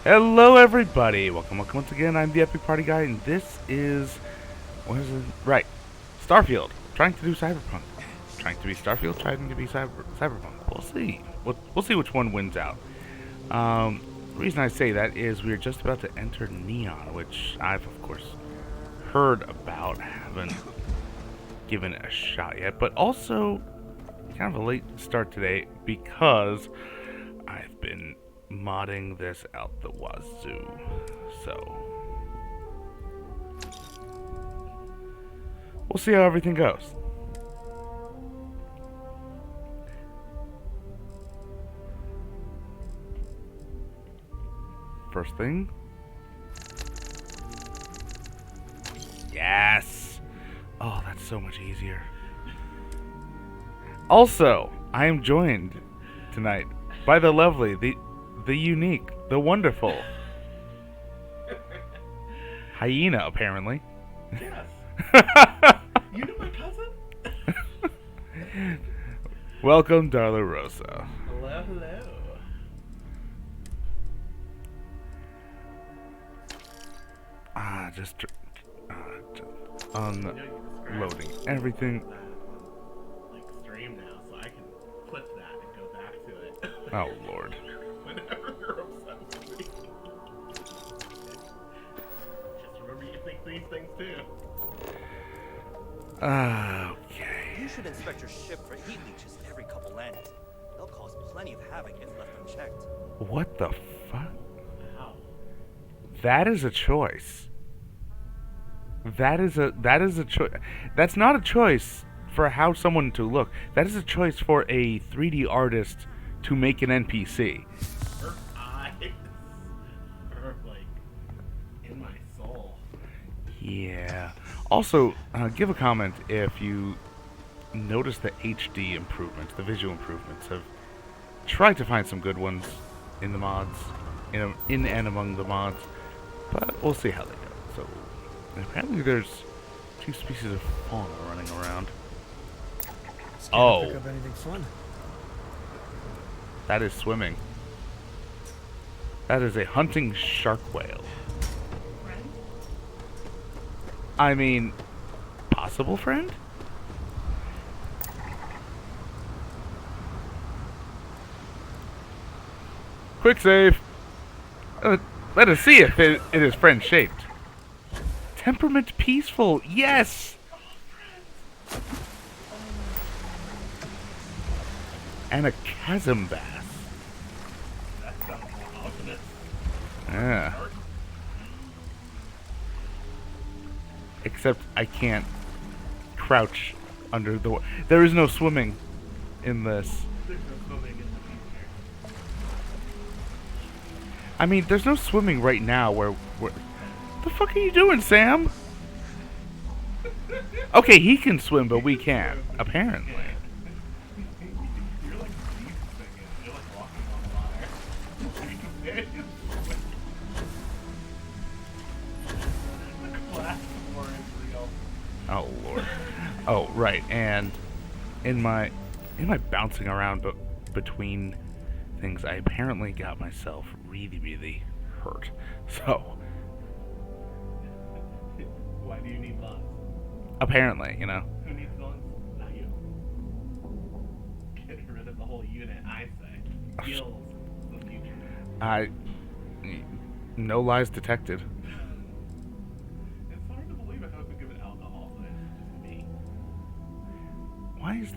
Hello everybody! Welcome once again. I'm the Epic Party Guy, and this is... what is it? Right. Starfield. Trying to do Cyberpunk. Trying to be Starfield, trying to be Cyberpunk. We'll see. We'll see which one wins out. The reason I say that is we're just about to enter Neon, which I've, of course, heard about. Haven't given it a shot yet, but also kind of a late start today because I've been modding this out the wazoo. So we'll see how everything goes. First thing. Yes! Oh, that's so much easier. Also, I am joined tonight by the lovely, the unique, the wonderful Hyena, apparently. Yes. You know my cousin? Welcome, Darla Rosa. Hello, hello. Just unloading everything. Like stream now, so I can clip that and go back to it. Oh, Lord. Whenever you're upset with me. Just remember you think these things too. Okay. You should inspect your ship for heat leeches every couple landings. They'll cause plenty of havoc if left unchecked. What the fuck? Wow. That is a choice. That is a choice. That's not a choice for how someone to look. That is a choice for a 3D artist to make an NPC. Her eyes are like in my soul. Yeah. Also, give a comment if you notice the HD improvements, the visual improvements. Have tried to find some good ones in the mods, in and among the mods, but we'll see how they go. So, apparently there's two species of fauna running around. Oh, Pick up anything fun. that is swimming. That is a hunting shark whale. I mean, possible friend? Quick save. Let us see if it is friend shaped. Temperament peaceful. Yes. And a chasm bass. That sounds more ominous. Yeah. Except I can't crouch under the water. There is no swimming in this. There's no swimming in the future. I mean, there's no swimming right now where the fuck are you doing, Sam? Okay, he can swim, but we can't, apparently. You're like deep singing. You're like walking on water. The class war is real. Oh lord. Oh right, and in my bouncing around between things, I apparently got myself really hurt. So Why do you need guns? apparently, you know. Who needs guns? Not you. Get rid of the whole unit, I say. Heals the future. No lies detected. It's hard to believe I haven't been given alcohol, so it's just me. Why is...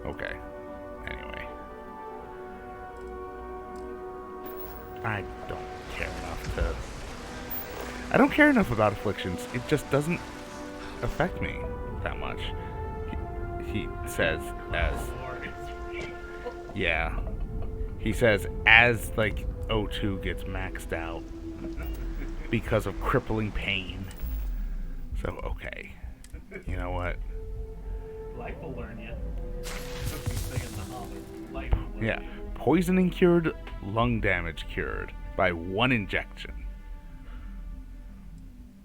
Okay. Anyway. I don't care enough to... I don't care enough about afflictions. It just doesn't affect me that much. He says as... War is real. Yeah. He says as, like, O2 gets maxed out because of crippling pain. So, okay. You know what? Life will learn you. Just be singing the holler. Life will learn Yeah. you. Poisoning cured, lung damage cured by one injection.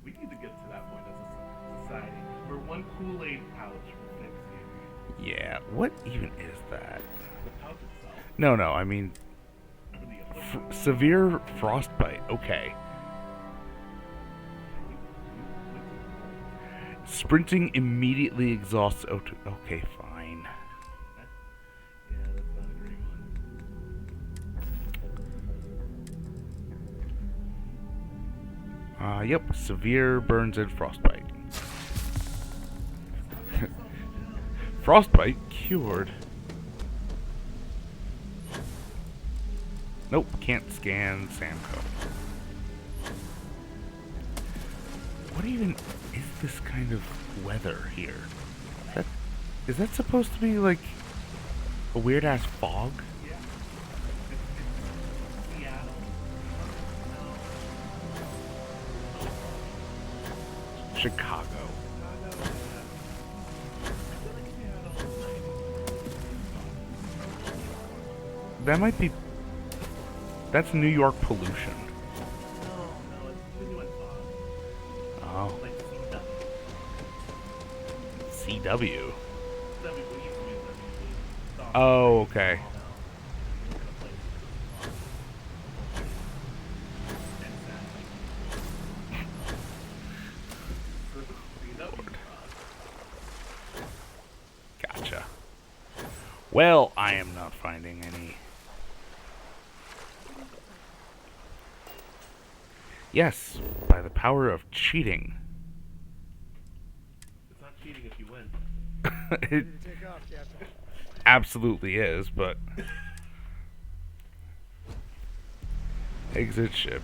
We need to get to that point as a society where one Kool-Aid pouch will fix you. Yeah, what even is that? The pouch itself. No, I mean Severe frostbite. Okay. Sprinting immediately exhausts O2. Okay, fine. Yeah, that's not a great one. Yep. Severe burns and frostbite. Frostbite cured. Nope, can't scan Samco. What even is this kind of weather here? Is that supposed to be like a weird ass fog? Yeah. It's Seattle. No. Chicago. That might be. That's New York pollution. No, it's genuine fog. Oh. Like CW. we used to Oh, okay. Gotcha. Well, I am not finding any. Yes, by the power of cheating. It's not cheating if you win. It absolutely is, but exit ship.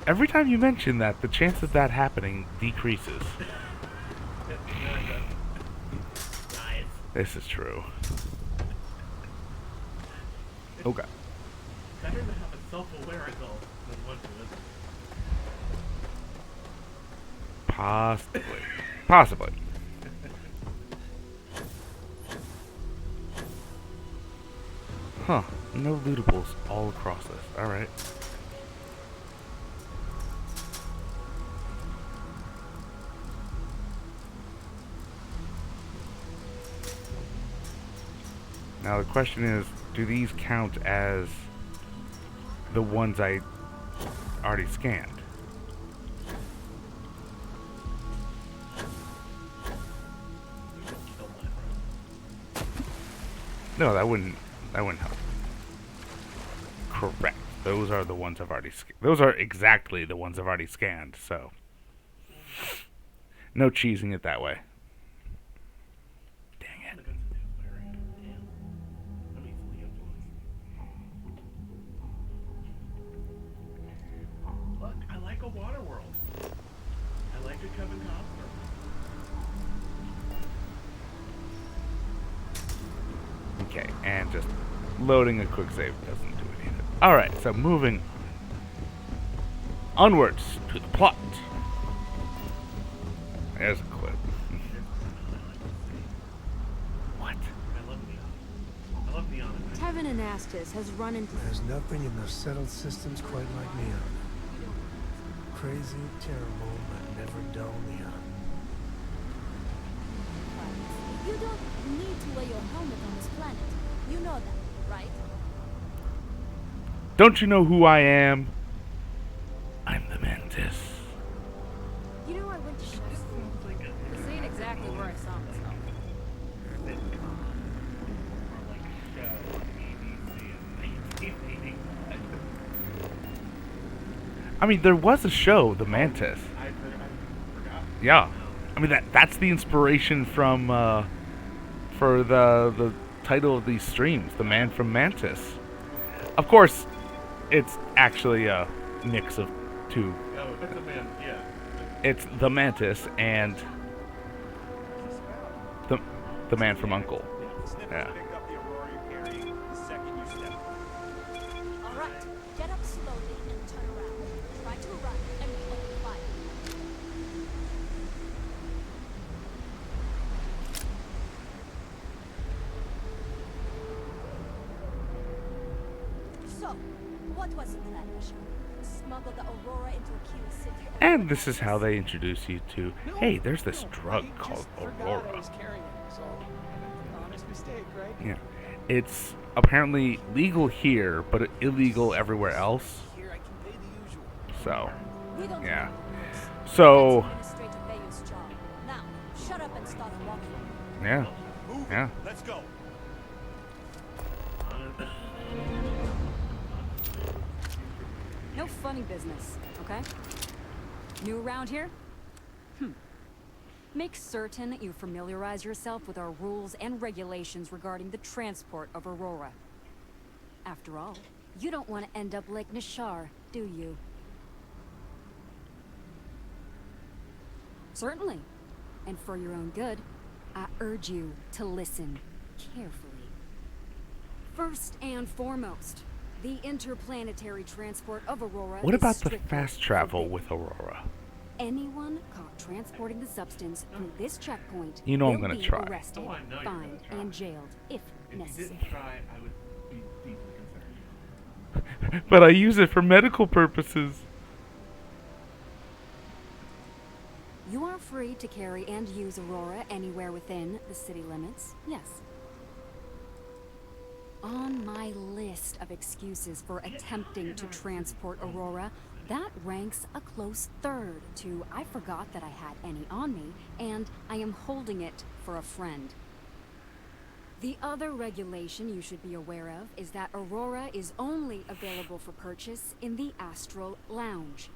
Every time you mention that, the chance of that happening decreases. Nice. This is true. Okay. Better to have a self-aware adult than one who isn't. Possibly. Possibly. Huh. No lootables all across this. Alright. Now the question is, do these count as the ones I already scanned? No, that wouldn't help. Correct. Those are the ones I've already those are exactly the ones I've already scanned, so no cheesing it that way. Dang it. Look, I like a water world. I like a Kevin Costner. Okay, and just loading a quick save doesn't do it either. Alright, so moving onwards to the plot. There's a clip. What? I love neon. I love neon. Kevin M.A.N.T.I.S has run into There's nothing in those settled systems quite like neon. Crazy, terrible, but never dull neon. You don't need to wear your helmet on this planet. You know that, right? Don't you know who I am? I'm the Mantis. You know I went to show school. This ain't exactly where I saw myself. I mean, there was a show, The Mantis. Yeah. I mean, that's the inspiration from, for the title of these streams, The Man from Mantis. Of course, it's actually a mix of two. Oh, it's a man, yeah. It's The Mantis and the Man from Uncle. Yeah. Pick up the aurora you're carrying the second you step. All right, get up slowly and turn around. Try to run and open fire. So, what was the plan, Michelle? smuggle the Aurora into Aquila City. And this is how they introduce you to, hey, there's this drug called Aurora. Honest mistake, right? Yeah. It's apparently legal here, but illegal everywhere else. Here I can pay the usual. So, We don't yeah. do this. So, That's Administrator Bayou's job. Now, shut up and start walking. yeah. Move. Yeah. Let's go. No funny business, okay? New around here? Make certain that you familiarize yourself with our rules and regulations regarding the transport of Aurora. After all, you don't want to end up like Nishar, do you? Certainly. And for your own good, I urge you to listen carefully. First and foremost, the interplanetary transport of Aurora What is about the strictly fast travel forbidden. with Aurora? Anyone caught transporting the substance through this checkpoint You know I'm will gonna be try. arrested, Oh, I know you're gonna fined, try. and jailed if If you necessary. didn't try, I would be deeply concerned. But I use it for medical purposes. You are free to carry and use Aurora anywhere within the city limits, yes. On my list of excuses for attempting to transport Aurora, that ranks a close third to I forgot that I had any on me, and I am holding it for a friend. The other regulation you should be aware of is that Aurora is only available for purchase in the Astral Lounge.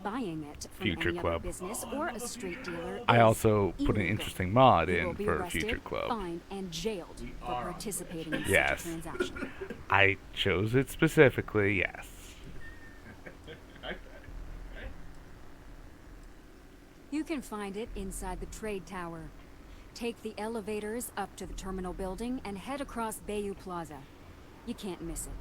Buying it from Future any Club. other business or a street dealer I is also put an illegal. interesting mod You will in be for arrested, Future Club. fined, and jailed for are participating in Yes. such a transaction. I chose it specifically, yes. You can find it inside the trade tower. Take the elevators up to the terminal building and head across Bayou Plaza. You can't miss it.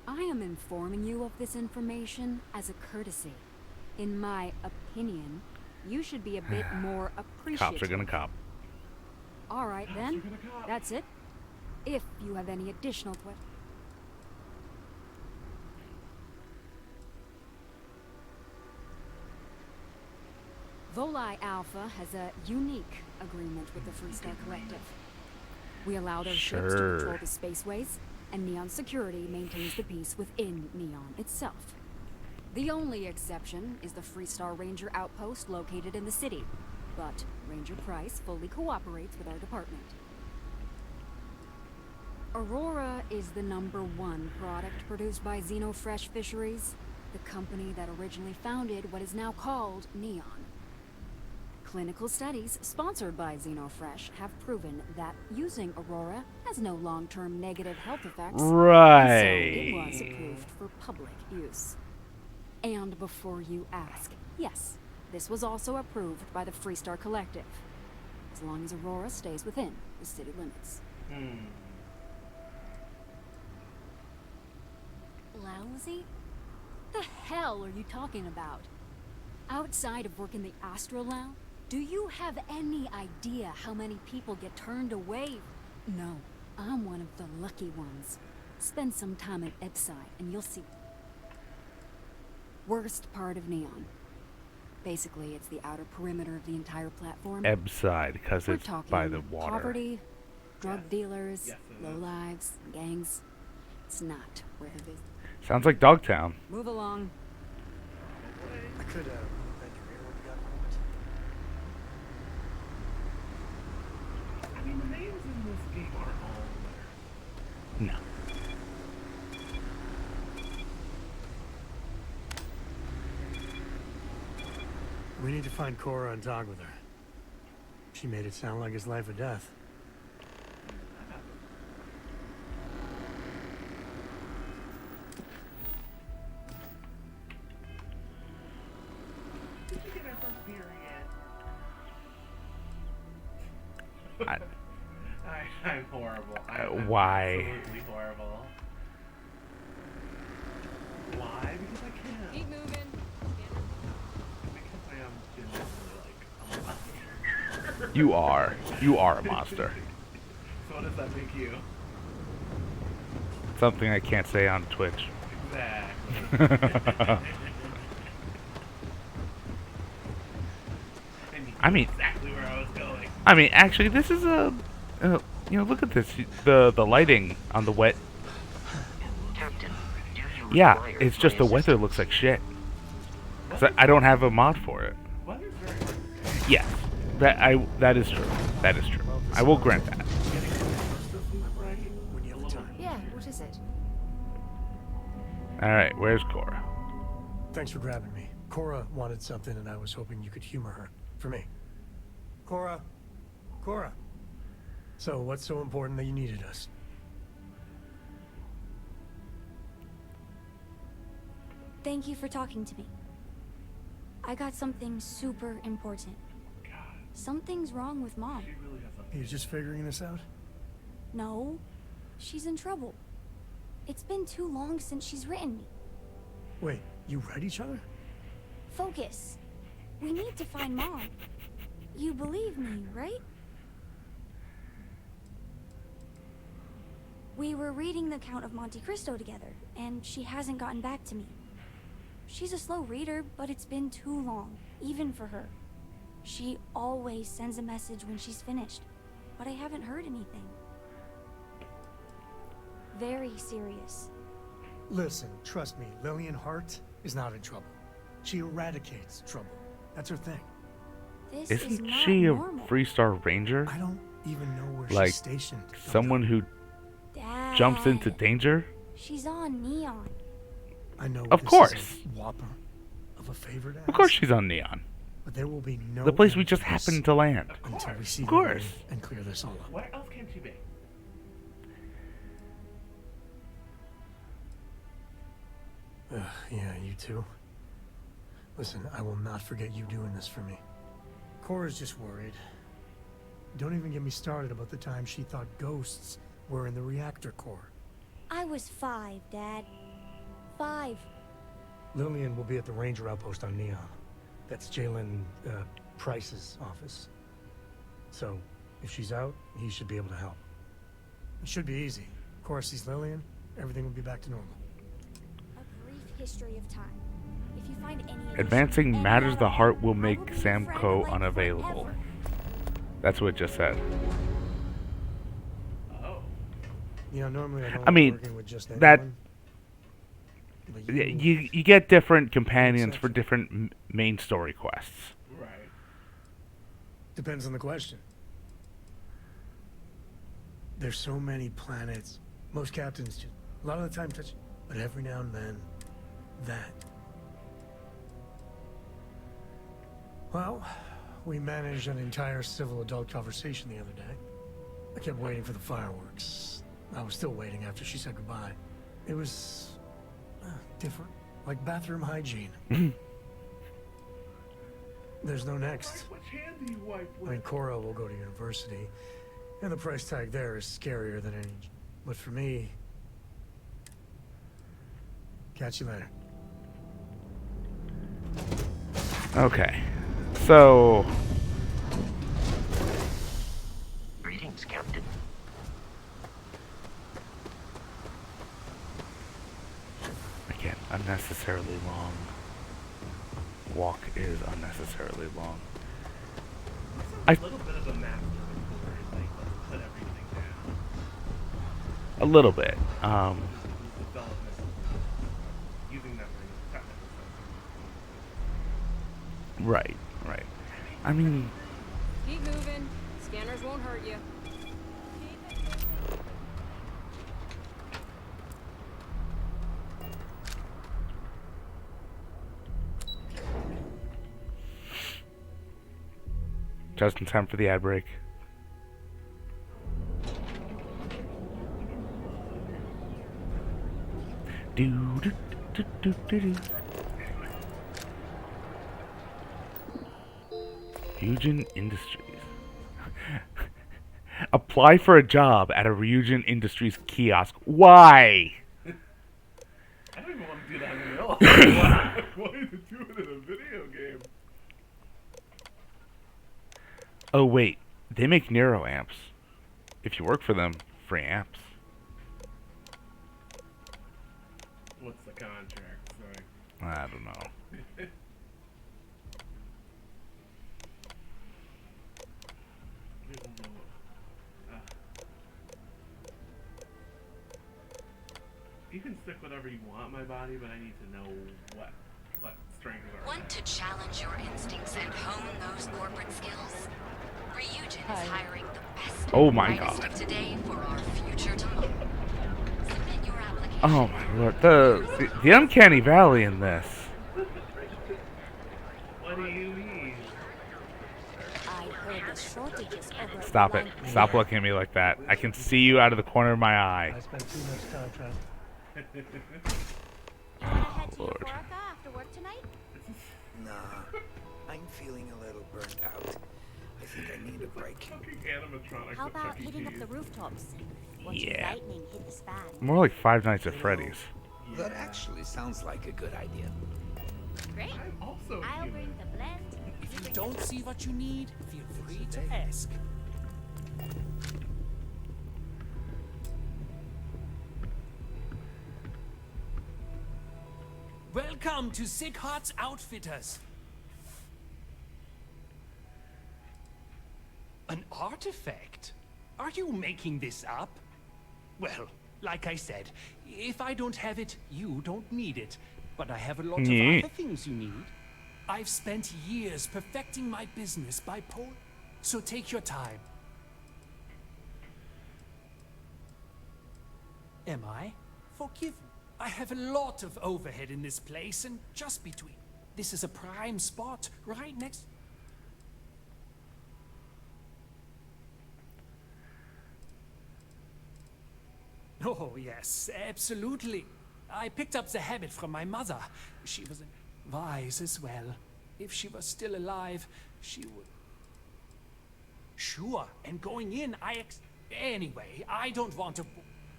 I am informing you of this information as a courtesy. In my opinion, you should be a bit more appreciative. Cops are gonna cop. All right then, that's it. If you have any additional questions. Volii Alpha has a unique agreement with the Freestar Collective. We allow their ships to Sure. control the spaceways, and Neon Security maintains the peace within Neon itself. The only exception is the Freestar Ranger outpost located in the city, but Ranger Price fully cooperates with our department. Aurora is the #1 product produced by Xenofresh Fisheries, the company that originally founded what is now called Neon. Clinical studies sponsored by Xenofresh have proven that using Aurora has no long-term negative health effects. And so it was Right. approved for public use. And before you ask, yes, this was also approved by the Freestar Collective, as long as Aurora stays within the city limits. Lousy? The hell are you talking about? Outside of working the Astral Lounge, do you have any idea how many people get turned away? No, I'm one of the lucky ones. Spend some time at Epside and you'll see. Worst part of Neon. Basically, it's the outer perimeter of the entire platform. Ebside, because We're it's talking by the water. poverty, drug dealers, Yes, it is. lowlives, gangs. It's not worth a visit. Sounds like Dogtown. Move along. I could, bend your ear when you got a moment. I mean, the names in this game are all No. We need to find Cora and talk with her. She made it sound like it's life or death. I, I'm horrible. I'm why? absolutely horrible. Why? Because I can. Keep moving. Because I am genuinely like a monster. you are. You are a monster. So What does that make you? Something I can't say on Twitch. Exactly. I mean, exactly where I was going. I mean, actually, this is a, you know, look at this. The lighting on the wet. Captain, do you Yeah, require it's my just the weather assistance? looks like shit. 'Cause I don't have a mod for it. Weather's very hard. Yes, that is true. That is true. I will grant that. When you have the time. Yeah, what is it? All right, where's Cora? Thanks for grabbing me. Cora wanted something, and I was hoping you could humor her. For me. Cora. Cora. So, what's so important that you needed us? Thank you for talking to me. I got something super important. Something's wrong with Mom. She really has a You're just figuring this out? No, she's in trouble. It's been too long since she's written me. Wait, you read each other? Focus. We need to find Mom. You believe me, right? We were reading the Count of Monte Cristo together, and she hasn't gotten back to me. She's a slow reader, but it's been too long, even for her. She always sends a message when she's finished, but I haven't heard anything. Very serious. Listen, trust me, Lillian Hart is not in trouble. She eradicates trouble. That's her thing. This is Isn't not she a normal. Freestar Ranger? I don't even know where Like, she's stationed. Someone who Dad. jumps into danger? She's on Neon. I know Of this course. is a whopper of a favor to Of course ask, she's on Neon. but there will be no The place we end just to this happened to land. until we see Of the light course. and clear this all up. Where else can she be? Yeah, you too. Listen, I will not forget you doing this for me. Cora's just worried. Don't even get me started about the time she thought ghosts were in the reactor core. I was 5, Dad. 5. Lillian will be at the Ranger outpost on Neon. That's Jalen Price's office. So, if she's out, he should be able to help. It should be easy. Cora sees Lillian, everything will be back to normal. A brief history of time. If you find any Advancing addition, matters any the other heart will I make be your Sam friend, Co. like, unavailable. forever. That's what it just said. Oh. You know, normally I don't I mean, like working with just that- anyone. But Yeah, you get different companions for Exception. different main story quests. Right. Depends on the question. There's so many planets. Most captains just, a lot of the time touch, but every now and then, that. Well, we managed an entire civil adult conversation the other day. I kept waiting for the fireworks. I was still waiting after she said goodbye. It was different, like bathroom hygiene. There's no next. Which hand do you wipe I mean, Cora will go to university, and the price tag there is scarier than any. But for me, catch you later. Okay. So, Greetings, Captain. again, unnecessarily long. Walk is unnecessarily long. A little bit of a master before, like, let's put everything down. A little bit. Development. Using that for technical sense. Right, right. I mean, Keep moving. Scanners won't hurt you. just in time for the ad break. Do do do do do do. Ryujin Industries. Apply for a job at a Ryujin Industries kiosk. Why? I don't even want to do that in real life. Why to do it in a video game? Oh wait, they make Nero amps. if you work for them, free amps. What's the contract? Sorry. I don't know. You can stick whatever you want in my body, but I need to know what strings are. Want to challenge your instincts and hone those corporate skills? Ryujin is hiring the best Oh and my brightest God. of today for our future tomorrow. Submit your application. Oh my lord. The uncanny valley in this. What do you mean? I heard the shortages over Stop it. Stop looking at me like that. I can see you out of the corner of my eye. I spent too much time trying. You wanna head to Lord. Euphorica after work tonight? Nah, I'm feeling a little burnt out. I think I need a break. Fucking animatronics How at about Chuck E. hitting up Cheese. the rooftops? Watch Yeah. lightning hit the span. More like Five Nights at Freddy's. That actually sounds like a good idea. Great. I'm also I'll human. bring the blend. If you don't see what you need, feel free to ask. Welcome to Sighot's Outfitters. An artifact? Are you making this up? Well, like I said, if I don't have it, you don't need it. But I have a lot of Yeah. other things you need. I've spent years perfecting my business by so take your time. Am I? Forgive me. I have a lot of overhead in this place, and just between. This is a prime spot, right next. Oh, yes, absolutely. I picked up the habit from my mother. She was wise as well. If she was still alive, she would. Sure, and going in, Anyway, I don't want to.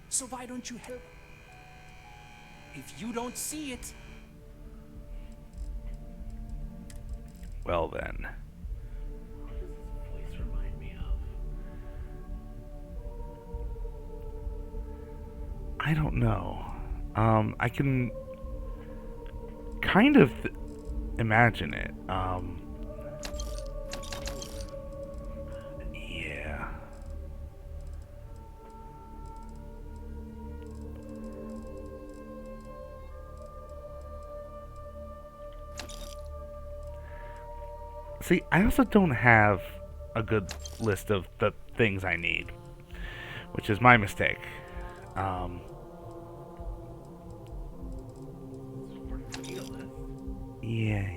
So why don't you help? If you don't see it. Well then. What does this place remind me of? I don't know. I can kind of imagine it. Yeah. See, I also don't have a good list of the things I need, which is my mistake. Yeah.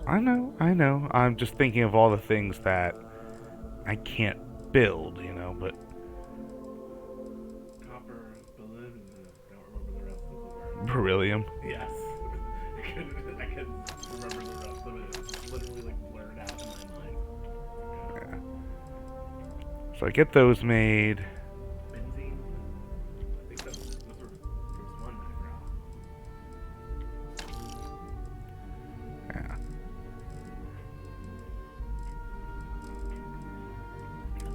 I know. I'm just thinking of all the things that I can't build, but Copper, beryllium, don't remember the rest of the word. beryllium. Yes. I couldn't remember the rest of it. It was literally like blurred out in my mind. Yeah. So I get those made. Benzene? I think that's there was one mineral. Yeah.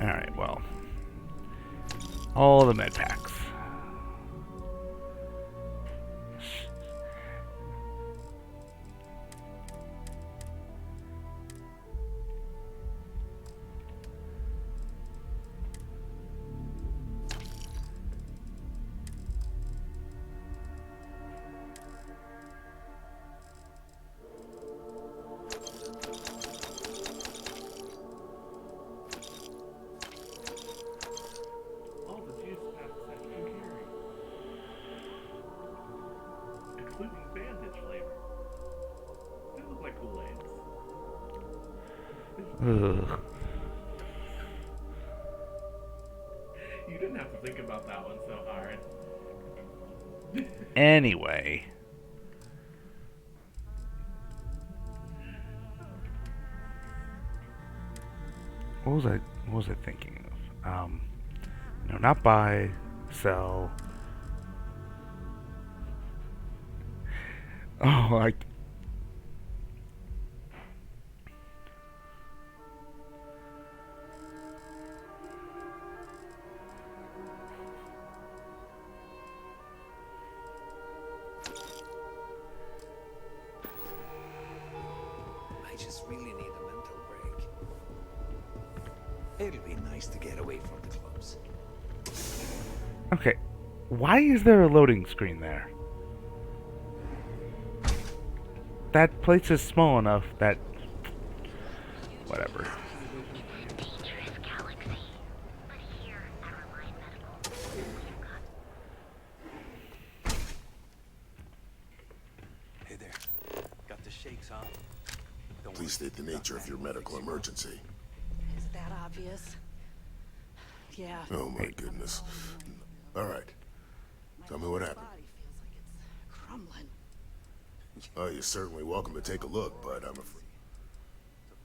Alright, well. All the med packs. All the juice packs that you can carry. Including bandage flavor. They look like Kool-Aids. Ugh. You didn't have to think about that one so hard. Anyway. What was I thinking of? Not buy, sell. Oh, just really need a mental break. It'll be nice to get away from the clubs. Okay, why is there a loading screen there? That place is small enough that... Whatever. Hey there. Got the shakes, huh? Please state the nature of your medical emergency. Is that obvious? Yeah. Oh my goodness. Alright. Tell me what happened. Body feels like it's crumbling. Oh, you're certainly welcome to take a look, but I'm afraid...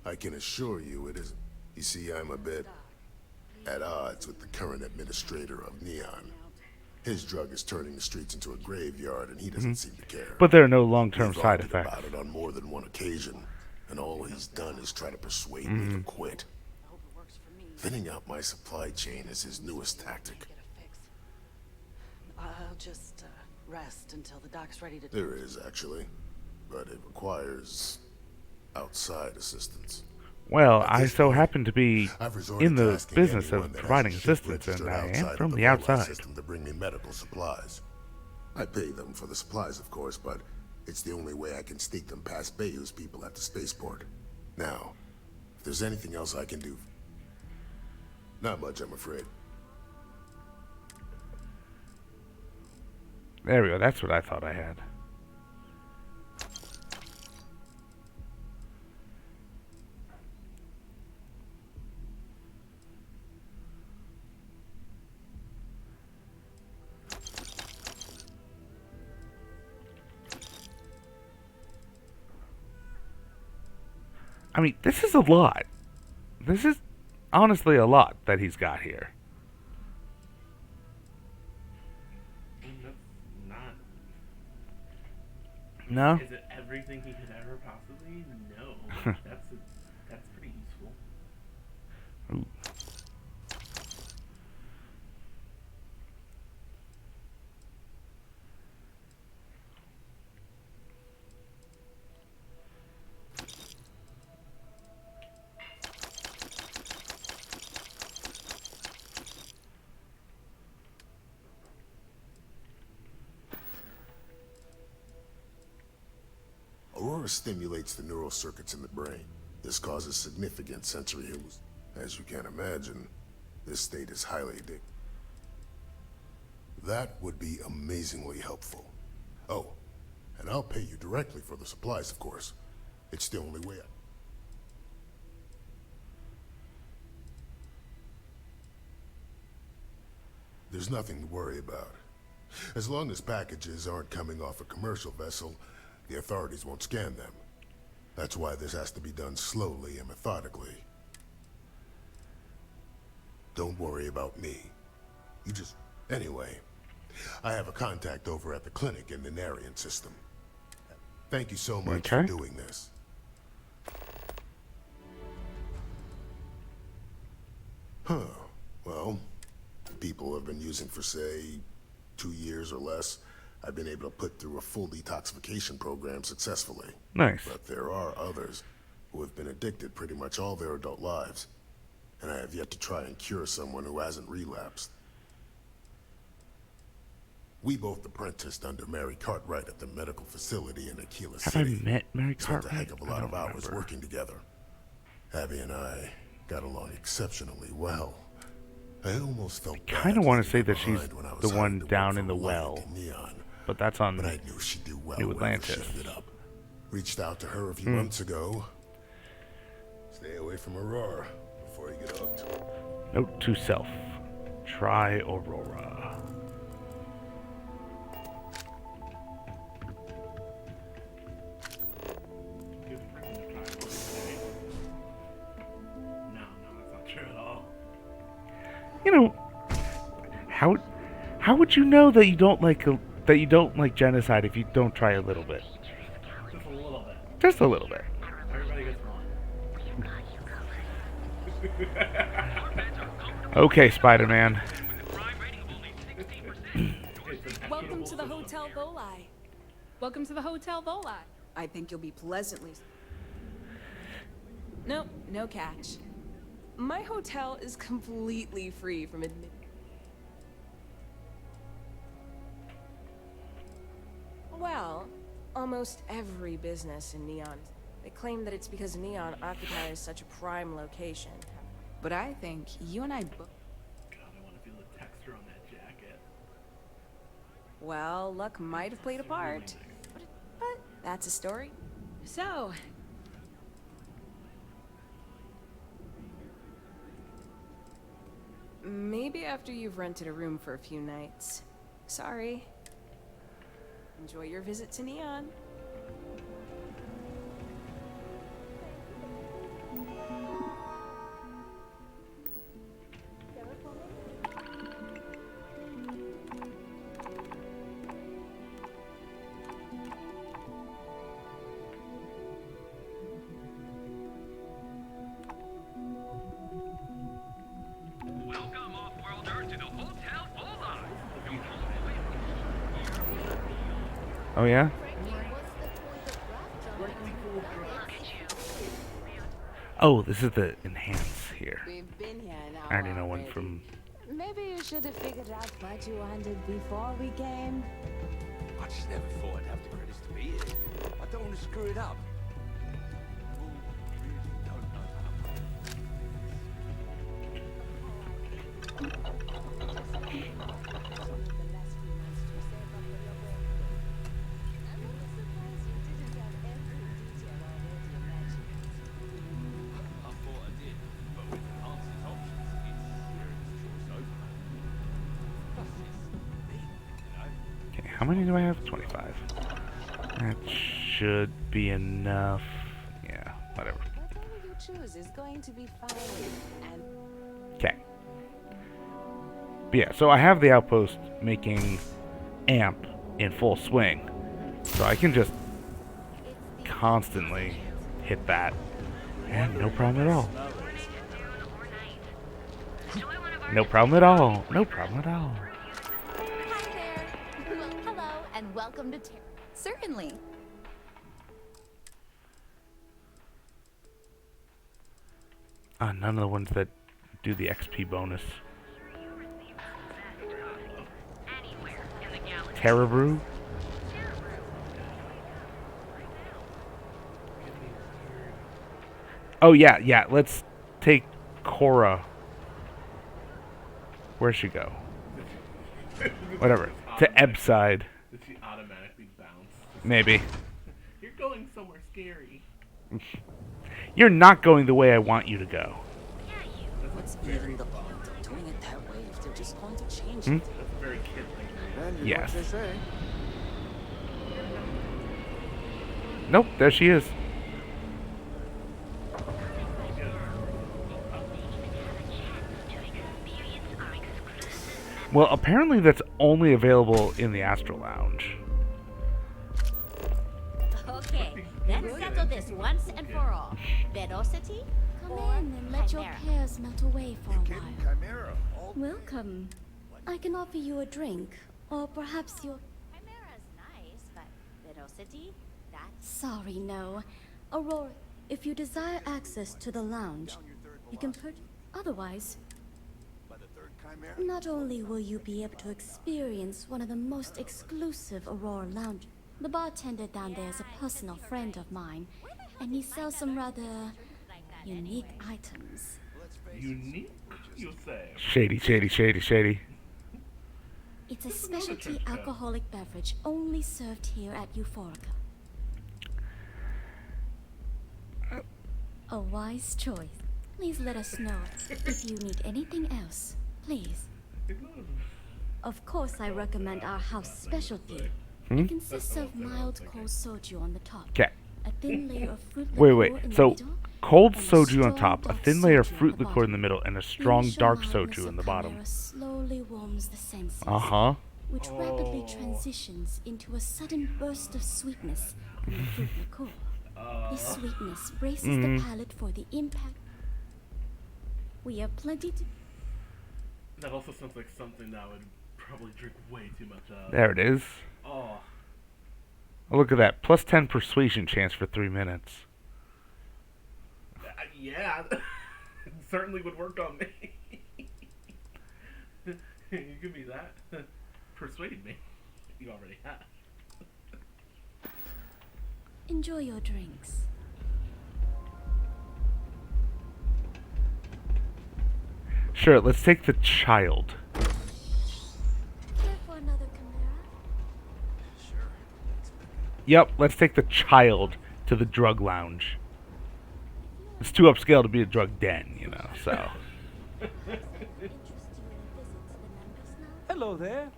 I can assure you it isn't. You see, I'm a bit at odds with the current administrator of M.A.N.T.I.S. His drug is turning the streets into a graveyard, and he doesn't seem to care. But there are no long-term We've side argued effects. about it on more than one occasion, and all he's done is try to persuade me to quit. I hope it works for me. Thinning out my supply chain is his newest tactic. Get a fix. I'll just rest until the doc's ready to. There is, actually, but it requires outside assistance. Well, I so happen to be I've resorted in to the asking business anyone of that has providing a ship assistance, and registered I am outside from of the Red Light outside. System to bring me medical supplies. I pay them for the supplies, of course, but it's the only way I can sneak them past Bayou's people at the spaceport. Now, if there's anything else I can do... Not much, I'm afraid. There we go, that's what I thought I had. I mean, this is a lot. This is honestly a lot that he's got here. That's not. No? Is it everything he could ever possibly? No. That's pretty useful. Ooh. Aurora stimulates the neural circuits in the brain. This causes significant sensory hallucinations. As you can imagine, this state is highly addictive. That would be amazingly helpful. Oh, and I'll pay you directly for the supplies, of course. It's the only way There's nothing to worry about. As long as packages aren't coming off a commercial vessel, the authorities won't scan them. That's why this has to be done slowly and methodically. Don't worry about me. You just... Anyway, I have a contact over at the clinic in the M.A.N.T.I.S system. Thank you so much for doing this. Huh. Well, people have been using for, say, 2 years or less. I've been able to put through a full detoxification program successfully. Nice. But there are others who have been addicted pretty much all their adult lives. And I have yet to try and cure someone who hasn't relapsed. We both apprenticed under Mary Cartwright at the medical facility in Aquila Have City. I met Mary Spent Cartwright? a heck of a lot of hours working together. Abby and I got along exceptionally well. I almost felt kind of want to say that she's the one down in the well, but that's on but I knew she'd do well New wherever she Atlantis. ended up. Reached out to her a few months ago. Stay away from Aurora before you get hooked. Note to self: try Aurora. You know, how would you know that you don't like genocide if you don't try a little bit? Just a little bit. Just a little bit. Everybody gets one. Okay, Spider-Man. Welcome to the Hotel Voli. Welcome to the Hotel Voli. I think you'll be pleasantly. Nope, no catch. My hotel is completely free from admission. Well, almost every business in Neon. They claim that it's because Neon occupies such a prime location. But I think you and I both... God, I want to feel the texture on that jacket. Well, luck might have played a part. But that's a story. So... maybe after you've rented a room for a few nights. Sorry. Enjoy your visit to Neon. Welcome, off-worlder, to the Hotel Bullseye. Oh yeah? Oh, this is the enhance here. We've been here now. I already know one from... Maybe you should have figured out what you wanted before we came. I just never thought I'd have the credits to be here. I don't want to screw it up. Well, really don't know I thought I did, but with enhanced options, it's here choice over. Plus, it's me, you know? Okay, how many do I have? 25. That should be enough. Yeah, whatever. Whatever you choose is going to be fine. And Okay. But yeah, so I have the outpost making amp in full swing. So I can just constantly hit that. And no problem at all. No problem at all. No problem at all. Hi there. Well, hello, and welcome to Certainly. None of the ones that do the XP bonus. Terra Brew? Oh yeah, yeah, let's take Cora. Where'd she go? Whatever. To Ebside. Did she automatically bounce? Maybe. You're going somewhere scary. You're not going the way I want you to go. what's even the point of doing it that way if they're just going to change Hmm? it? That's very kid thing. Yes. Nope, there she is. Well, apparently that's only available in the Astro Lounge. Okay, let's settle this once and for all. Velocity? Come or in and let your Chimera? cares melt away for a while. Chimera. Welcome. I can offer you a drink, or perhaps your... Chimera's nice, but Velocity? That's... Sorry, no. Aurora, if you desire access to the lounge, you can purchase... Otherwise, not only will you be able to experience one of the most exclusive Aurora lounge, the bartender down there is a personal friend of mine, and he sells some rather unique items. Unique, you say? Shady, shady, shady, shady. It's a specialty alcoholic beverage only served here at Euphorica. A wise choice. Please let us know if you need anything else. Please. Of course, I recommend our house specialty. It consists of mild cold soju on the top. Okay. A thin layer of fruit Wait, liqueur wait. in the So, middle, cold and a soju on strong top, a dark thin layer of soju at fruit the liqueur in the bottom. middle, and a The strong initial dark mildness soju in of the bottom. Chimera slowly warms the senses, Uh-huh. which rapidly transitions into a sudden burst of sweetness from the fruit liqueur. This sweetness braces the palate for the impact. We have plenty to... That also sounds like something that I would probably drink way too much of. There it is. Oh. Oh, look at that. Plus 10 persuasion chance for 3 minutes. Yeah, it certainly would work on me. You give me that. Persuade me. You already have. Enjoy your drinks. Sure, let's take the child. Care for another Chimera? Yep, let's take the child to the drug lounge. It's too upscale to be a drug den, you know, so. Hello there.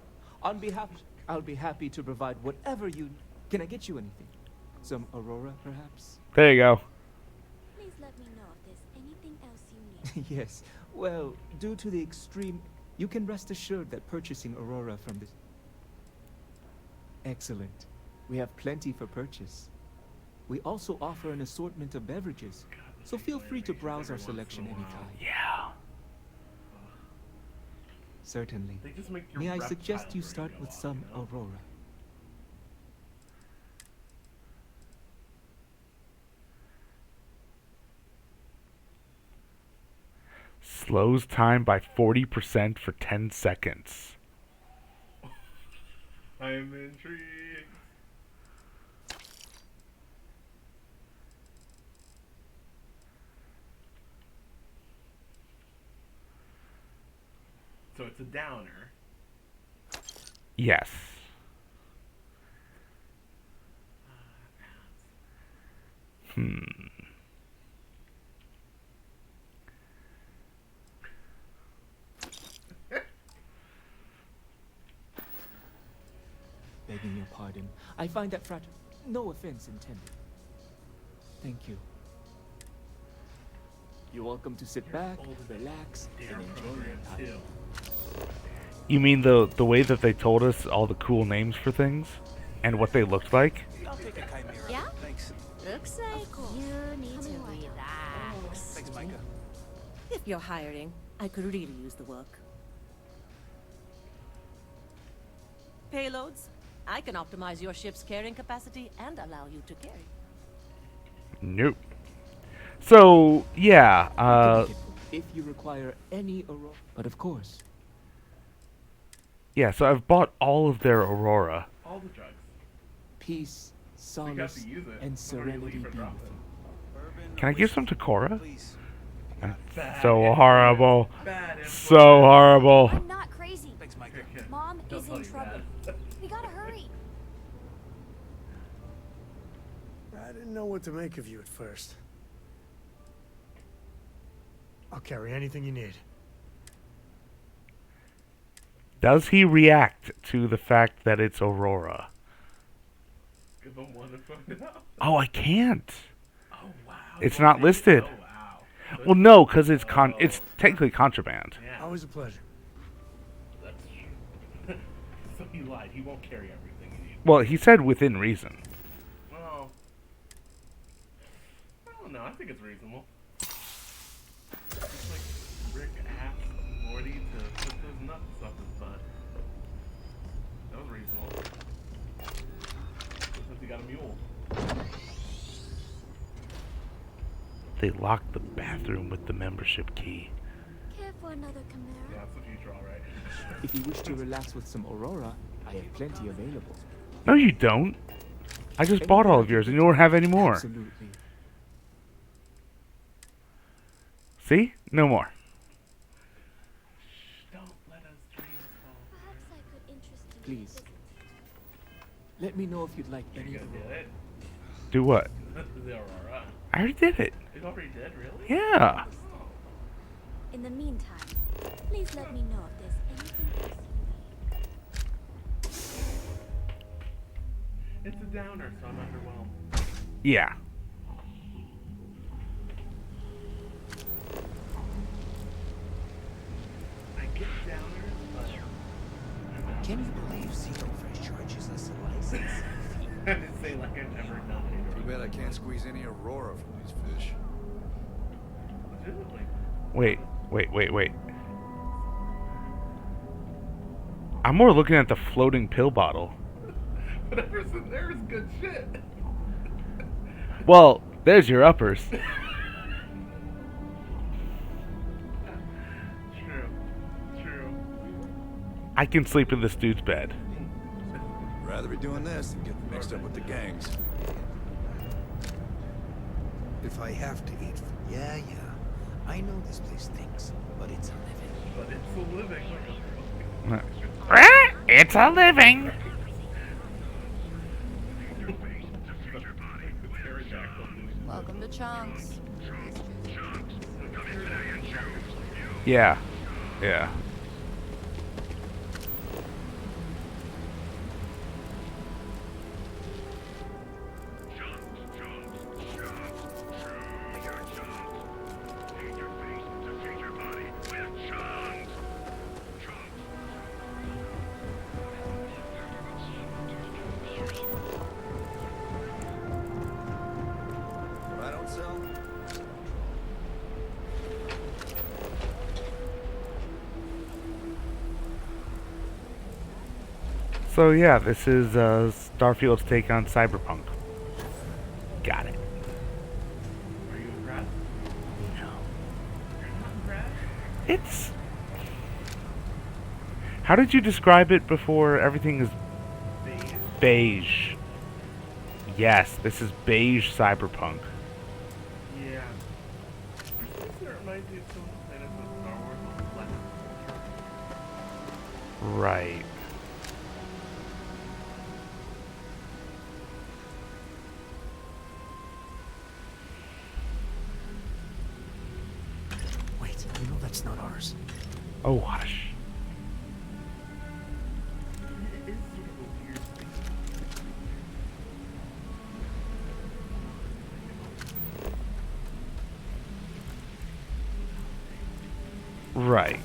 I'll be happy to provide whatever you. Can I get you anything? Some Aurora, perhaps? There you go. Please let me know if there's anything else you need. Yes. Well, due to the extreme, you can rest assured that purchasing Aurora from this. Excellent. We have plenty for purchase. We also offer an assortment of beverages, so feel free to browse our selection anytime. Yeah. Certainly. They just make your May I rep suggest title you very start go with on, some you know? Aurora? Slows time by 40% for 10 seconds. I'm intrigued. So it's a downer. Yes. Hmm. Begging your pardon. I find that no offense intended. Thank you. You're welcome to sit back, relax, and enjoy your time. You mean the way that they told us all the cool names for things and what they looked like? I'll take a chimera. Yeah? Thanks. Looks like you need to relax. Thanks, Micah. If you're hiring, I could really use the work. Payloads? I can optimize your ship's carrying capacity and allow you to carry. Nope. So, yeah, if you require any Aurora, but of course. Yeah, so I've bought all of their Aurora. All the drugs. Peace, solace, and serenity be with you. Can I give some to Cora? That's so horrible. So horrible. I'm not crazy. Mom is in trouble. We gotta hurry. I didn't know what to make of you at first. I'll carry anything you need. Does he react to the fact that it's Aurora? Give him one to find out. Oh, I can't. Oh wow. It's not listed. Oh wow. Well, no, because it's it's technically contraband. Yeah. Always a pleasure. That's true. So he lied. He won't carry everything you need. Well, he said within reason. Well, I don't know. I think it's reasonable. It's like Rick asked Morty to put those nuts up his butt. That was reasonable. Because he got a mule. They locked the bathroom with the membership key. Care for another Chimera? Yeah, that's the future, alright. If you wish to relax with some Aurora, I have plenty available. No, you don't. I just bought all of yours, and you don't have any more. Absolutely. See? No more. Don't let us dreams fall. Perhaps I could interest you. Please. Let me know if you'd like any You gonna do it? Do what? The Aurora. I already did it. You already did, really? Yeah. In the meantime, please let me know if there's anything else you need. It's a downer, so I'm underwhelmed. Yeah. I get downers, but Can you believe Xenofresh charges us a license? I didn't say like I've never done it. Too bad I can't squeeze any Aurora from these fish. Legitimately. Wait. I'm more looking at the floating pill bottle. Whatever's in there is good shit. Well, there's your uppers. I can sleep in this dude's bed. Rather be doing this than get mixed up with the gangs. If I have to eat, yeah. I know this place stinks, but it's a living. But it's a living. It's a living. Welcome to Chunks. Yeah. What I don't sell? So yeah, this is Starfield's take on Cyberpunk. Got it. Are you impressed? No. You're not impressed? It's... How did you describe it before everything is beige? Yes, this is beige Cyberpunk. Yeah. It reminds me of some of the planets of Star Wars on Black. Right. Wait, you know that's not ours. Oh, hush. It is sort of a weird thing. Right.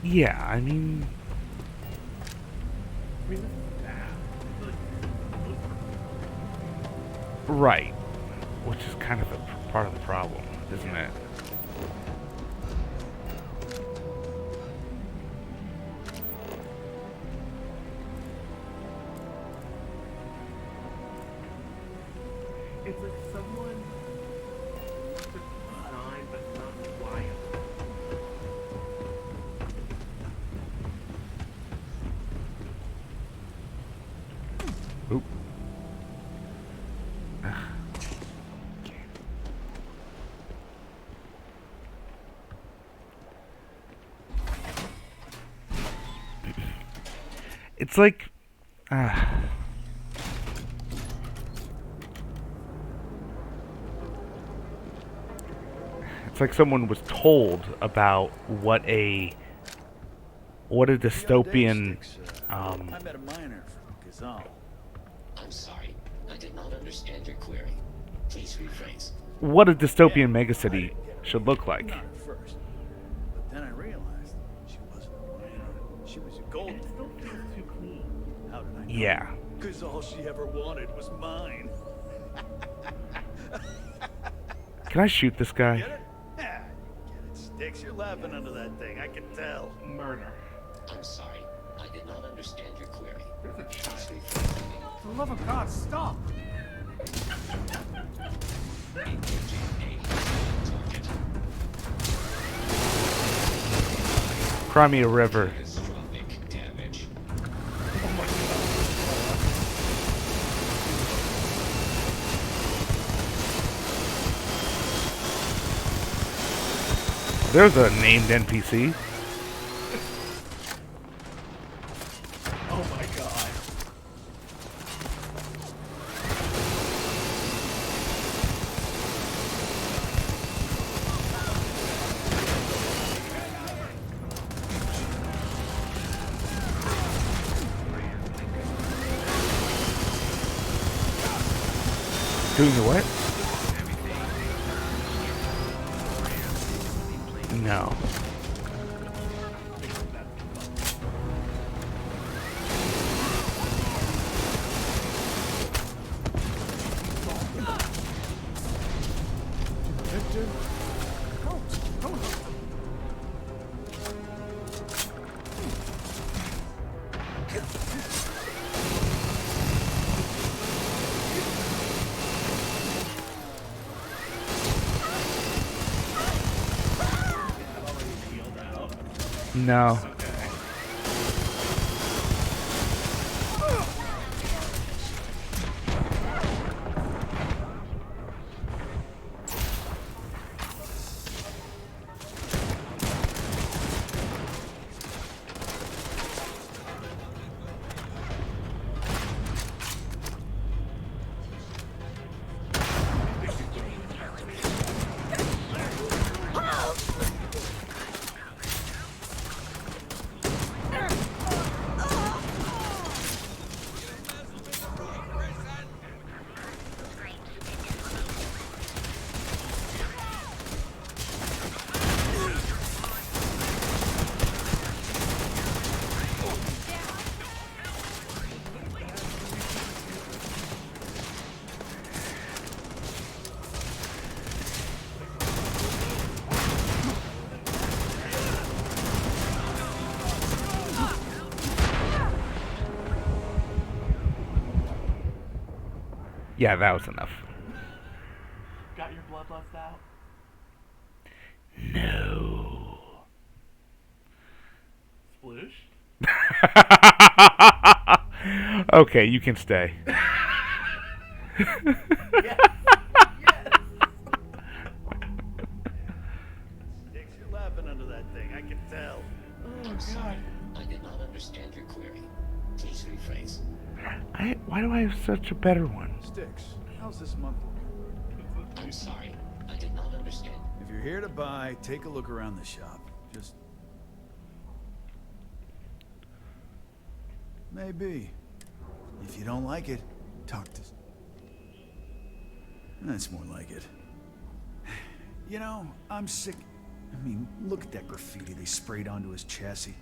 Yeah, I mean... This is bad. It's like, Right. Which is kind of a part of the problem, isn't it? it's like someone took design, but not quiet. Oop. It's like... It's like someone was told about what a dystopian I met a miner from Gazal. I'm sorry. I did not understand your query. Please rephrase. what a dystopian megacity should look like. Not at first. But then I realized she wasn't a miner. She was a gold. It still feels too clean. How did I know? Yeah. Because all she ever wanted was mine. Can I shoot this guy? Get it? Yeah, you get it, Sticks. You're laughing under that thing. I can tell. Murder. I'm sorry. I did not understand your query. There's a child. For the love of God, stop! Crimea River. Catastrophic damage. There's a named NPC. Oh my god. Doing the what? No. No. Yeah, that was enough. Got your bloodlust out? No. Sploosh? Okay, you can stay. Yes! Dix, you're laughing under that thing, I can tell. I'm sorry. I did not understand your query. Please rephrase. Why do I have such a better one? Sticks, how's this month looking? I'm sorry. I did not understand. If you're here to buy, take a look around the shop. Just... maybe. If you don't like it, talk to... That's more like it. You know, I'm sick... I mean, look at that graffiti they sprayed onto his chassis.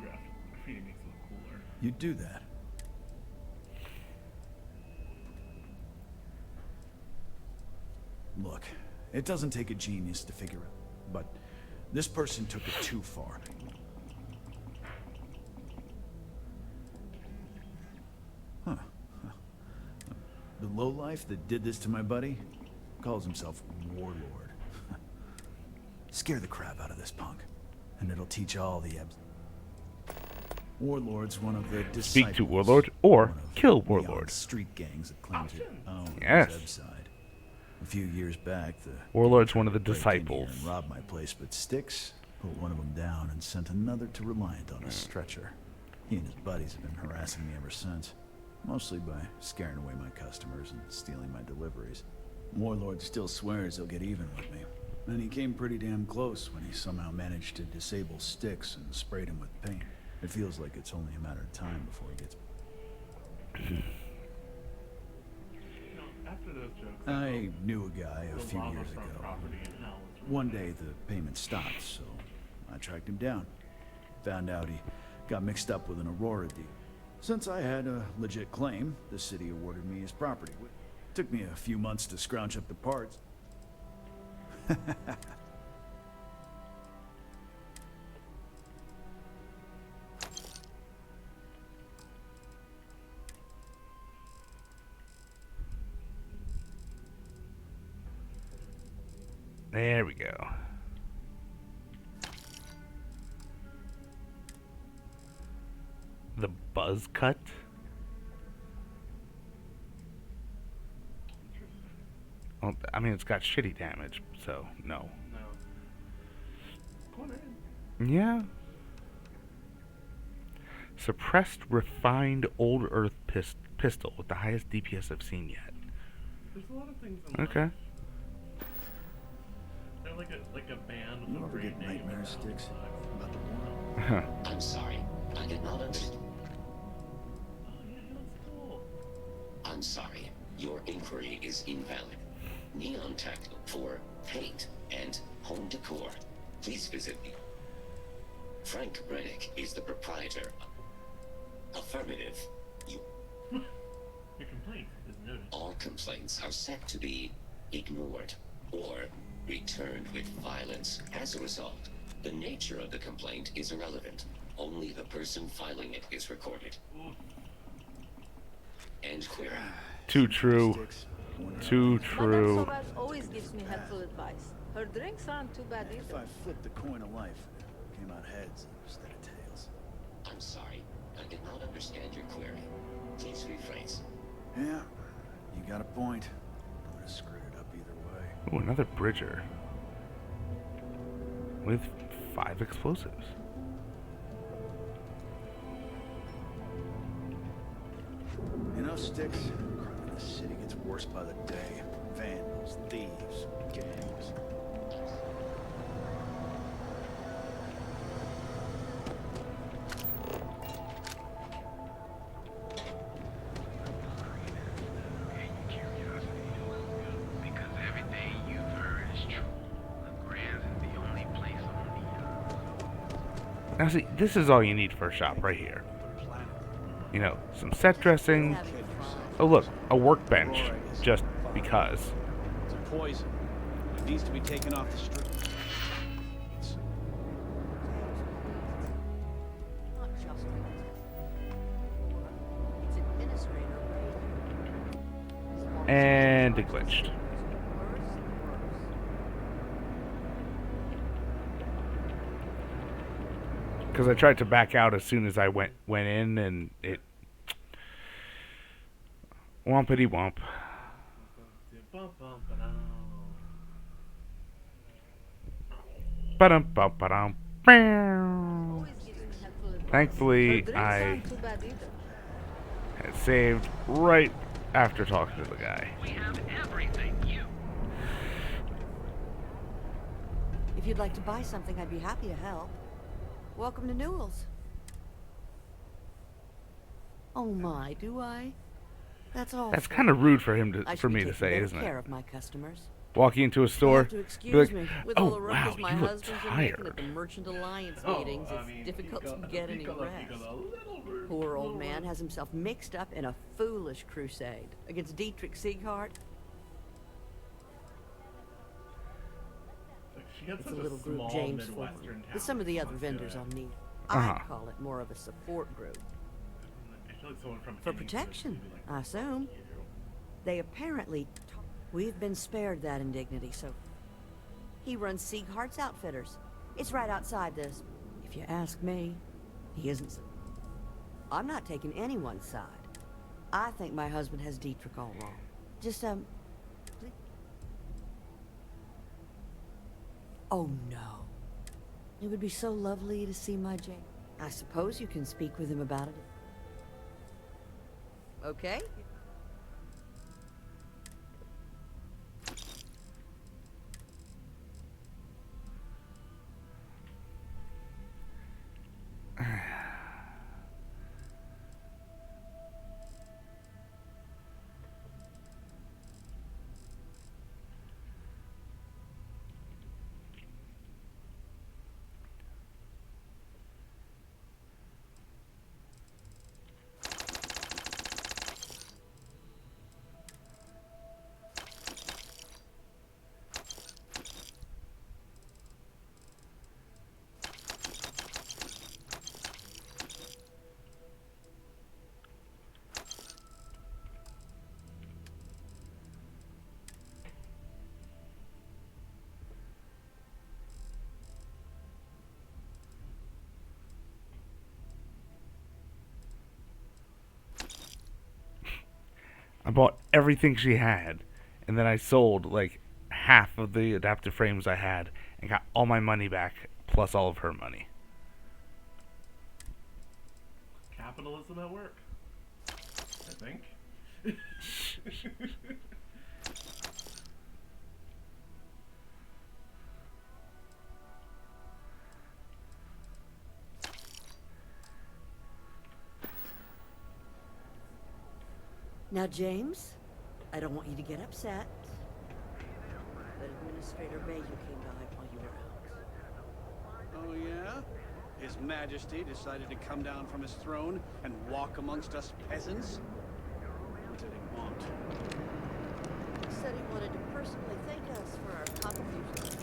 Graffiti makes it look cooler. You'd do that. Look, it doesn't take a genius to figure it, but this person took it too far. Huh. The lowlife that did this to my buddy calls himself Warlord. Scare the crap out of this punk, and it'll teach all the abs. Warlord's one of the disciples. Speak to Warlord or kill Warlord. Street gangs that claim to own Yes. Zeb's side. A few years back, the Warlord's one of the break in disciples. here and robbed my place, but Styx put one of them down and sent another to Reliant on a stretcher. He and his buddies have been harassing me ever since, mostly by scaring away my customers and stealing my deliveries. Warlord still swears he'll get even with me, and he came pretty damn close when he somehow managed to disable Styx and sprayed him with paint. It feels like it's only a matter of time before he gets... After those jokes, I knew a guy a the few lava years front ago. property in hell was really One day the payment stopped, so I tracked him down. Found out he got mixed up with an Aurora deal. Since I had a legit claim, the city awarded me his property. Took me a few months to scrounge up the parts. There we go. The buzz cut? Well, I mean, it's got shitty damage, so no. No. Go on in. Yeah. Suppressed, refined, old Earth pistol with the highest DPS I've seen yet. There's a lot of things in Okay. life. They're like a band with You a ever great get name. nightmare Sticks about the war? I'm sorry. I did not understand. Oh yeah, that's cool. I'm sorry. Your inquiry is invalid. Neon Tech for paint and home decor. Please visit me. Frank Rennick is the proprietor. Affirmative. Your complaint is noted. All complaints are set to be ignored or returned with violence. As a result, the nature of the complaint is irrelevant. Only the person filing it is recorded. End query. Too true. Too true. Madame Sauvage always gives me helpful advice. Her drinks aren't too bad If either. I flip the coin of life, came out heads instead of tails. I'm sorry. I did not understand your query. Please rephrase. Yeah, you got a point. Would have screwed it up either way. Oh, another Bridger. With 5 explosives. You know, Sticks, crime in the city gets worse by the day. Vandals, thieves, gangs. Because everything you've heard is true. LeGrand's is the only place on the Now see, this is all you need for a shop right here. You know, some set dressing. Oh look, a workbench. Just because. It's a poison. It needs to be taken off the street. Not just it's administrator. And it glitched. Because I tried to back out as soon as I went in, and it wompity womp. Ba-dum, ba-dum, bow. Thankfully, I had saved right after talking to the guy. We have everything you. If you'd like to buy something, I'd be happy to help. Welcome to Newell's. Oh my, do I? That's all. That's kind of rude for me to say, isn't care it? of my customers. Walking into a store, To be excuse like, me. With all "Oh the wow, ruckus my you look husband's been making at tired." the Merchant Alliance Oh, meetings, I it's mean, difficult he got- to get he any got rest. a little bit- Poor old man has himself mixed up in a foolish crusade against Dietrich Sieghart. She had It's a such little group small James Midwestern formed town with some of the that other must do vendors that. on need. Uh-huh. I'd call it more of a support group. I feel like someone from For any protection, would be like, I assume. They apparently... We've been spared that indignity, so... He runs Sieghart's Outfitters. It's right outside this. If you ask me, he isn't... I'm not taking anyone's side. I think my husband has Dietrich all wrong. Just, Oh, no. It would be so lovely to see my Jane. I suppose you can speak with him about it. Okay? I bought everything she had, and then I sold like half of the adaptive frames I had and got all my money back plus all of her money. Capitalism at work. I think. Now, James, I don't want you to get upset, but Administrator Bayou came by while you were out. Oh, yeah? His Majesty decided to come down from his throne and walk amongst us peasants? What did he want? He said he wanted to personally thank us for our contributions.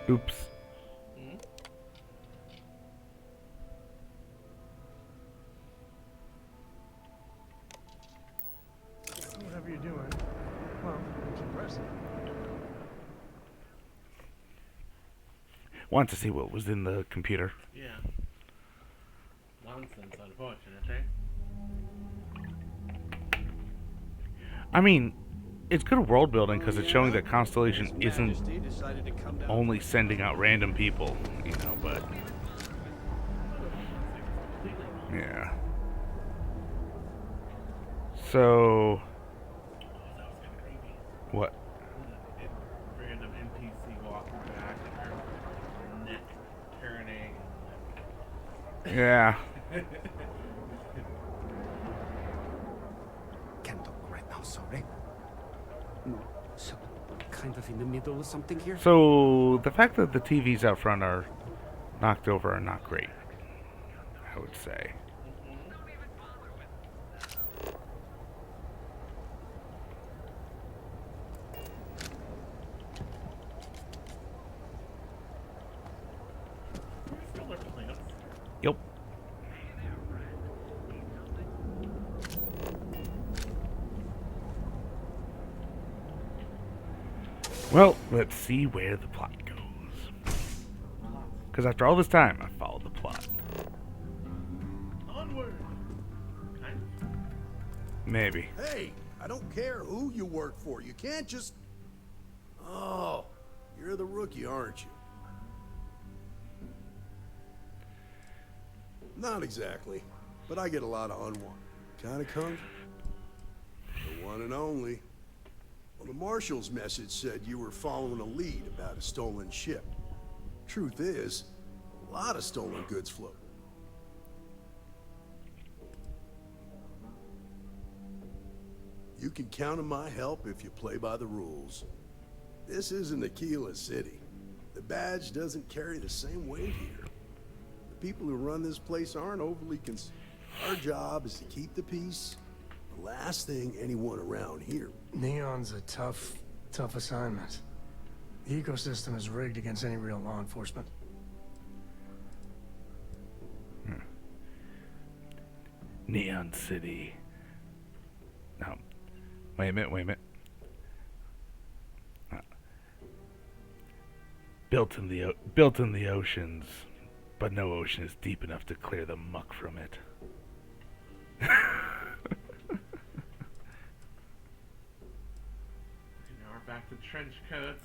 Oops. Whatever you're doing, well, it's impressive. Wanted to see what was in the computer. Yeah. Nonsense, unfortunately. I mean, it's good world building because it's showing that Constellation isn't only sending out random people, you know, but... Yeah. So... What? Random NPC walking back and her neck turning. Yeah. Can't talk right now, sorry. No, so kind of in the middle of something here. So, the fact that the TVs out front are knocked over are not great, I would say. Yep. Well, let's see where the plot goes. Because after all this time, I followed the plot. Onward. Kind of. Maybe. Hey, I don't care who you work for. You can't just... Oh, you're the rookie, aren't you? Not exactly, but I get a lot of unwanted. Kind of country. The one and only. Well, the marshal's message said you were following a lead about a stolen ship. Truth is, a lot of stolen goods float. You can count on my help if you play by the rules. This isn't Aquila City. The badge doesn't carry the same weight here. The people who run this place aren't overly concerned. Our job is to keep the peace. The last thing anyone around here. Neon's a tough assignment. The ecosystem is rigged against any real law enforcement. Neon City. No. Wait a minute. Built in the oceans, but no ocean is deep enough to clear the muck from it. Now we're back to trench coats.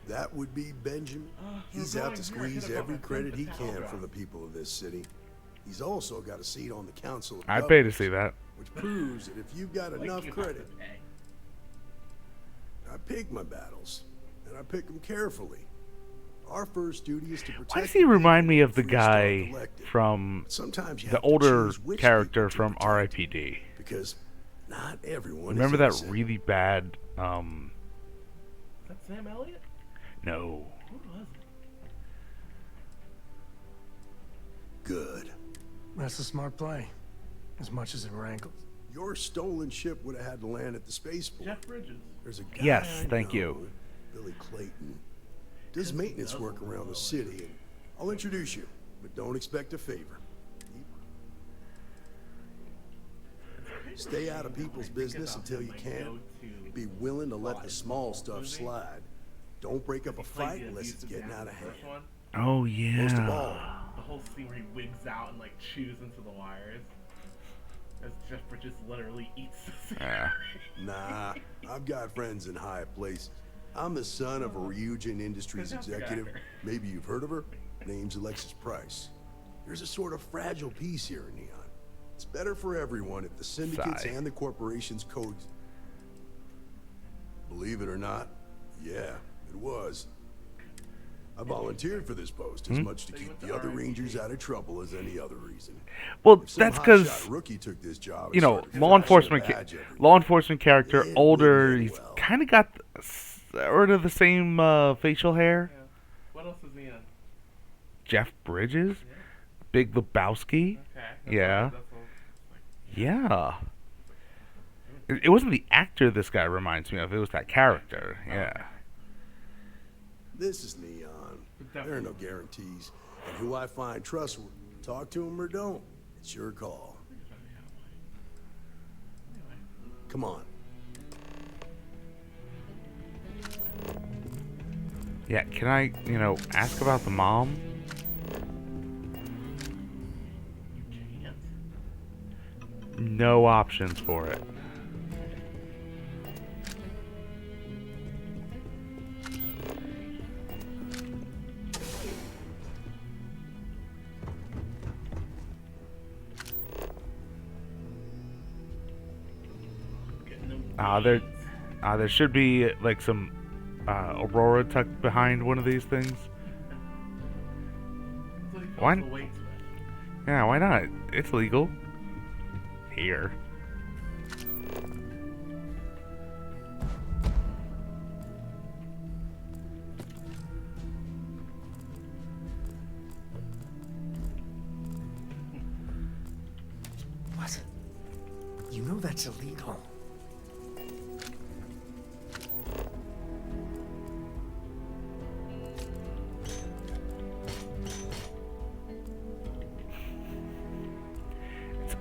That would be Benjamin. He's out to squeeze every credit he can from the people of this city. He's also got a seat on the council of I'd pay to see that. which proves that if you've got enough credit, I pick my battles, and I pick them carefully. Our first duty is to protect. Why does he remind me of the guy from the older character from R.I.P.D.? Because not everyone. Remember that innocent. really bad? Is that Sam Elliott? No. Who was it? Good. That's a smart play, as much as it rankles. Your stolen ship would have had to land at the spaceport. Jeff Bridges. There's a guy Yes, I thank know, you. Billy Clayton. Does maintenance work around the city, and I'll introduce you, but don't expect a favor. Stay out of people's business until you can. Be willing to let the small stuff slide. Don't break up a fight unless it's getting out of hand. Oh yeah. Most of all, The whole scene where he wigs out and like chews into the wires. As Jeff Bridges literally eats the scenery. Nah, I've got friends in high places. I'm the son of a Ryujin Industries executive. Maybe you've heard of her. Name's Alexis Price. There's a sort of fragile peace here in Neon. It's better for everyone if the syndicates Sigh. and the corporations coexist. Believe it or not, yeah, it was. I volunteered for this post as much to keep the other Rangers out of trouble as any other reason. Well, If some that's because hotshot rookie took this job, you and know, started law flashing enforcement, a badge everywhere, law enforcement character, it older. wouldn't He's end well. kind of got sort of the same facial hair. Yeah. What else is he in? Jeff Bridges, Big Lebowski. Okay. Yeah. That's all, Yeah. It wasn't the actor this guy reminds me of. It was that character. Yeah. This is Neon. There are no guarantees. And who I find trustworthy, talk to him or don't. It's your call. Come on. Yeah, can I, ask about the mom? No options for it. There should be like some Aurora tucked behind one of these things. Why? Yeah, why not? It's legal. Here. What? You know that's illegal.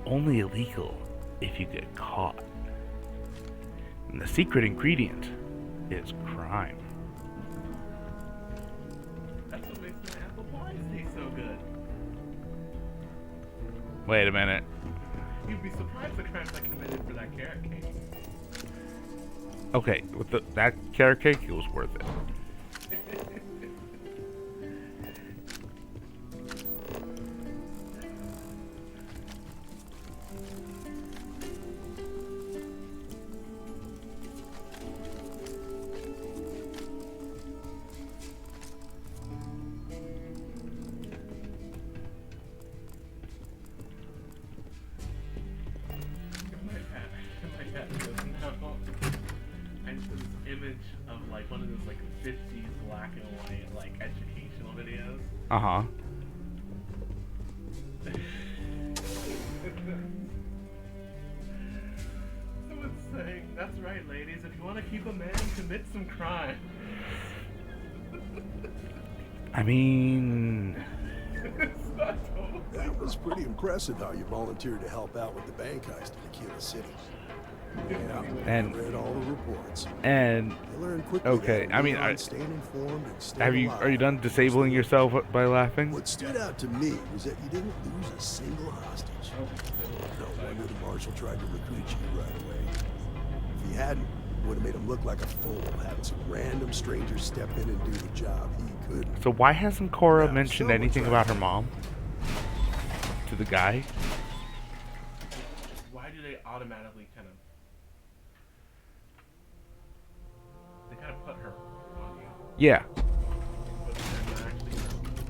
Only illegal if you get caught. And the secret ingredient is crime. That's what makes my apple pies taste so good. Wait a minute. You'd be surprised the crimes I committed for that carrot cake. Okay, with that carrot cake, it was worth it. I just have this image of like one of those like 50s black and white like educational videos. Uh-huh. Someone's saying, that's right ladies, if you want to keep a man, commit some crime. I mean... That was pretty impressive how you volunteered to help out with the bank heist in Aquila City. Yeah, and I read all the reports. And You learn quickly okay, that I mean, staying informed and staying are you alive. done disabling yourself by laughing? What stood out to me was that you didn't lose a single hostage. No wonder the marshal tried to recruit you right away. If he hadn't, it would have made him look like a fool, having some random stranger step in and do the job he couldn't. So why hasn't Cora Now, mentioned someone anything tried about her mom to the guy? Why do they automatically kind of put her on you? Yeah. But they're not actually...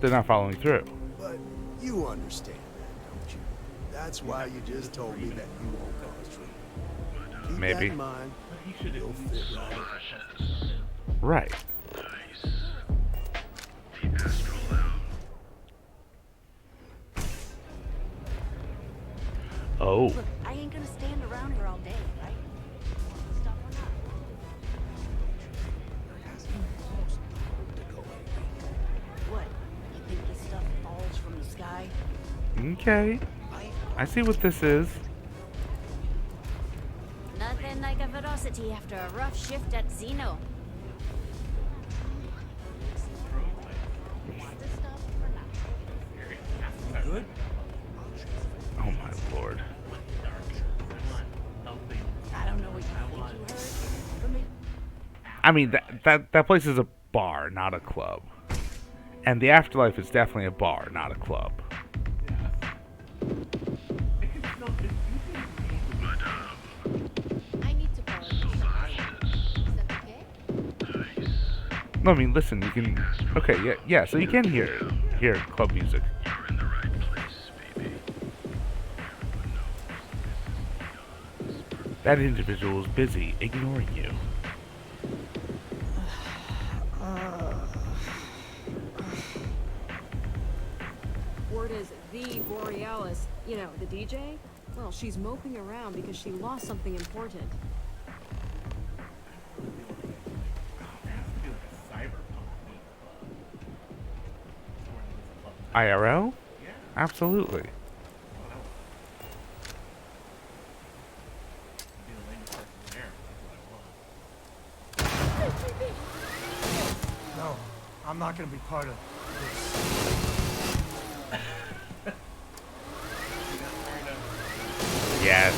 They're not following through. But you understand that, don't you? That's why you just told me that you won't cause trouble. Keep Maybe. that in mind. You'll fit Right. right in. Oh. Look, I ain't gonna stand around here all day, right? Stop or not? What? You think this stuff falls from the sky? Okay. I see what this is. Nothing like a velocity after a rough shift at Xeno. Good? Oh my lord. I don't know what you think you heard from me. I mean, that place is a bar, not a club. And the Afterlife is definitely a bar, not a club. I need to borrow this. Is that okay? No, I mean, listen, you can... Okay, yeah, so you can hear club music. That individual is busy ignoring you. Word is the Borealis, you know, the DJ? Well, she's moping around because she lost something important. IRL? Yeah. Absolutely. Be the lamest person there. That's what I want. No, I'm not gonna be part of this. Yes.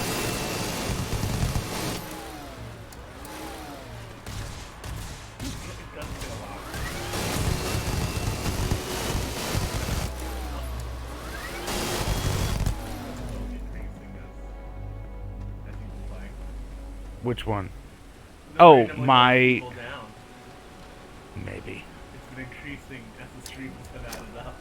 Which one? Oh, my... Maybe. It's been increasing as the streams have added up.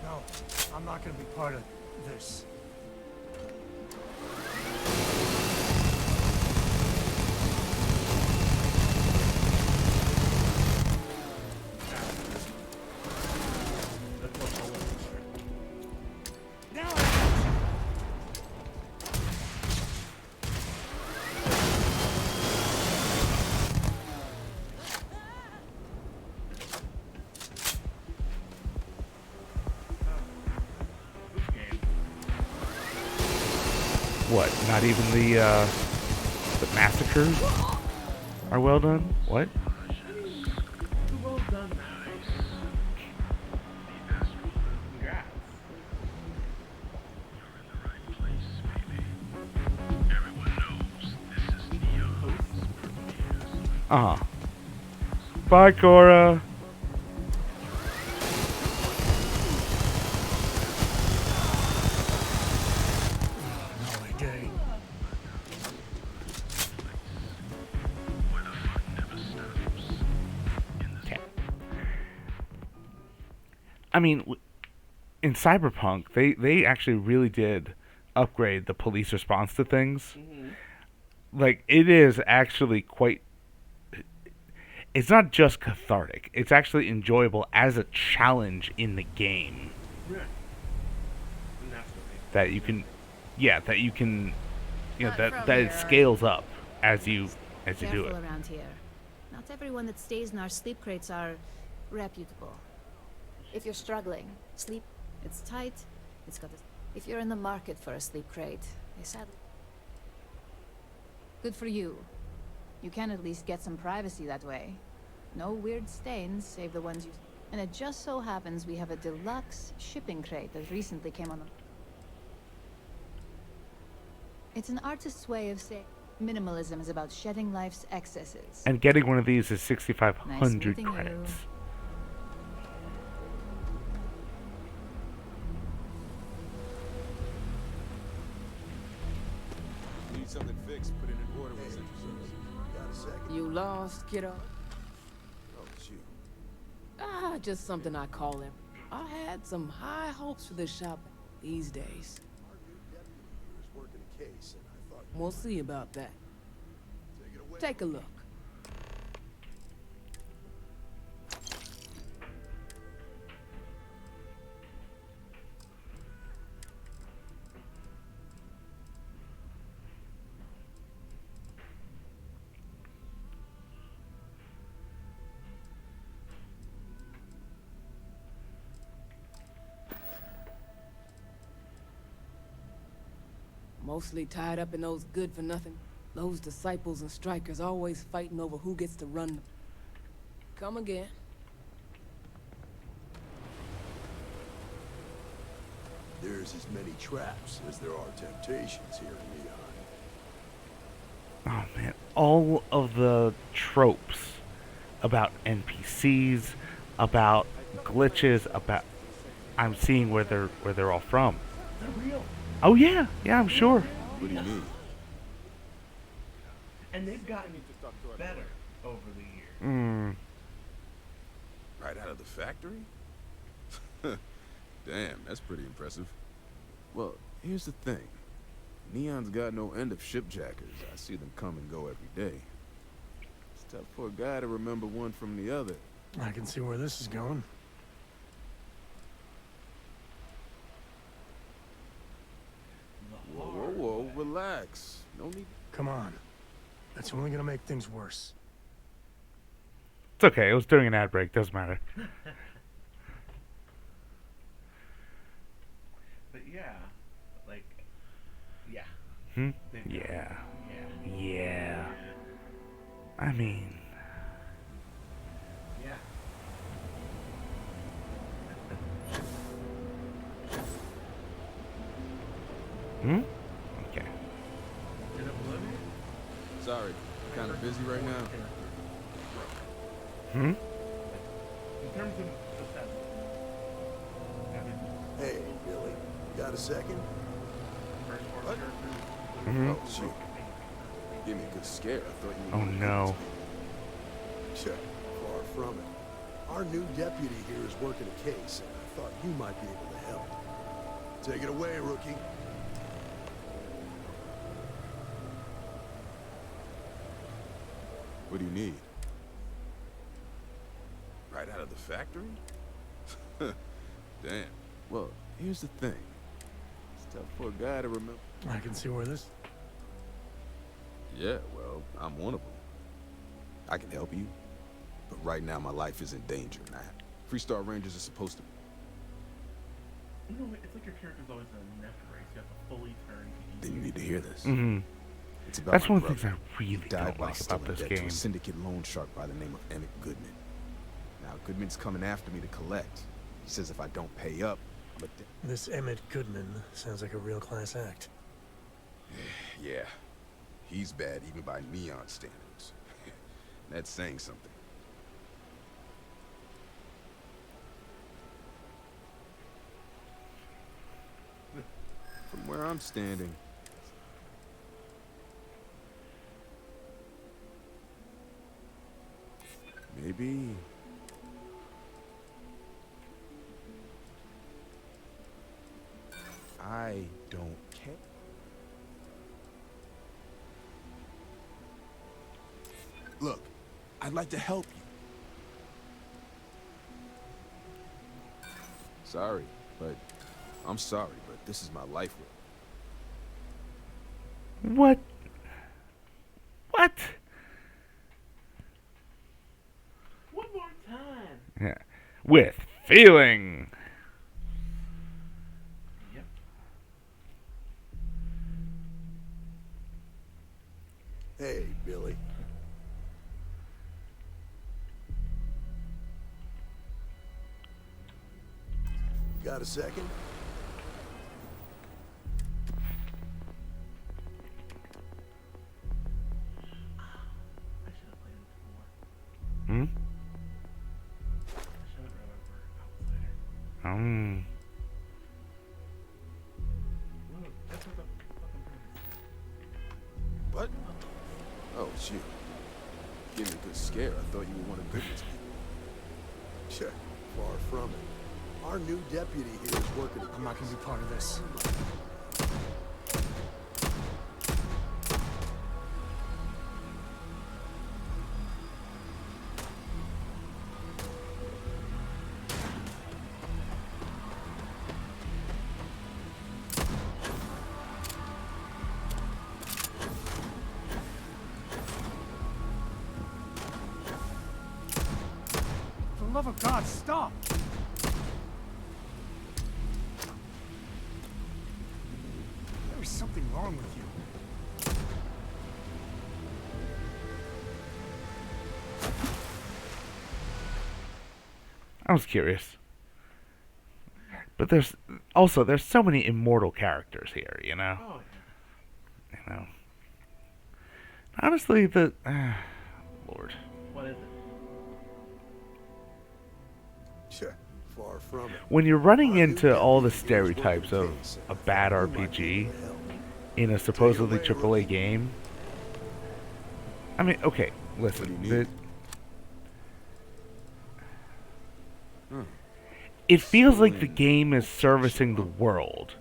No, I'm not gonna be part of this. What? Not even the massacres are well done? What? Well done, Congrats. Uh-huh. Bye, Cora. I mean, in Cyberpunk, they actually really did upgrade the police response to things. Like, it is actually quite... It's not just cathartic. It's actually enjoyable as a challenge in the game. Right. That you can... Yeah, that you can... You know, Not that from it here. scales up as you do Careful it. around here. Not everyone that stays in our sleep crates are reputable. If you're struggling, sleep, it's tight, it's got a... If you're in the market for a sleep crate, they sadly... Good for you. You can at least get some privacy that way. No weird stains, save the ones you... And it just so happens we have a deluxe shipping crate that recently came on the... It's an artist's way of saying minimalism is about shedding life's excesses. And getting one of these is Nice 6,500 meeting you. credits. Need something fixed, put it in order with Central Services. Got a second? You lost, kiddo? Oh, it's you. Ah, just something I call him. I had some high hopes for this shop these days. Our new deputy here is working a case, and I thought... We'll see about that. Take it away. Take a look. Mostly tied up in those good-for-nothing. Those disciples and strikers always fighting over who gets to run them. Come again. There's as many traps as there are temptations here in Neon. Oh man, all of the tropes about NPCs, about glitches, about... I'm seeing where they're all from. They're real. Oh yeah, yeah, I'm sure. What do you mean? And they've gotten better over the years. Right out of the factory? Damn, that's pretty impressive. Well, here's the thing. Neon's got no end of shipjackers. I see them come and go every day. It's tough for a guy to remember one from the other. I can see where this is going. Whoa, whoa, relax. No need. Come on. That's only gonna make things worse. It's okay. It was during an ad break. Doesn't matter. But yeah, like, yeah. Hmm? They- Yeah. Yeah. Yeah. I mean... Yeah. Hmm? Okay. You're not Bolivia? Sorry, kind of busy right now. Hmm? In terms of the set. Hey, Billy. Got a second? What? Mhm. Oh, shoot. Give me a good scare. I thought you Oh were no. Sure. Far from it. Our new deputy here is working a case, and I thought you might be able to help. Take it away, rookie. What do you need? Right out of the factory? Damn. Well, here's the thing. It's tough for a guy to remember. I can see where this... Yeah, well, I'm one of them. I can help you. But right now, my life is in danger, and Freestar Rangers are supposed to be. You know, it's like your character's always in a neck race. You have to fully turn to Then you need to hear this. Mm-hmm. It's about That's my one of the brother. things I really He died don't while like still about in this debt to game. a syndicate loan shark by the name of Emmett Goodman. Now, Goodman's coming after me to collect. He says if I don't pay up, I'm a This Emmett Goodman sounds like a real class act. Yeah. He's bad even by neon standards. That's saying something. From where I'm standing, maybe I don't care. Look, I'd like to help you. Sorry, but I'm sorry, but this is my life work. What? What? One more time. Yeah. With feeling. Yep. Hey, Billy. Got a second? I should have played it before. Hmm? I should have remembered Outsider. Look, that's what the fucking thing is. What? Oh, shoot. Give me a good scare. I thought you were one of Goodman's people. Sure. Far from it. Our new deputy here is working a case. I'm not gonna be part of this. For the love of God, stop! There is something wrong with you. I was curious. But there's so many immortal characters here, you know? Oh, You know. Honestly, the Lord. what is it? Sure. Far from it. When you're running into all the stereotypes of a bad RPG in a supposedly AAA game, I mean, okay, listen. It feels like the game is servicing the world,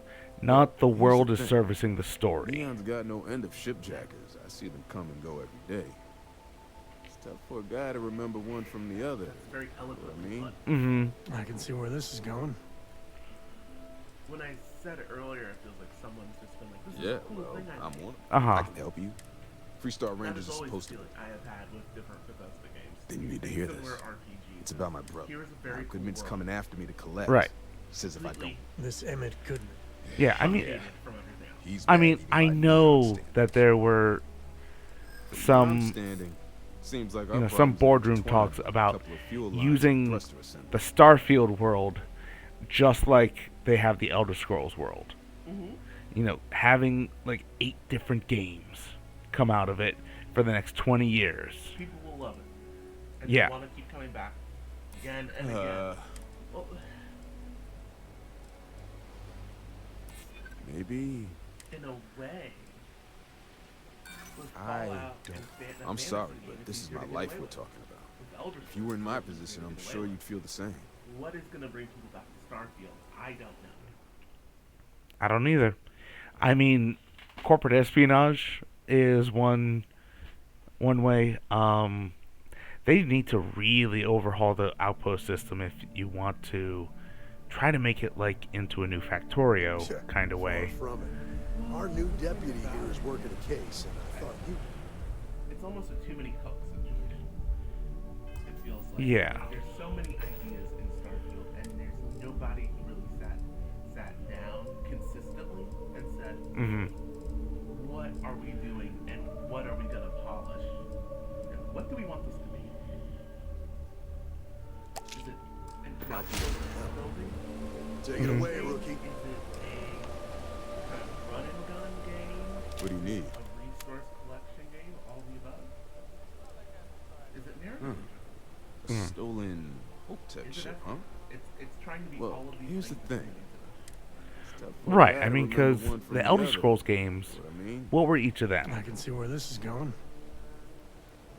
not the world is servicing the story. Neon's got no end of shipjackers. I see them come and go every day. It's tough for a guy to remember one from the other. Very eloquent. I mean, Mm-hmm. I can see where this is going. when I said it earlier, it feels like someone's just been like, this is Yeah, the coolest well, thing I I'm made. one. Uh-huh. I can help you. Freestar That Rangers is is always supposed the to. feeling I have had with different Bethesda games. Then you need to These hear similar this. RPGs. It's about my brother. Here's a Now, very cool Goodman's world. coming after me to collect. Right. He says if I don't. This Emmett Goodman. Yeah, I mean, From everything else. He's I mad mean, you I like know Neon that there were From where I'm some, standing, seems like you our know, some problems are boardroom intertwined talks with a about couple of fuel lines and using thruster assembly. the Starfield world just like they have the Elder Scrolls world. Mhm. You know, having like 8 different games come out of it for the next 20 years. People will love it. And Yeah. they want to keep coming back again and again. Well, Maybe. in a way, with I Fallout don't. and I'm fantasy sorry, game, but it's this is easier my to get life away we're with. talking about. With Elder If you were in my Scrolls, it's position, easier I'm to get sure away you'd feel the same. with. What is going to bring people back to Starfield? I don't know. I don't either. I mean, corporate espionage is one way. They need to really overhaul the outpost system if you want to try to make it like into a new Factorio kind of way. Far from it. Our new deputy here is working a case, and I thought you... It's almost a too many cooks situation. It feels like Yeah. there's so many ideas in Starfield, and there's nobody who really sat down consistently and said, what are we doing, and what are we gonna polish, and what do we want this to be? Is it an outfield building? Take it away, rookie. Is it a kind of run and gun game? What do you need? A resource collection game? All of the above? Is it narrative? A stolen Hope-Tech Is it ship, that? huh? It's trying to be Well, all of these here's the things thing. into this. Right, I mean, because the Elder Scrolls games, what were each of them? I can see where this is going.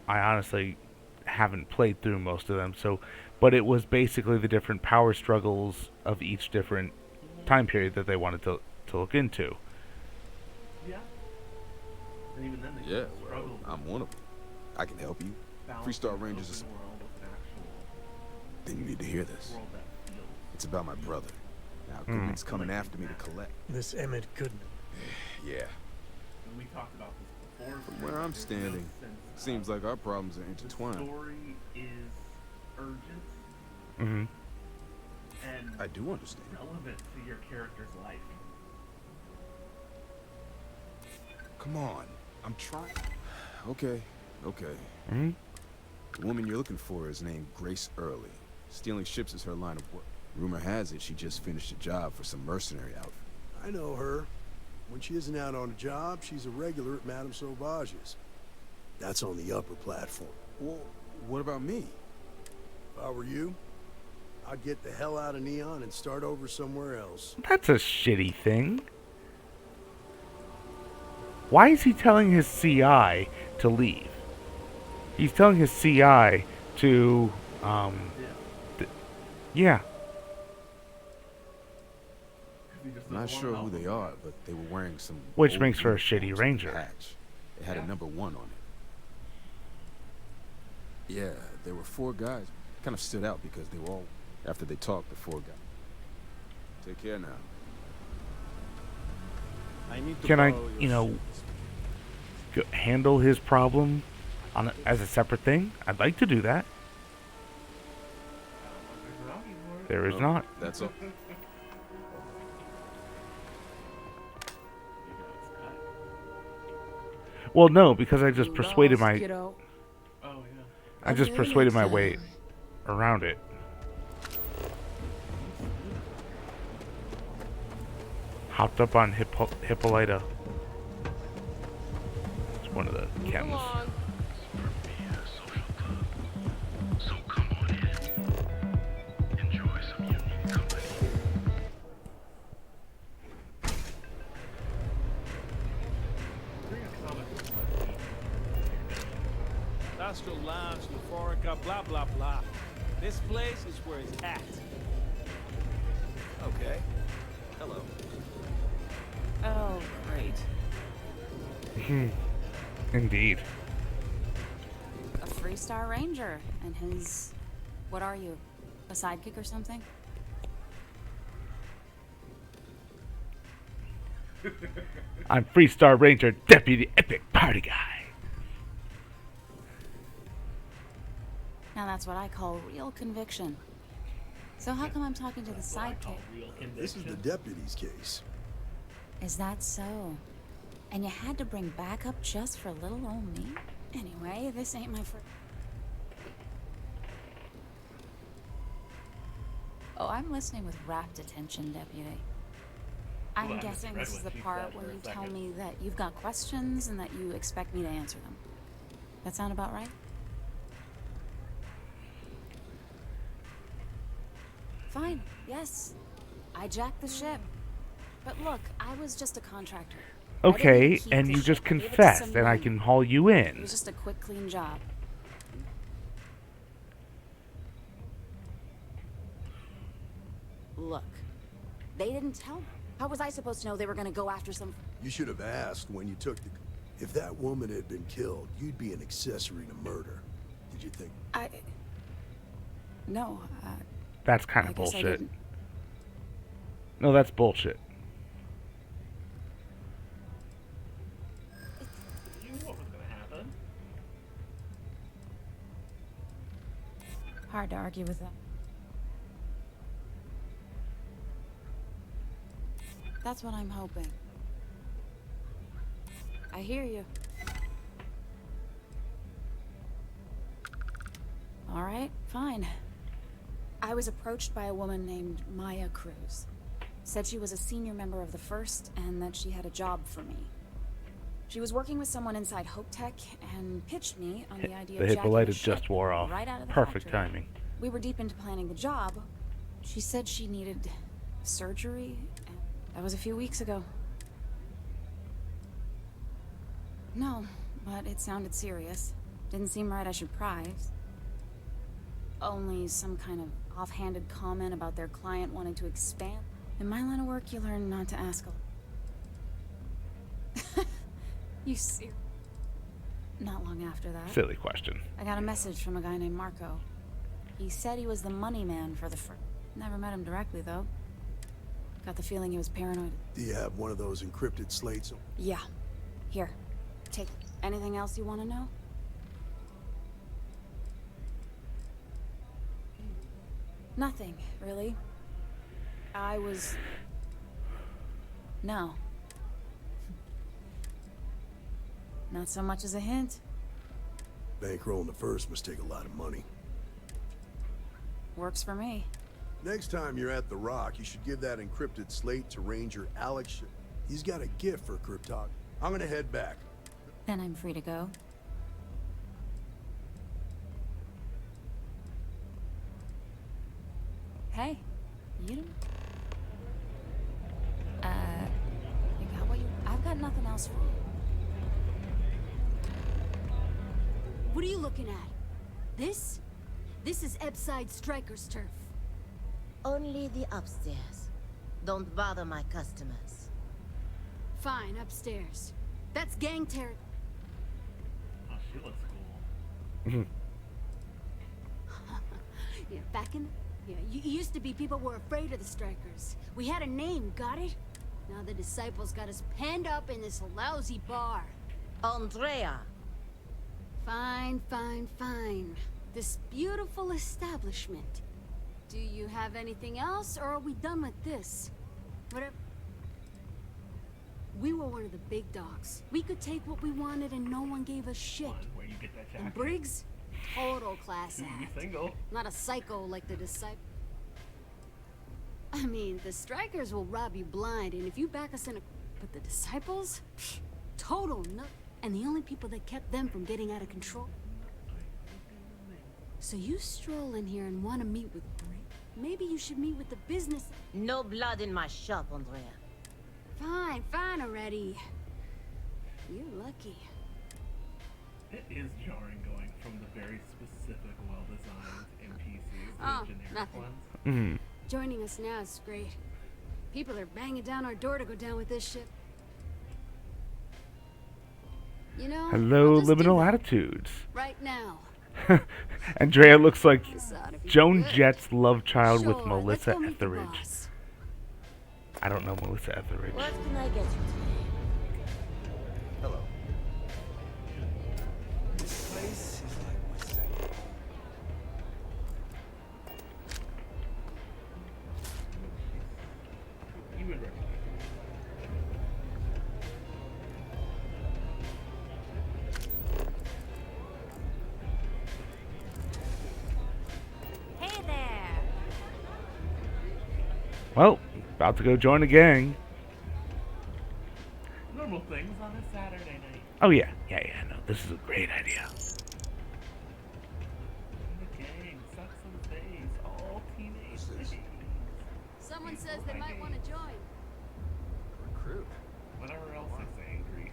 I honestly haven't played through most of them, so, but it was basically the different power struggles of each different time period that they wanted to look into. Yeah. And even then they Yeah, struggle well, I'm one of them. I can help you. Freestar Rangers is... world with an actual Then you need to hear this. world that feels. It's about my brother. Now, Goodman's coming after me to collect. This Emmett Goodman. Yeah. And we talked about this before. From where I'm standing, seems like our problems are The intertwined. story is urgent Mm-hmm. and I do understand. relevant to your character's life. Come on. I'm trying. Okay. Mm-hmm. The woman you're looking for is named Grace Early. Stealing ships is her line of work. Rumor has it she just finished a job for some mercenary outfit. I know her. When she isn't out on a job, she's a regular at Madame Sauvage's. That's on the upper platform. Well, what about me? If I were you, I'd get the hell out of Neon and start over somewhere else. That's a shitty thing. Why is he telling his CI to leave? He's telling his CI to, yeah. I'm not sure who they are, but they were wearing some... Which old makes for a uniforms shitty with a ranger. patch. It had a number 1 on it. Yeah, there were 4 guys. Kind of stood out because they were all... After they talked, the 4 guys. Take care now. I need to Can I, borrow your you know, handle his problem as a separate thing? I'd like to do that. There is not. That's all. Well, no, because I just persuaded my... Oh, yeah. I just persuaded my way around it. Hopped up on Hippolyta. It's one of the chems. So come on in. Enjoy some unique company. Industrial Lounge, Euphorica, blah, blah, blah. This place is where it's at. Okay. Hello. Oh, great. Indeed. A Freestar Ranger and his... What are you? A sidekick or something? I'm Freestar Ranger Deputy Epic Party Guy. Now that's what I call real conviction. So how come I'm talking to the sidekick? This is the deputy's case. Is that so? And you had to bring backup just for little old me? Anyway, this ain't my first... Oh, I'm listening with rapt attention, Deputy. I'm guessing this is the part where you tell me that you've got questions and that you expect me to answer them. That sound about right? Fine, yes. I jacked the ship. But look, I was just a contractor. Okay, and you just confessed, and I can haul you It in. was just a quick, clean job. Look, they didn't tell me. How was I supposed to know they were gonna go after some... You should have asked when you took the... If that woman had been killed, you'd be an accessory to murder. Did you think? No, That's kind I of guess I bullshit. didn't. No, that's bullshit. You knew what was gonna happen. Hard to argue with that. That's what I'm hoping. I hear you. All right, fine. I was approached by a woman named Maya Cruz. Said she was a senior member of the First and that she had a job for me. She was working with someone inside Hope Tech and pitched me on the idea The of jacking Hippolyta the ship just wore off. right out of the Perfect factory. timing. We were deep into planning the job. She said she needed surgery. And that was a few weeks ago. No, but it sounded serious. Didn't seem right I should pry. Only some kind of offhanded comment about their client wanting to expand. In my line of work, you learn not to ask a... You serious? Not long after that, Silly question. I got a message from a guy named Marco. He said he was the money man for the First. Never met him directly, though. Got the feeling he was paranoid. Do you have one of those encrypted slates? Yeah. Here. Take it. Anything else you want to know? Nothing, really. I was... No. Not so much as a hint. Bankrolling the First must take a lot of money. Works for me. Next time you're at the Rock, you should give that encrypted slate to Ranger Alex. He's got a gift for cryptography. I'm gonna head back. Then I'm free to go. Hey, you don't... You got what you... I've got nothing else for you. What are you looking at? This? This is Ebside Striker's turf. Only the upstairs. Don't bother my customers. Fine, upstairs. That's gang territory. Oh, she looks cool. Yeah, back in... Yeah, used to be people were afraid of the Strikers. We had a name, got it? Now the Disciples got us penned up in this lousy bar. Andrea! Fine, fine, fine. This beautiful establishment. Do you have anything else, or are we done with this? Whatever. We were one of the big dogs. We could take what we wanted and no one gave us shit. Where you get that jacket? And Briggs? Total class You act. single. Not a psycho like the Disciples. I mean, the Strikers will rob you blind, and if you back us in a... But the Disciples? Psh, total nut. And the only people that kept them from getting out of control. So you stroll in here and want to meet with Briggs? Maybe you should meet with the business... No blood in my shop, Andrea. Fine, fine already. You're lucky. It is jarring going from the very specific, well-designed NPCs to Oh, the generic nothing. ones. Mm-hmm. Joining us now is great. People are banging down our door to go down with this ship. You know, Hello, I'll just do liminal that attitudes. right now. Andrea looks like Thought if you Joan could. Jett's love child with Sure, Melissa let's go meet the Etheridge. boss. I don't know Melissa Etheridge. What can I get you today? Hello. This place is like my second. You would recognize. Hey there. Well, about to go join the gang. Normal things on a Saturday night. Oh yeah, no, this is a great idea. The gang sucks some face. All teenage things. Someone says they might want to join. Recruit. Whatever else they say in Greece.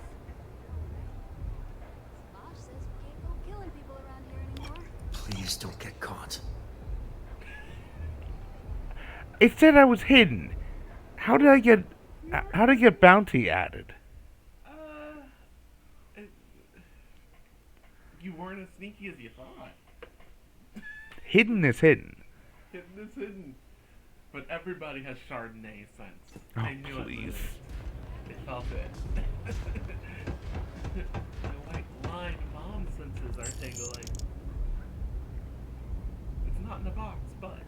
Bosch says we can't go killing people around here anymore. Please don't get caught. It said I was hidden. How did I get bounty added? You weren't as sneaky as you thought. Hidden is hidden. Hidden is hidden. But everybody has Chardonnay sense. Oh, I knew please. They felt it. The white lime mom senses are tingling. It's not in a box, but.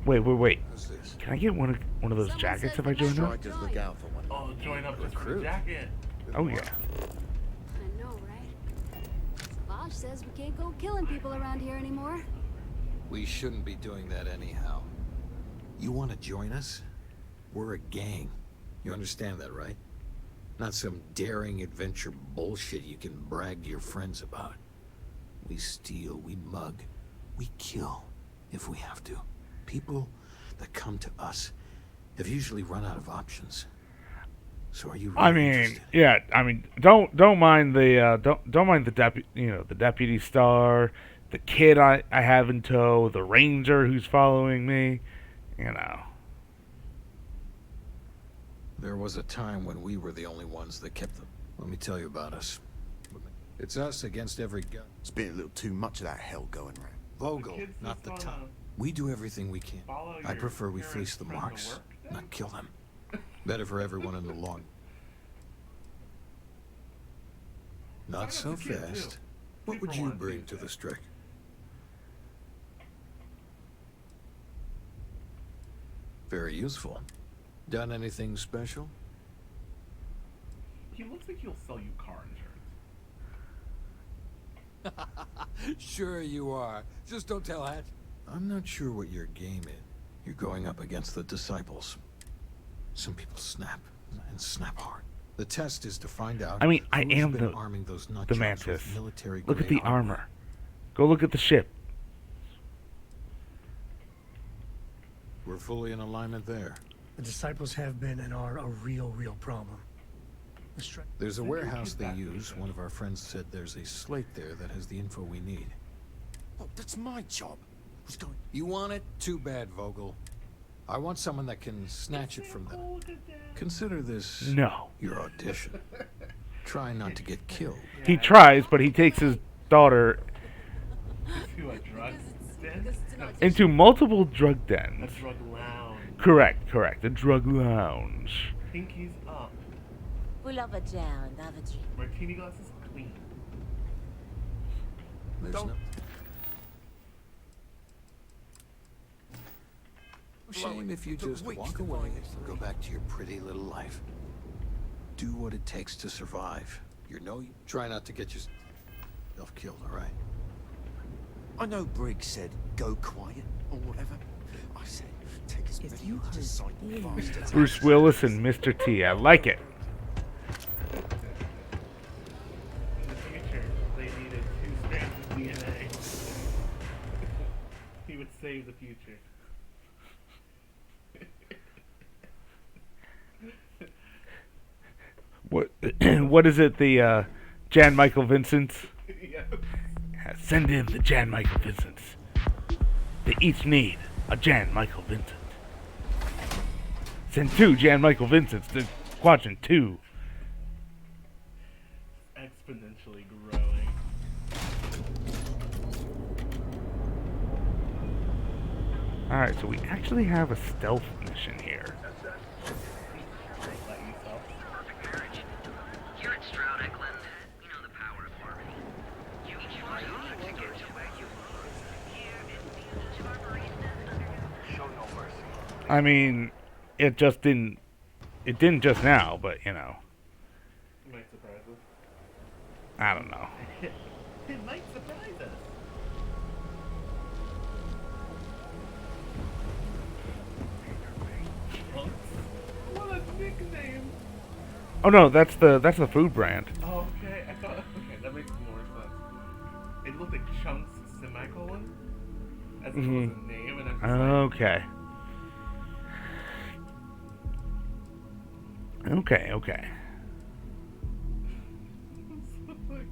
Wait. Who's this? Can I get one of those jackets if I join up? Strikers look out for one. Oh, join up with the Recruit. jacket. Oh yeah. I know, right? Bosch says we can't go killing people around here anymore. We shouldn't be doing that anyhow. You want to join us? We're a gang. You understand that, right? Not some daring adventure bullshit you can brag to your friends about. We steal, we mug, we kill if we have to. People that come to us have usually run out of options. So are you really interested? Yeah. I mean, don't mind the don't mind the the deputy star, the kid I have in tow, the ranger who's following me. You know. There was a time when we were the only ones that kept them. Let me tell you about us. It's us against every gun. It's been a little too much of that hell going around. Vogel, not the top. We do everything we can. I prefer we fleece the marks, not kill them. Better for everyone in the long. Not so fast. What would you bring to the strike? Very useful. Done anything special? He looks like he'll sell you car insurance. Sure you are. Just don't tell Hat. I'm not sure what your game is. You're going up against the disciples. Some people snap, and snap hard. The test is to find out. I mean, I who's am been arming those the nutjobs Mantis. with military Look at grade the armor. Go look at the ship. We're fully in alignment there. The disciples have been and are a real problem. There's a warehouse they use. One of our friends said there's a slate there that has the info we need. Oh, that's my job. Who's going? You want it? Too bad, Vogel. I want someone that can snatch it from them. Consider this your audition. Try not to get killed. He tries, but he takes his daughter To a drug den? into multiple drug dens. A drug lounge. Correct. A drug lounge. Pinky's up. Pull up a chair and have a drink. Martini glass is clean. There's no... Shame if you just walk away and go back to your pretty little life. Do what it takes to survive. Try not to get yourself killed, all right? I know Briggs said go quiet or whatever. I said take as many disciple bastards. Bruce Willis and Mr. T. I like it. In the future, they needed 2 strands of DNA. He would save the future. What is it? The Jan Michael Vincent's? Yes. Send in the Jan Michael Vincent's. They each need a Jan Michael Vincent. Send 2 Jan Michael Vincents to Quadrant 2. Exponentially growing. Alright, so we actually have a stealth mission here. I mean, it just didn't. It didn't just now, but you know. It might surprise us. I don't know. It might surprise us. Chunks? What a nickname! Oh no, that's the food brand. Oh, okay. I thought. Okay, that makes more sense. It looked like Chunks semicolon, as if it was a name, and I'm just Okay. Okay. Okay. it's like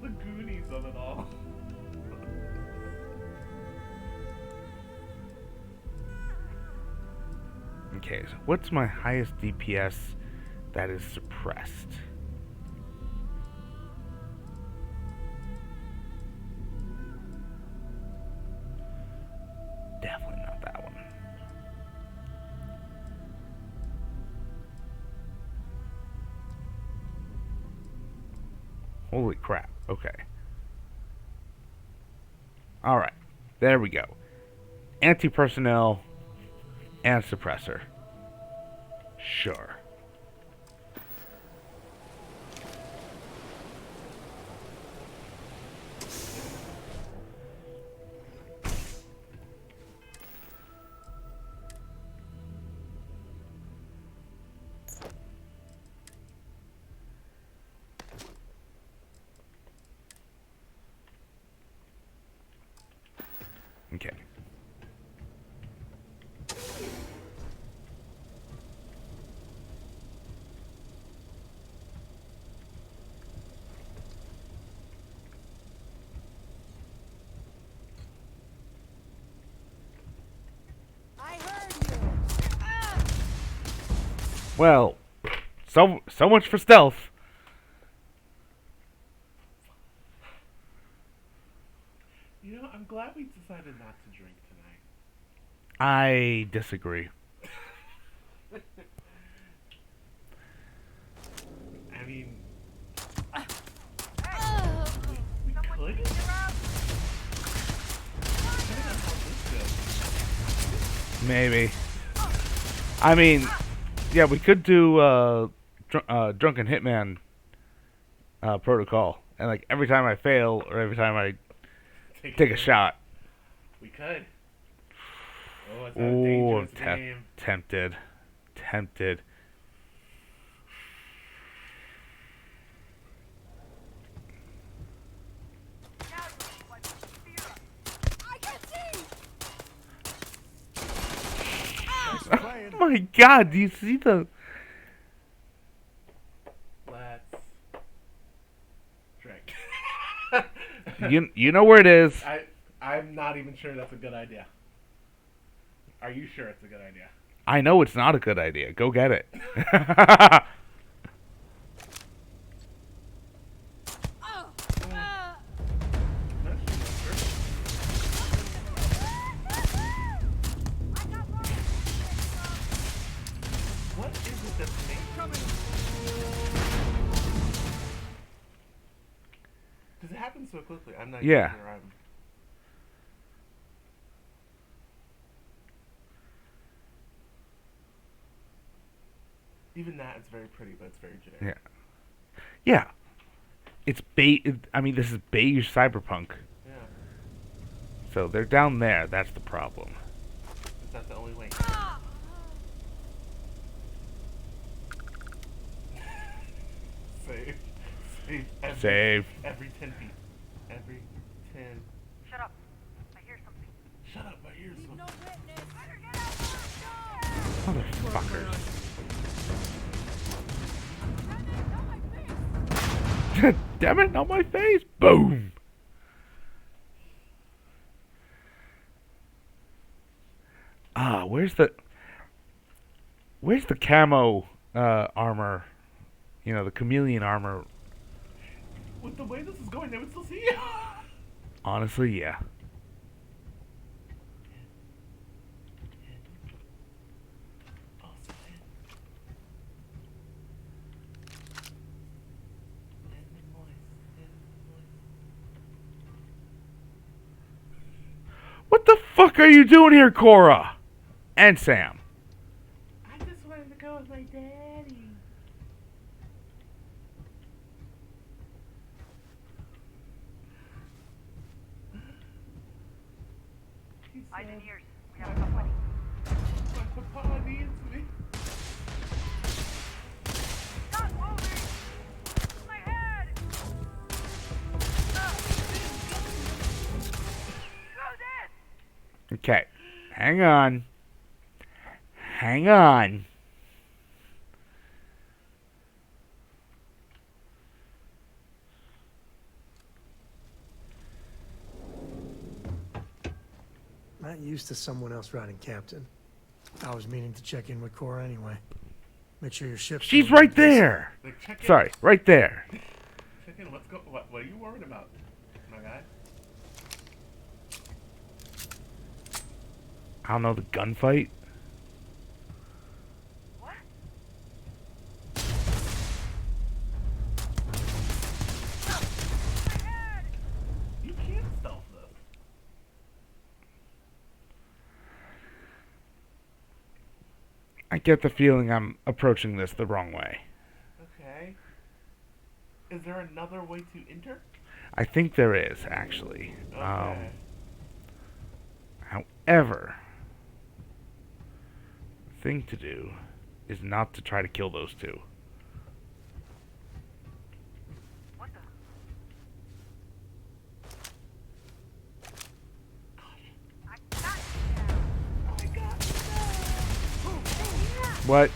the Goonies of it all. Okay. So what's my highest DPS that is suppressed? Definitely not that one. Holy crap. Okay. Alright. There we go. Anti-personnel and suppressor. Sure. Okay. I heard you. Well, so much for stealth. You know, I'm glad we decided not to drink tonight. I disagree. I mean, we could. Maybe. I mean, yeah, we could do Drunken Hitman protocol, and like every time I fail or every time I take a shot. We could. Oh, it's a dangerous I'm game. tempted. Tempted. Oh my God! Do you see the? Let's drink. You know where it is. I'm not even sure that's a good idea. Are you sure it's a good idea? I know it's not a good idea. Go get it. What is it that's making? Does it happen so quickly? I'm not Yeah. sure. Even that is very pretty, but it's very generic. Yeah. Yeah. It's beige. I mean, this is beige cyberpunk. Yeah. So they're down there. That's the problem. Is that the only way? Save. Save. Every 10 feet. Every 10. Shut up. I hear something. Shut up. I hear something. Motherfuckers. Damn it, not my face. Boom. Where's the camo armor? You know, the chameleon armor. With the way this is going, they would still see you. Honestly, yeah. What the fuck are you doing here, Cora? And Sam. I just wanted to go with my daddy. Engineers, we have company. My papa needs me. Stop moving! My head! Screw this! Okay. Hang on. Hang on. Not used to someone else riding captain. I was meaning to check in with Cora anyway. Make sure your ship's... She's right there. Like, check in. Sorry, right there. Check in. What are you worried about, my guy? I don't know, the gunfight? You can't stealth this. I get the feeling I'm approaching this the wrong way. Okay. Is there another way to enter? I think there is, actually. Okay. However, the thing to do is not to try to kill those two. What?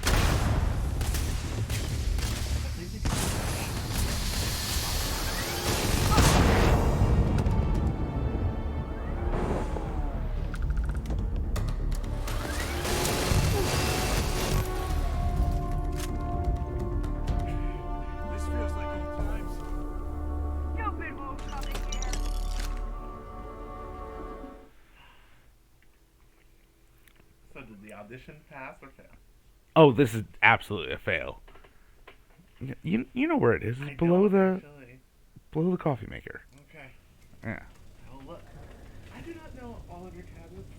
This feels like old times. Stupid move coming here. So did the audition pass or fail? Oh, this is absolutely a fail. You know where it is? It's below the coffee maker. Okay. Yeah. Oh look, I do not know all of your cabinets.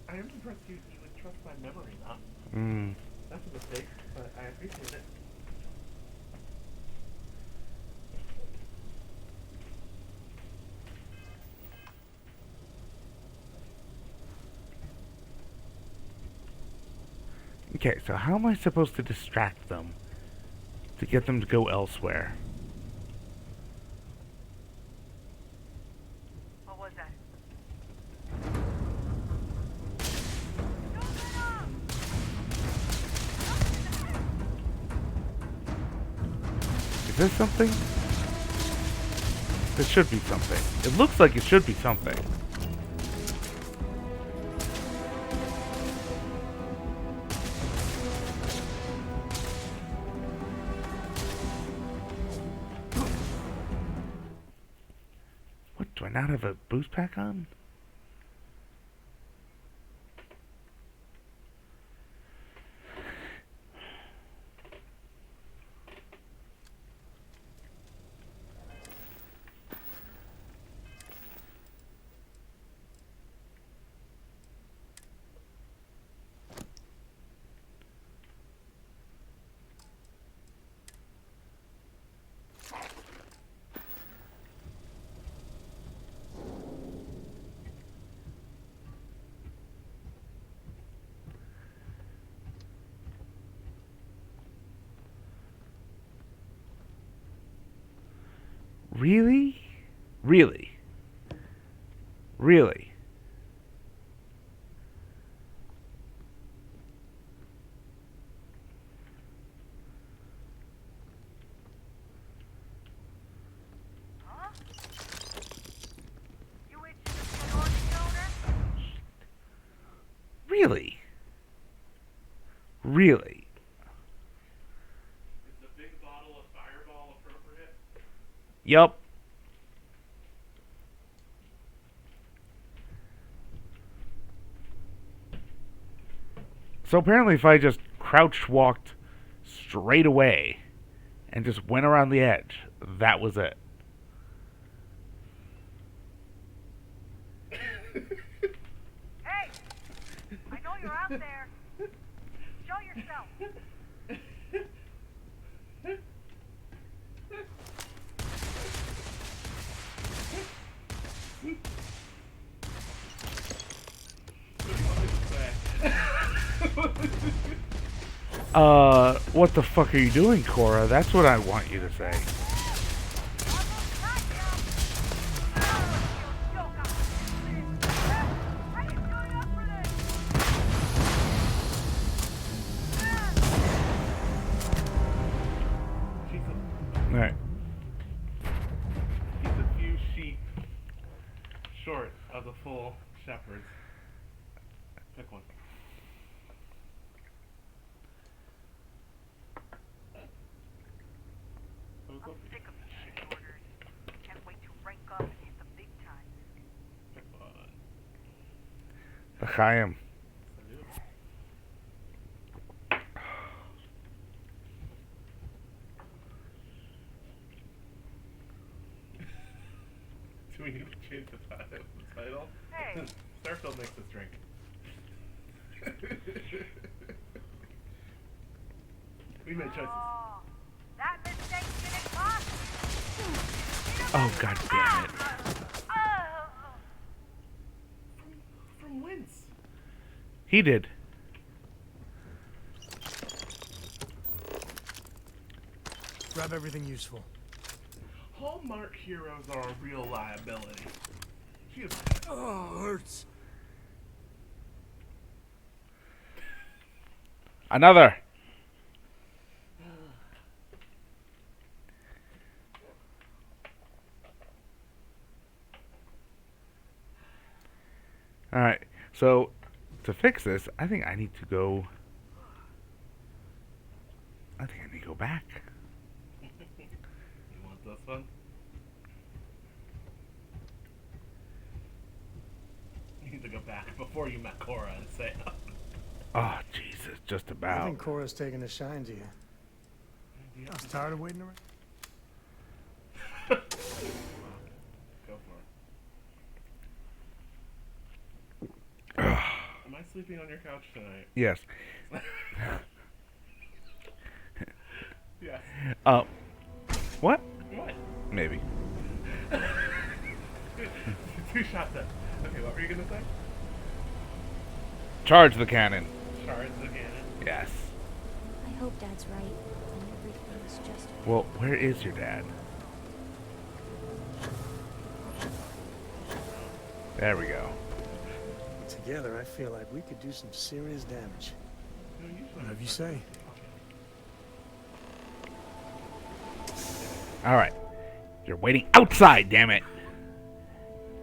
I am impressed you would trust my memory, huh? That's a mistake, but I appreciate it. Okay, so how am I supposed to distract them to get them to go elsewhere? What was that? Is this something? This should be something. It looks like it should be something. What, do I not have a boost pack on? Really? Really? Really? Really? Really? Is the big bottle of Fireball appropriate? Yup. So apparently if I just crouch walked straight away and just went around the edge, that was it. there. Show yourself. What the fuck are you doing, Cora? That's what I want you to say. Alright. He's a few sheep short of the full shepherds. Pick one. I'm sick of these shit orders. Can't wait to rank up and hit the big time. Pick one. L'chaim. Do we need to change the title? Hey. Starfield makes us drink. We made choices. That mistake didn't cost you. Oh, god damn it. From whence? He did. Grab everything useful. Hallmark heroes are a real liability. She is. Oh, hurts. Another. Alright, so to fix this, I think I need to go. I think I need to go back. You want this one? You need to go back before you met Cora and say, Oh, Jesus, just I about. think Cora's taking a shine to you. I was tired of waiting around. Go for it. Am I sleeping on your couch tonight? Yes. Yeah. What? What? Maybe. Two shots up. Okay, what were you gonna say? Charge the cannon. Charge the cannon. Yes. I hope Dad's right, and everything is just... Well, where is your dad? There we go. Together, I feel like we could do some serious damage. Whatever you say. Alright. You're waiting outside, damn it.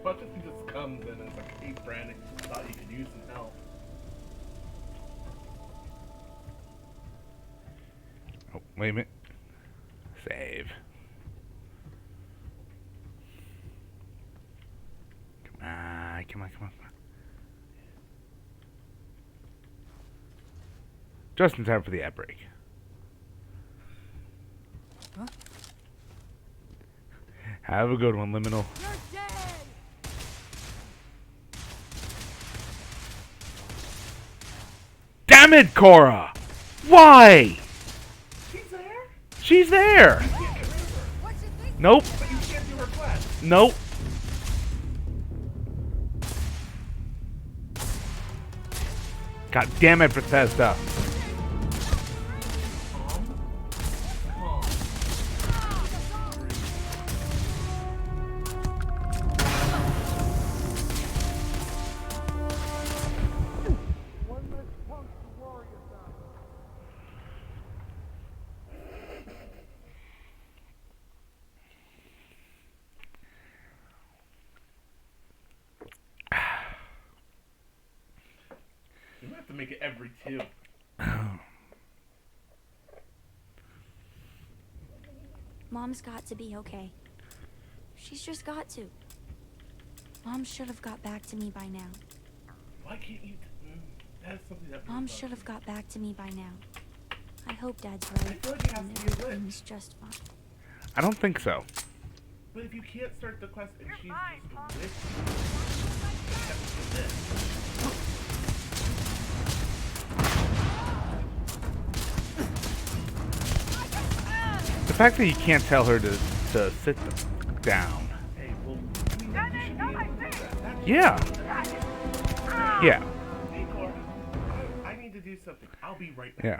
What if he just comes in and is like, hey, Brandon, thought you could use some help? Oh, wait a minute. Save. Come on, come on, come on. Just in time for the ad break. Huh? Have a good one, Liminal. You're dead! Damn it, Cora! Why? She's there? She's there! You can't get rid of her. What's your thing? Nope. But you can't do her quest. Nope. God damn it, Bethesda. You might have to make it every two. Mom's got to be okay. She's just got to. Mom should have got back to me by now. Why can't you? That's something that. Mom should have got back to me by now. I hope Dad's right. I feel like it has and to be a everything's glitch. just fine. I don't think so. But if you can't start the quest and she's fine, just Mom. with you, that's just it. The fact that you can't tell her to sit down. Hey, well, I mean, you should be able to do that. That's Yeah. Yeah. Hey, Cora. I need to do something. I'll be right back. Yeah.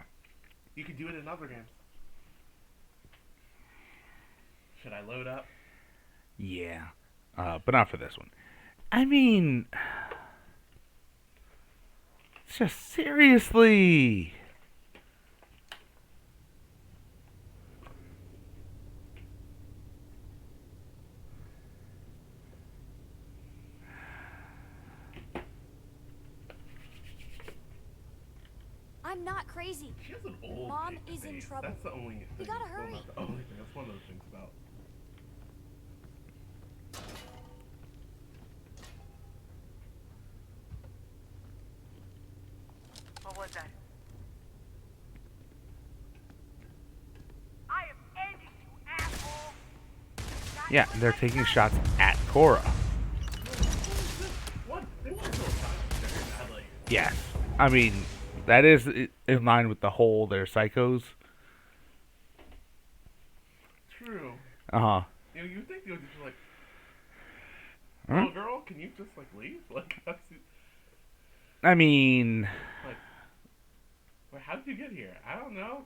You can do it in other games. Should I load up? Yeah. But not for this one. I mean, just seriously. I'm not crazy. She has an old Mom big is in face. trouble. That's the only thing. We gotta Well, hurry. not the only thing. That's one of the things about. What was that? I am ending you, asshole! Yeah, they're taking shots at Cora. What? They want to go very badly. Yes. I mean, that is in line with the whole they're psychos. True. Uh-huh. You know, you think they would just be like, Huh? little girl, can you just like leave? Like, that's, I mean, like, wait, how did you get here? I don't know.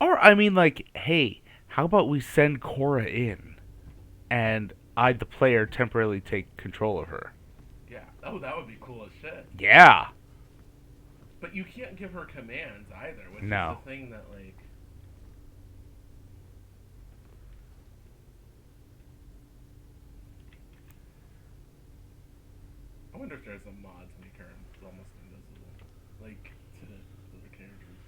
or I mean, like, hey, how about we send Cora in, and I, the player, temporarily take control of her? Yeah. Oh, that would be cool as shit. Yeah. But you can't give her commands either, which No. is the thing that, like... I wonder if there's a mod to make her almost invisible. Like, to the characters.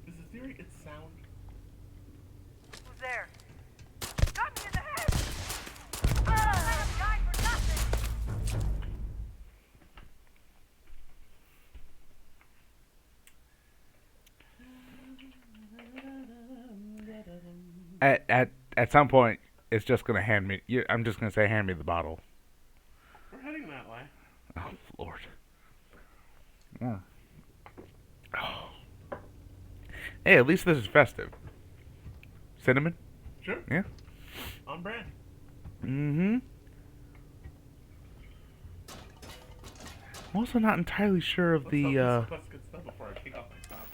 Is the theory it's sound? Who's there? Got me in the head! I'm dying for nothing! At some point, it's just gonna hand me. I'm just gonna say, hand me the bottle. We're heading that way. Oh Lord. Yeah. Oh. Hey, at least this is festive. Cinnamon? Sure. Yeah. On brand. Mm-hmm. I'm also not entirely sure of Let's the. hope this good stuff before I take off my top.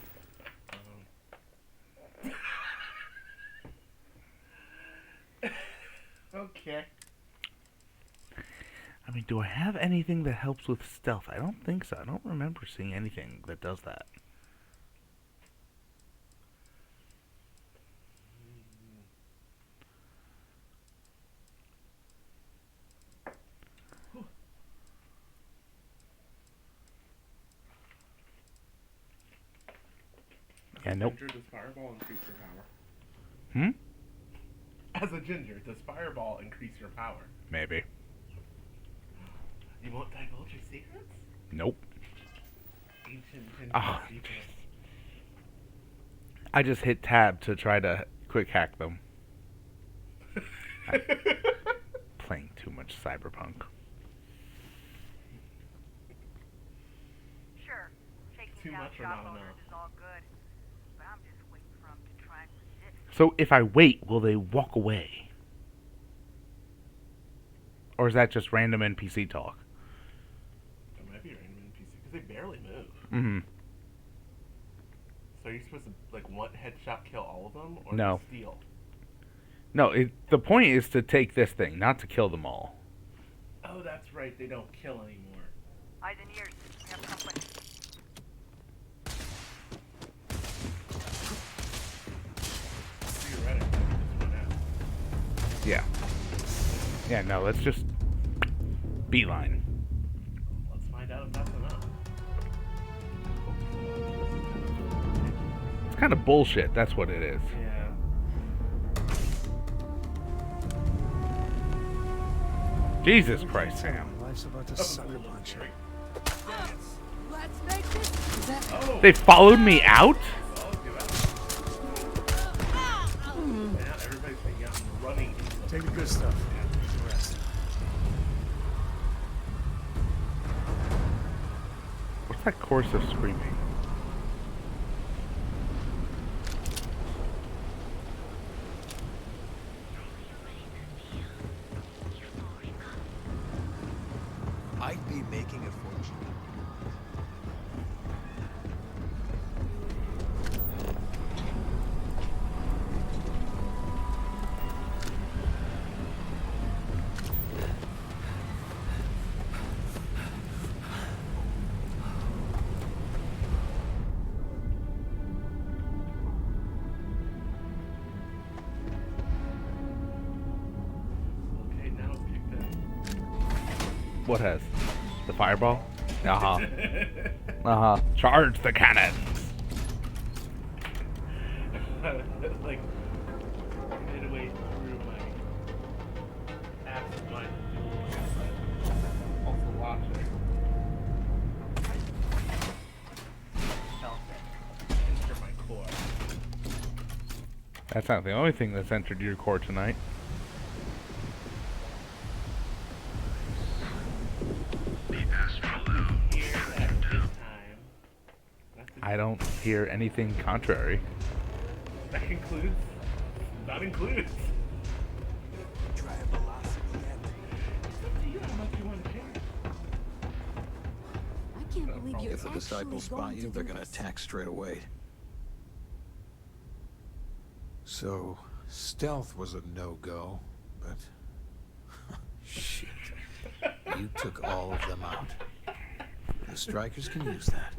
Okay. I mean, do I have anything that helps with stealth? I don't think so. I don't remember seeing anything that does that. Yeah, nope. Ginger, does Fireball increase your power? Hmm? As a ginger, does Fireball increase your power? Maybe. You won't divulge your secrets? Nope. Ancient ginger Ah. secrets. I just hit tab to try to quick hack them. I'm playing too much Cyberpunk. Sure, taking Too down much or shop not owners enough? is all good, but I'm just waiting for them to try and resist. So if I wait, will they walk away? Or is that just random NPC talk? It might be random NPC because they barely move. Mm-hmm. So are you supposed to like one headshot kill all of them, or No. just steal? No, the point is to take this thing, not to kill them all. Oh, that's right. They don't kill anymore. Eyes and ears, we have company. Theoretically, they just went out. Yeah. Yeah, no, let's just beeline. Let's find out if that's enough. It's kind of bullshit, that's what it is. Yeah. Jesus Christ. Damn, life's about to sucker punch you. Let's make this. Is that? Oh. They followed me out? Now everybody's hanging out and running. Take the good stuff. Leave the rest. What's that chorus of screaming? I'd be making a fortune. Okay, now it's kicked in. What has? The fireball? Uh-huh. Uh-huh. Charge the cannons! Like, made a way through my absent-minded also watching. Felt it. Enter my core. That's not the only thing that's entered your core tonight. I don't hear anything contrary. That concludes. That includes. Try a velocity yet? It's up to you how much you want to change. I can't believe you're If the actually disciples spot going you, to they're do gonna this. attack straight away. So, stealth was a no-go, but... shit. You took all of them out. The strikers can use that.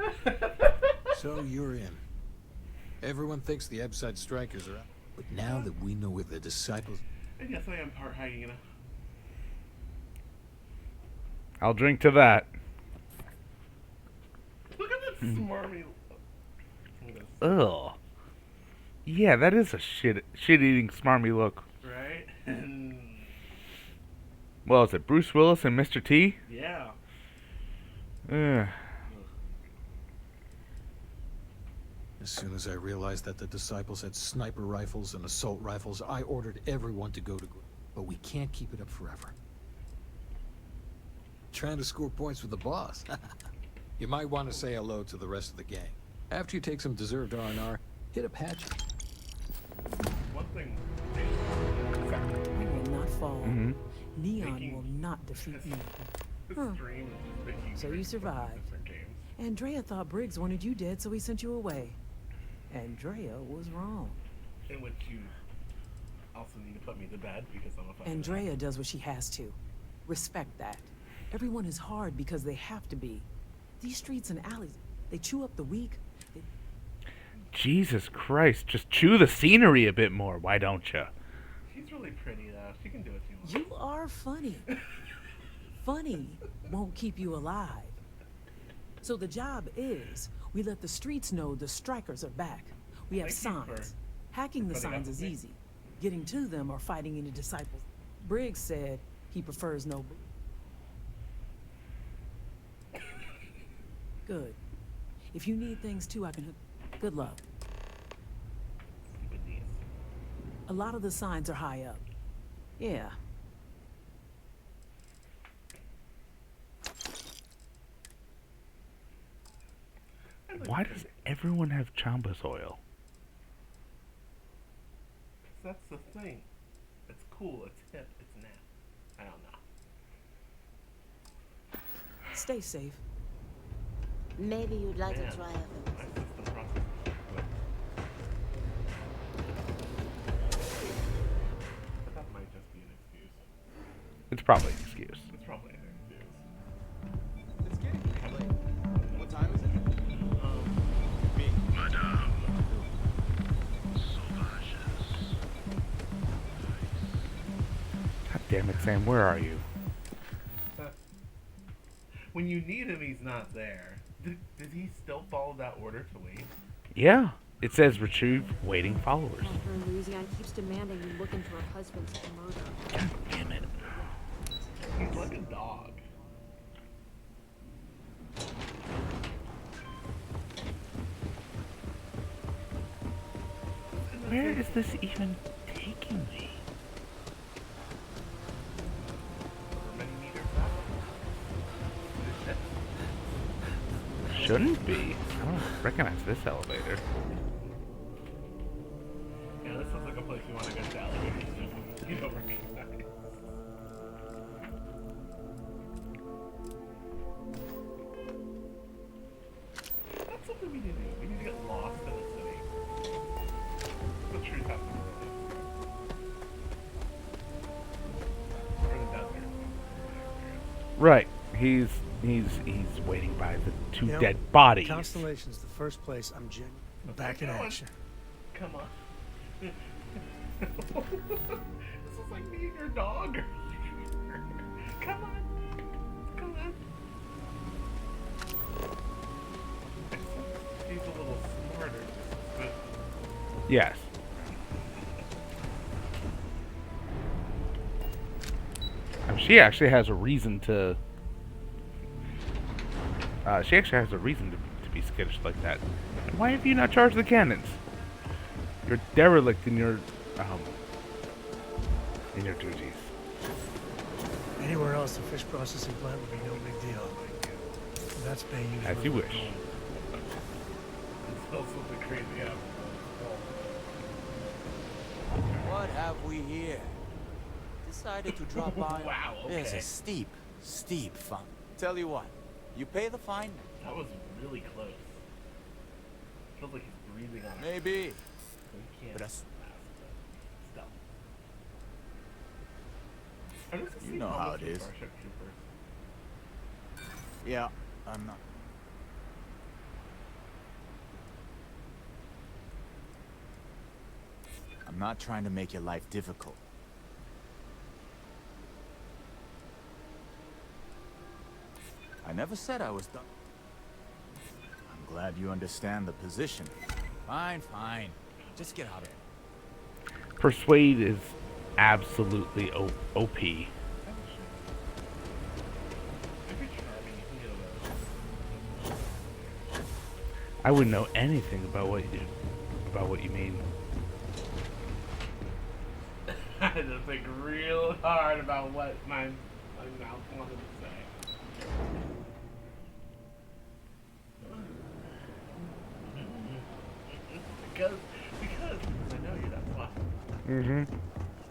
So you're in. Everyone thinks the Ebside strikers are out. But now that we know where the disciples... And yes, I am part hyena. I'll drink to that. Look at that smarmy look. Ugh. Yeah, that is a shit-eating smarmy look. Right? Well, is it Bruce Willis and Mr. T? Yeah. Ugh. As soon as I realized that the disciples had sniper rifles and assault rifles, I ordered everyone to go to... But we can't keep it up forever. Trying to score points with the boss. You might want to say hello to the rest of the gang. After you take some deserved R&R, hit up Hatchet. One thing. We will not fall. Mm-hmm. Neon will not defeat me. Huh. So you survived. Andrea thought Briggs wanted you dead, so he sent you away. Andrea was wrong. In which you also need to put me to bed because I'm a fucking Andrea does what she has to. Respect that. Everyone is hard because they have to be. These streets and alleys, they chew up the weak. Jesus Christ, just chew the scenery a bit more, why don't you? She's really pretty though. She can do what she wants. You are funny. Funny won't keep you alive. So the job is, we let the streets know the strikers are back. We have signs. Hacking the signs is easy. Getting to them or fighting any disciples. Briggs said he prefers no... Good. If you need things too, I can hook... Good luck. A lot of the signs are high up. Yeah. Why does everyone have Chambas oil? That's the thing. It's cool, it's hip, it's nap. I don't know. Stay safe. Maybe you'd like to try a But that might just be an excuse. It's probably an excuse. It's probably an excuse. It's getting late. What time is it? God damn it, Sam, where are you? When you need him, he's not there. Did he still follow that order to wait? Yeah, it says retrieve waiting followers. Dr. Louisiana keeps demanding we look into her husband's murder. God damn it. He's like a dog. Where is this even taking me? shouldn't be. I don't recognize this elevator. Yeah, this sounds like a place you want to go to elevators. You don't recognize. That's something we need to do. We need to get lost in the city. The truth has to be or the desert. Right. He's waiting by the two You know, dead bodies. Constellation's the first place I'm back in action. Come on. This is like me and your dog. Come on. Come on. He's a little smarter. But Yes. She actually has a reason to. She actually has a reason to be skittish like that. And why have you not charged the cannons? You're derelict in your duties. Anywhere else, the fish processing plant would be no big deal. That's paying you. As you wish. It's also the crazy app. What have we here? Decided to drop by. Wow, okay. There's a steep fine. Tell you what, you pay the fine. That was really close. Feels like he's breathing on it. Maybe. But that's you know how it is. Yeah, I'm not. I'm not trying to make your life difficult. I never said I was done. I'm glad you understand the position. Fine. Just get out of it. Persuade is absolutely OP. I wouldn't know anything about what you mean. I had to think real hard about what my mouth wanted to say. Because I know you, that's why. Mm-hmm.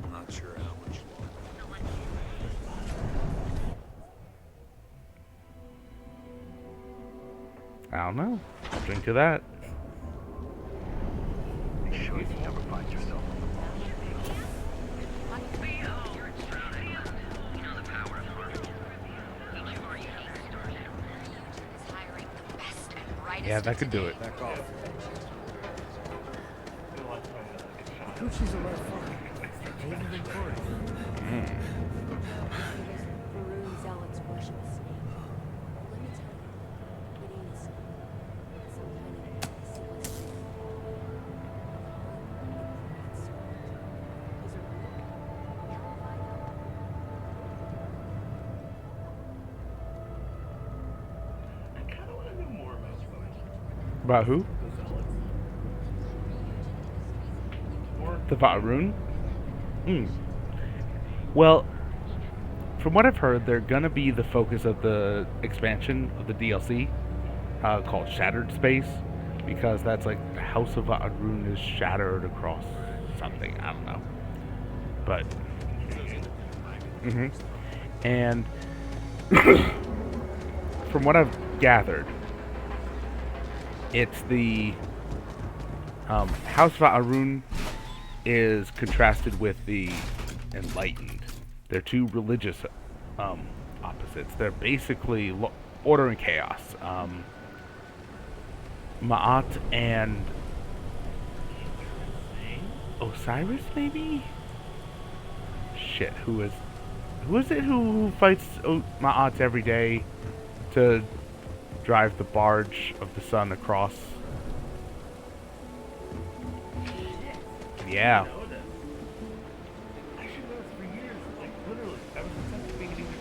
I'm not sure how much I don't know. Drink to that. Make sure you never find yourself. Yeah, that could do it. Back off. Gucci's a lot of fun. Over Victoria. Maroon zealots worship a snake. Let me tell you, it ain't a snake. It's some kind of celestial. Is it real? You'll find out. I kind of want to know more about them. About who? The zealots. The Va'Run? Well, from what I've heard, they're gonna be the focus of the expansion of the DLC called Shattered Space, because that's like the House of Va'Run is shattered across something. I don't know, but and from what I've gathered, it's the House of Va'Run is contrasted with the Enlightened. They're two religious opposites. They're basically order and chaos. M.A.N.T.I.S and Osiris, maybe? Shit, who is it who fights M.A.N.T.I.S every day to drive the barge of the sun across? Yeah. I should know this for years. Like, literally, I was obsessed with being an English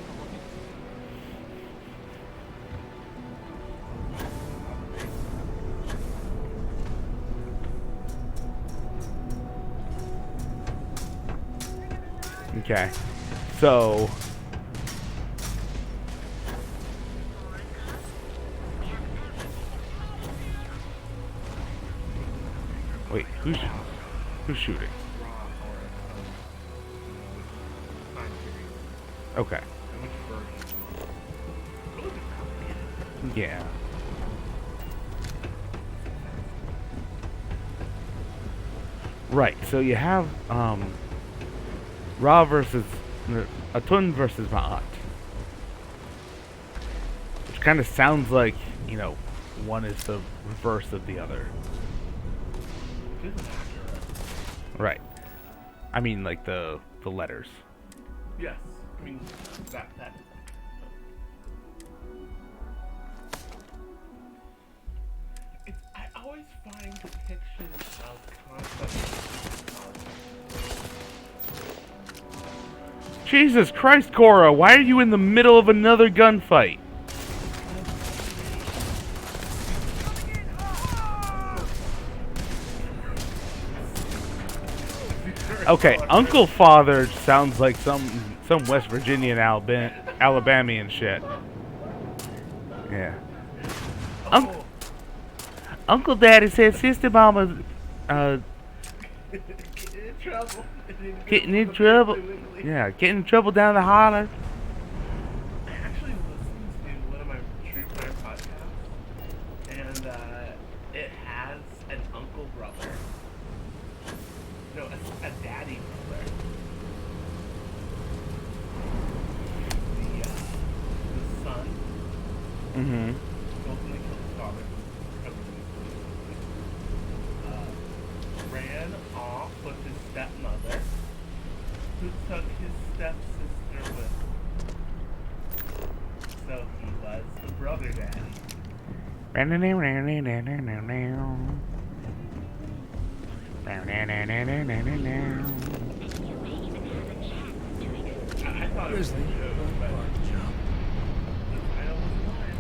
Okay. So Who's shooting? Raw or time period. Okay. And which version. It's really complicated. Yeah. Right. So you have Ra versus Atun versus M.A.N.T.I.S, which kind of sounds like, you know, one is the reverse of the other. Which isn't accurate. Right. I mean, like the letters. Yes. I mean, that. I always find depictions of concepts. Jesus Christ, Cora, why are you in the middle of another gunfight? Okay, Uncle Father sounds like some West Virginian Alabamian shit. Yeah. Uncle Daddy said Sister Mama getting in trouble. Yeah, getting in trouble down the holler. I actually listened to one of my true crime podcasts, and it has an uncle brother. No, a daddy brother. The son. Mm-hmm. Ultimately killed his father. Ran off with his stepmother, who took his stepsister with him. So he was the brother daddy. I thought it was a joke, but the title was mine.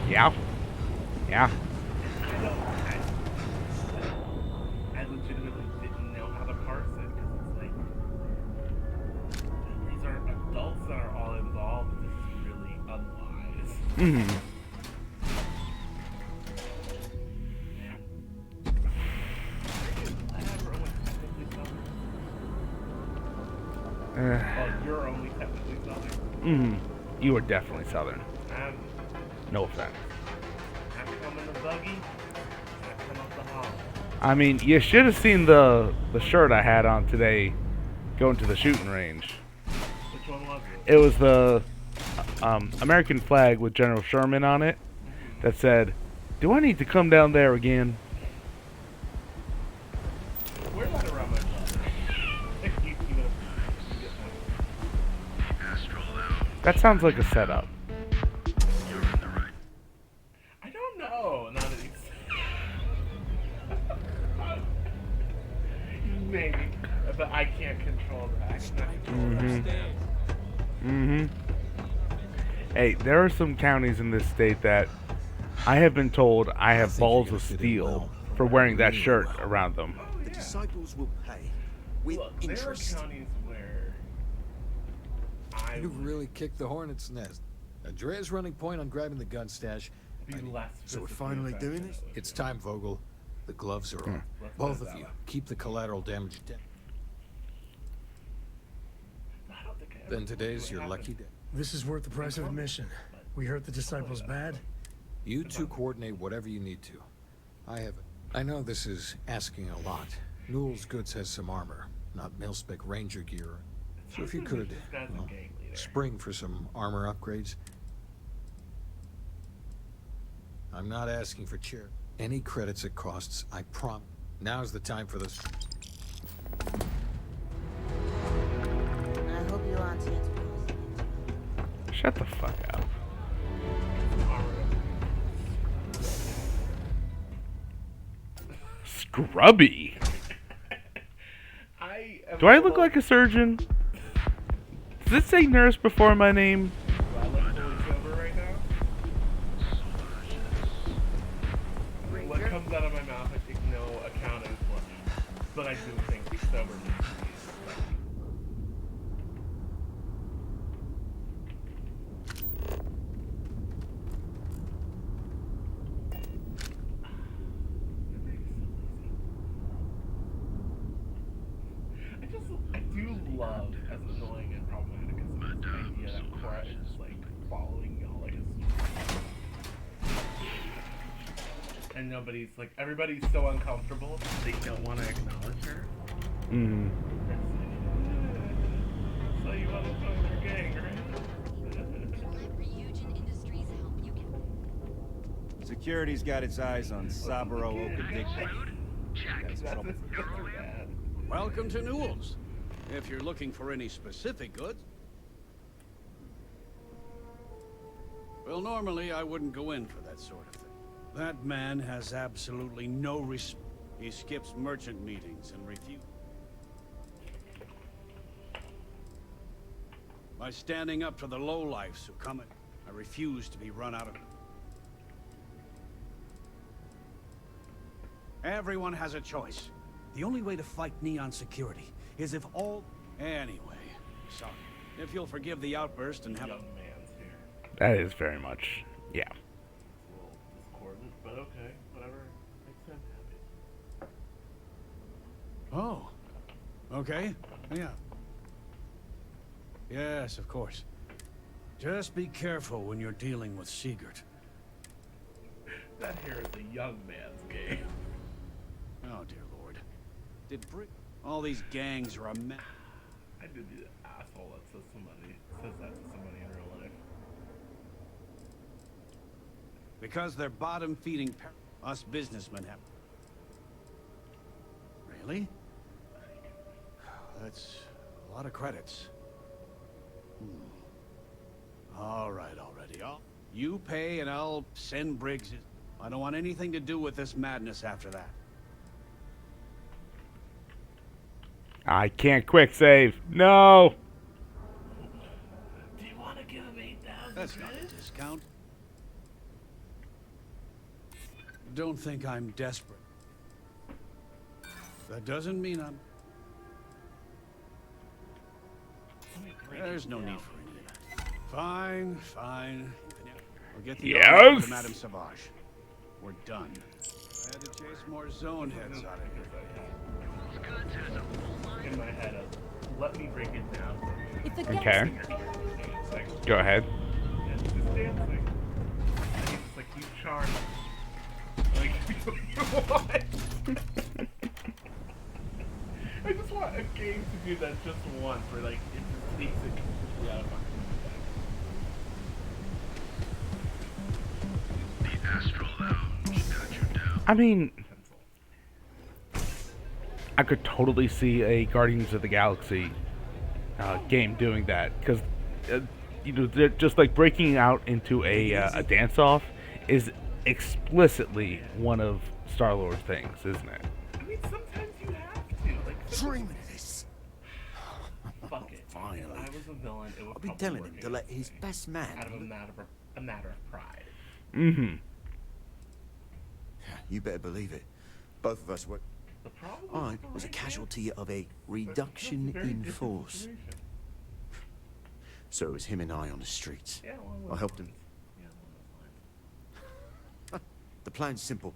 Yeah. Yeah. I legitimately didn't know how to parse it, because it's like, these are adults that are all involved. This is really unwise. Mm-hmm. Well, you're only technically Southern. Mm-hmm. You are definitely Southern. No offense. I come in the buggy, I come up the hall. I mean, you should have seen the shirt I had on today going to the shooting range. Which one was it? It was the American flag with General Sherman on it that said, "Do I need to come down there again?" Where's that around my brother? That sounds like a setup. I don't know. Now that maybe, but I can't control that. Mm-hmm. Hey, there are some counties in this state that I have been told I have balls of steel for wearing that shirt around them. The disciples will pay with interest. There are counties where You really kicked the hornet's nest. Andrea's running point on grabbing the gun stash. So we're finally doing this? It's time, Vogel. The gloves are on. Both of you, keep the collateral damage down. Then today's your lucky day. This is worth the price of admission. We hurt the disciples bad. You two coordinate whatever you need to. I know this is asking a lot. Newell's Goods has some armor, not mil-spec ranger gear. So if you could, well, spring for some armor upgrades. I'm not asking for cheer. Any credits it costs, I promise. Now's the time for this. I hope you aren't yet. Shut the fuck up. Scrubby. Do I look like a surgeon? Does it say nurse before my name? Do I look fully sober right now? What comes out of my mouth, I take no accounting for. But I do think sober needs to be love, as annoying and problematic as it is, the idea that Cora is like following y'all like a and nobody's like, everybody's so uncomfortable they don't want to acknowledge her. Mm-hmm. So you want to join your gang, right? Security's got its eyes on Saburo Okadikwa. That's trouble. Welcome to Newell's. If you're looking for any specific goods... Well, normally I wouldn't go in for that sort of thing. That man has absolutely no respect. He skips merchant meetings and refuses. By standing up to the lowlifes who come in, I refuse to be run out of... Everyone has a choice. The only way to fight Neon security is if all... Anyway, sorry. If you'll forgive the outburst and have... Young man's here. That is very much, yeah. It's a little discordant, but okay, whatever makes them happy. Oh. Okay. Yeah. Yes, of course. Just be careful when you're dealing with Sigurd. That here is a young man's game. Oh, dear Lord. Did all these gangs are a mess. I did be the asshole that says that to somebody in real life. Because they're bottom-feeding us businessmen have... Really? That's a lot of credits. All right, already. You pay and I'll send Briggs. I don't want anything to do with this madness after that. I can't quick save. No. Do you want to give him 8,000? That's not a discount. Don't think I'm desperate. That doesn't mean I'm... There's no need for any of that. Fine, fine. I'll get the order over to Madame Savage. We're done. I had to chase more zone heads out of here. In my head, let me break it down. Okay. Go ahead. It's just dancing. It's like you charm. Like, what? I just want a game to do that just once, where like it just takes it completely out of my The astral lounge got you down. I mean, I could totally see a Guardians of the Galaxy game doing that, because you know, they're just like breaking out into a dance-off is explicitly one of Star-Lord's things, isn't it? I mean, sometimes you have to. Like, Dreaming of this. Fuck it. Finally. If I was a villain, it would I'll be probably telling work him to let his best man... out of a matter of pride. Mm-hmm. You better believe it. Both of us were... The problem I was a casualty of a reduction in force. So it was him and I on the streets. Yeah, I helped him. The plan's simple.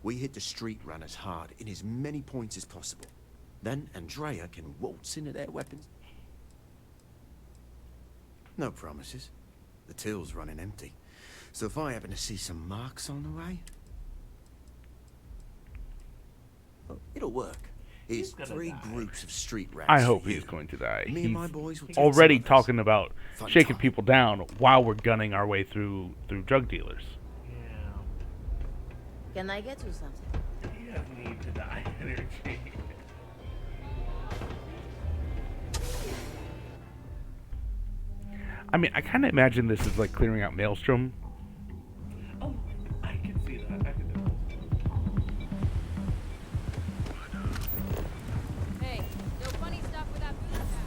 We hit the street runners hard in as many points as possible. Then Andrea can waltz into their weapons. No promises. The till's running empty. So if I happen to see some marks on the way... well, it'll work. Here's 3 groups of street rats. I hope he's going to die. Me and my boys will take already some others. talking about Fun shaking time. people down while we're gunning our way through drug dealers. Can I get you something? You have need to die energy. I mean, I kind of imagine this is like clearing out Maelstrom. Oh, I can see that. I can do that. Hey, no funny stuff with that boost pack.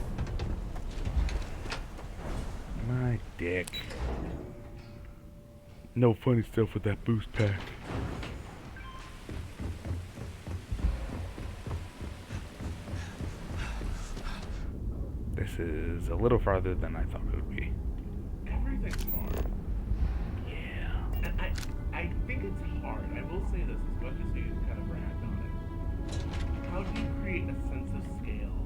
My dick. No funny stuff with that boost pack. This is a little farther than I thought it would be. Everything's hard. Yeah. And I think it's hard. I will say this, as much as you kind of bragged on it. How do you create a sense of scale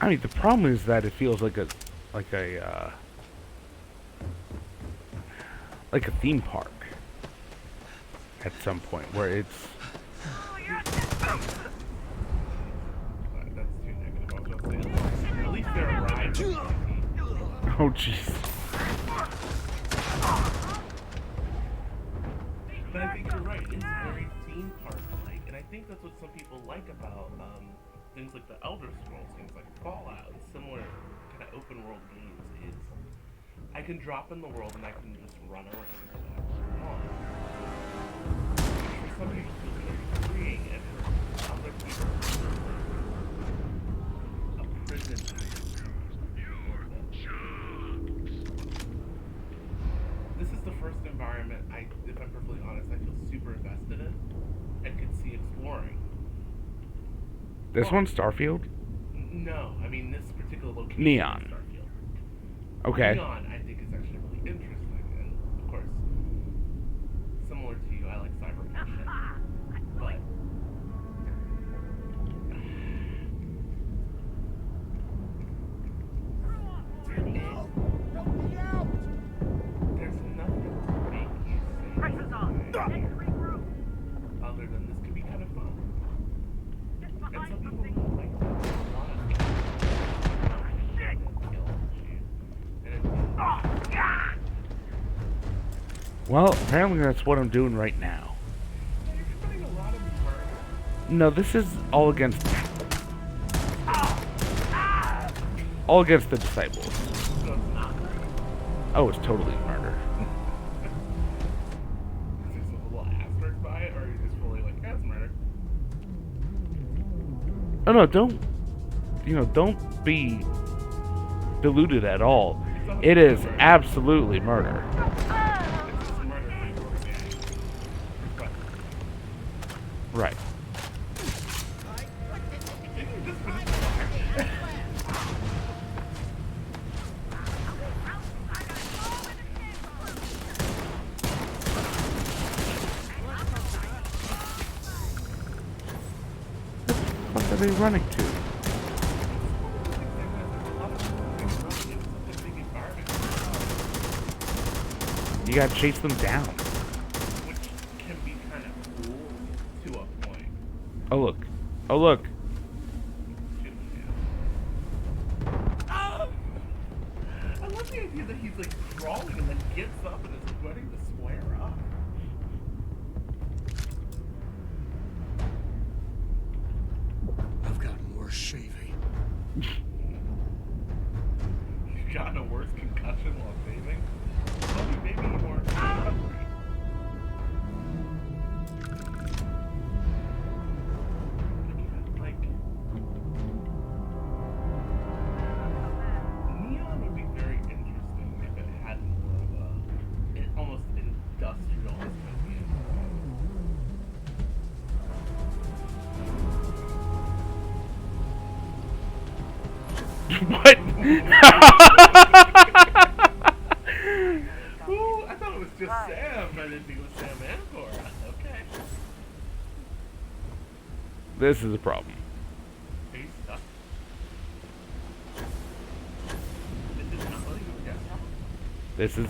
I mean, the problem is that it feels like a theme park at some point where it's. That's too negative. I was about to say, at least they're a ride. Oh jeez. But I think you're right. It's very theme park-like, and I think that's what some people like about things like the Elder Scrolls, things like Fallout, similar kind of open-world games. Is I can drop in the world and I can just run around and do whatever I want. For some people, it feels very freeing, and for other people, it feels like a prison. This is the first environment if I'm perfectly honest, I feel super invested in and could see exploring. This one's Starfield? No, I mean this particular location. Neon. Is Starfield. Okay. Neon, I think, is actually really interesting, and of course, similar to you, I like cyberpunk shit. But there's nothing to make you say other than this could be kind of fun. And some people really like that. A lot of people kill and shoot. And Well, apparently that's what I'm doing right now. you're committing a lot of murder. No, this is all against the disciples. So it's not. Oh, it's totally murder. Is there a little asterisk by it, or are you just fully like, that's murder? Oh no, don't be deluded at all. It is absolutely murder. It's just murder for your gang. But Right. didn't you just finish the fire? What are they running to? You gotta chase them down. Which can be kind of cool to a point. Oh look. Oh look. I love the idea that he's like crawling and then gets up and is ready to square up. I've gotten worse shaving. You've gotten a worse concussion while saving? Well, maybe you weren't recovering. Like, Neon would be very interesting if it had more of an almost industrial dystopian What? Ooh, I thought it was just Sam. I didn't think it was Sam and Cora. Okay. This is a problem. Are you stuck? This is not letting you get out? This is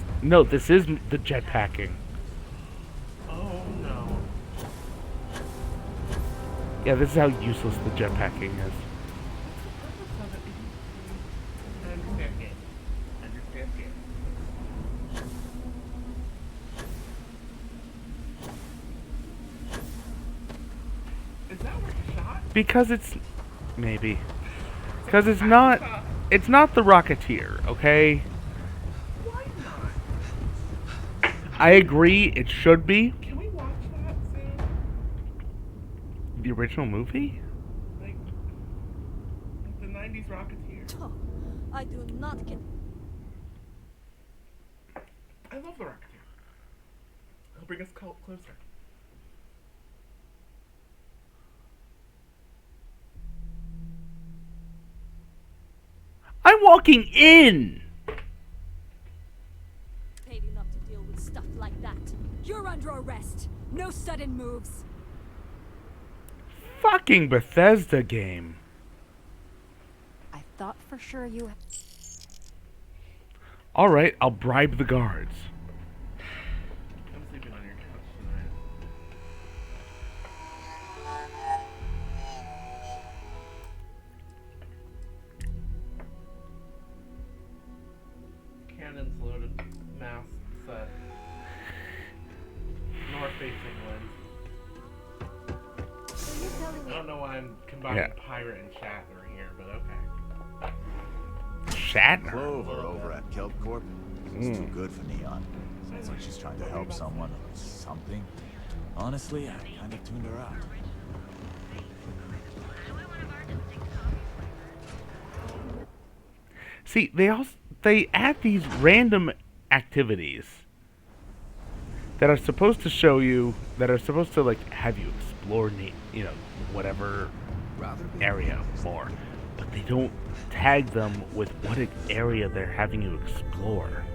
the jetpacking. Oh no. Yeah, this is how useless the jetpacking is. I understand game. I understand game. Is that where you shot? Because it's maybe. Because it's not the Rocketeer, okay? Why not? I agree it should be. Can we watch that soon? The original movie? Like the 90s Rocketeer. I do not get. I love the Rocketeer. He'll bring us closer. I'm walking in! Paid enough to deal with stuff like that. You're under arrest. No sudden moves. Fucking Bethesda game. I thought for sure you... Alright, I'll bribe the guards. I'm sleeping on your couch tonight. Cannons loaded, mask set. North-facing winds. I don't know why I'm combining pirate and Shatner here, but okay. Shatner? Clover over at Kelp Corp. It's too good for Neon. Sounds like she's trying to help someone or something. Honestly, I kind of tuned her out. See, they add these random activities that are supposed to show you, that are supposed to like have you explore, you know, whatever area more, but they don't tag them with what area they're having you explore.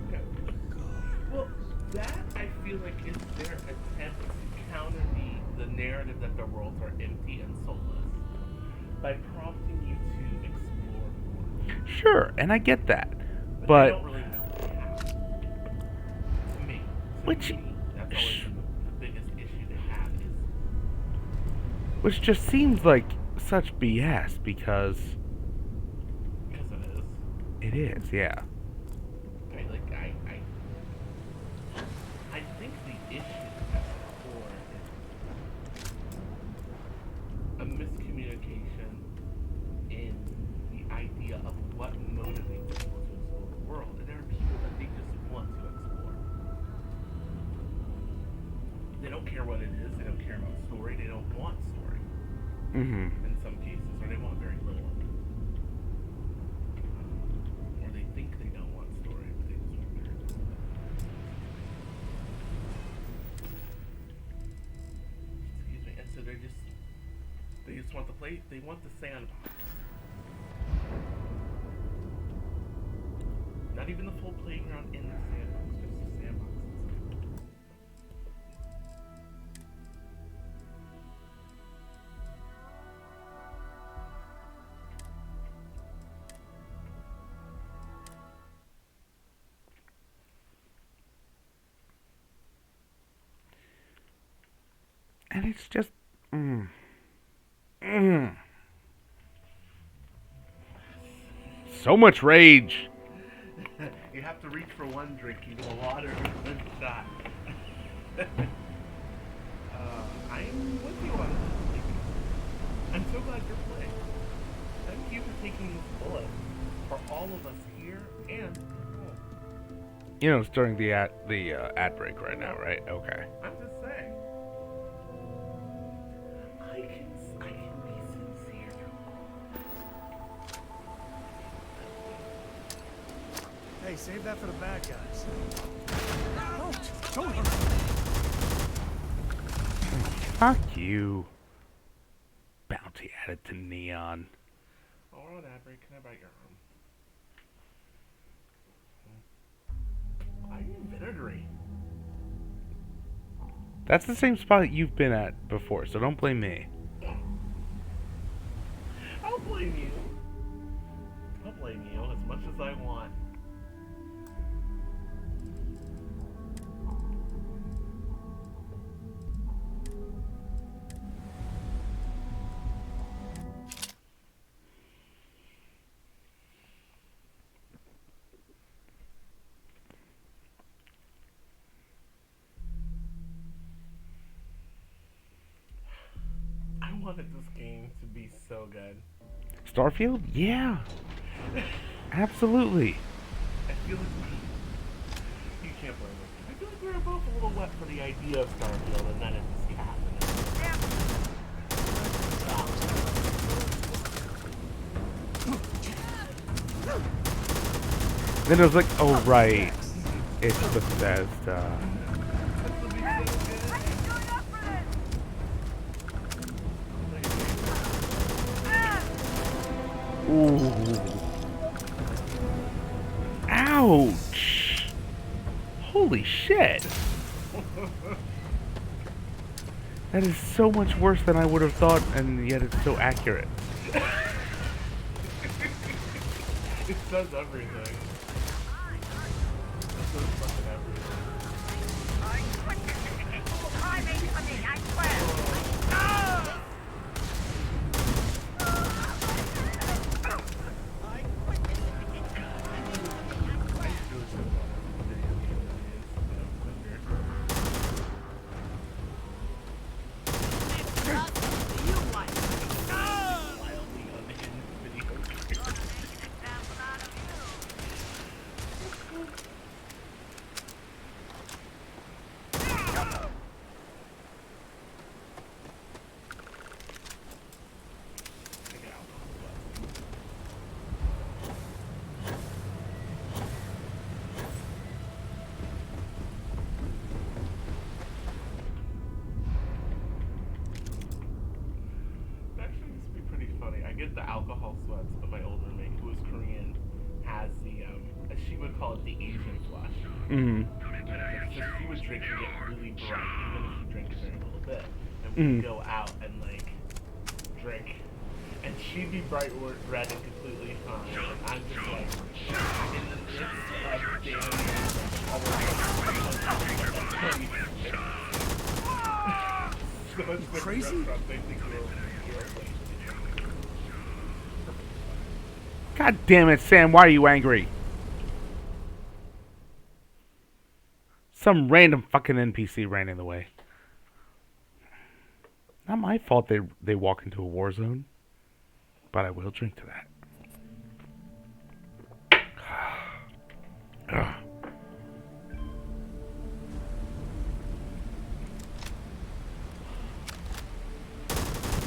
Okay. Well, that I feel like is their attempt to counter the narrative that the worlds are empty and soulless by prompting you to explore more. Sure, and I get that, But but they don't really know how. To me. That's always been the biggest issue they have is... which just seems like such BS because Because it is. it is, yeah. I think the issue at the core is a miscommunication in the idea of what motivates people to explore the world. And there are people that they just want to explore. They don't care what it is, they don't care about story, they don't want story. In some cases, or they want very little of it. Or they think they don't want story, but they just want very little of it. Excuse me. And so they just want the play. They want the sandbox. Not even the full playground in the sandbox, just the sandbox. And it's just so much rage. You have to reach for one drink, you know, water, one shot. I'm with you on this. I'm so glad you're playing. Thank you for taking this bullet for all of us here and home. You know, it's during the ad break right now, right? Okay. I'm just saying. I can be sincere. Hey, save that for the bad guys. Don't hurt. Fuck you. Bounty added to Neon. Oh, we're on ad break. Can I bite your arm? Why are you vinegary? That's the same spot you've been at before, so don't blame me. I'll blame you. I'll blame you as much as I want. I wanted this game to be so good. Starfield? Yeah. Absolutely. I feel like you can't blame me. I feel like we were both a little wet for the idea of Starfield, and then it just happened. Then it was like, oh right, it's Bethesda. Ooh. Ouch. Holy shit. That is so much worse than I would have thought, and yet it's so accurate. It says everything. It says fucking everything. I get the alcohol sweats, but my old roommate, who is Korean, has the, she would call it the Asian flush. Mm-hmm. So she would drink and get really bright, even if she drank a very little bit. And we'd go out and, like, drink. And she'd be bright red and completely fine. And I'm just, like, in the midst of dancing. Crazy? God damn it, Sam, why are you angry? Some random fucking NPC ran in the way. Not my fault they walk into a war zone. But I will drink to that.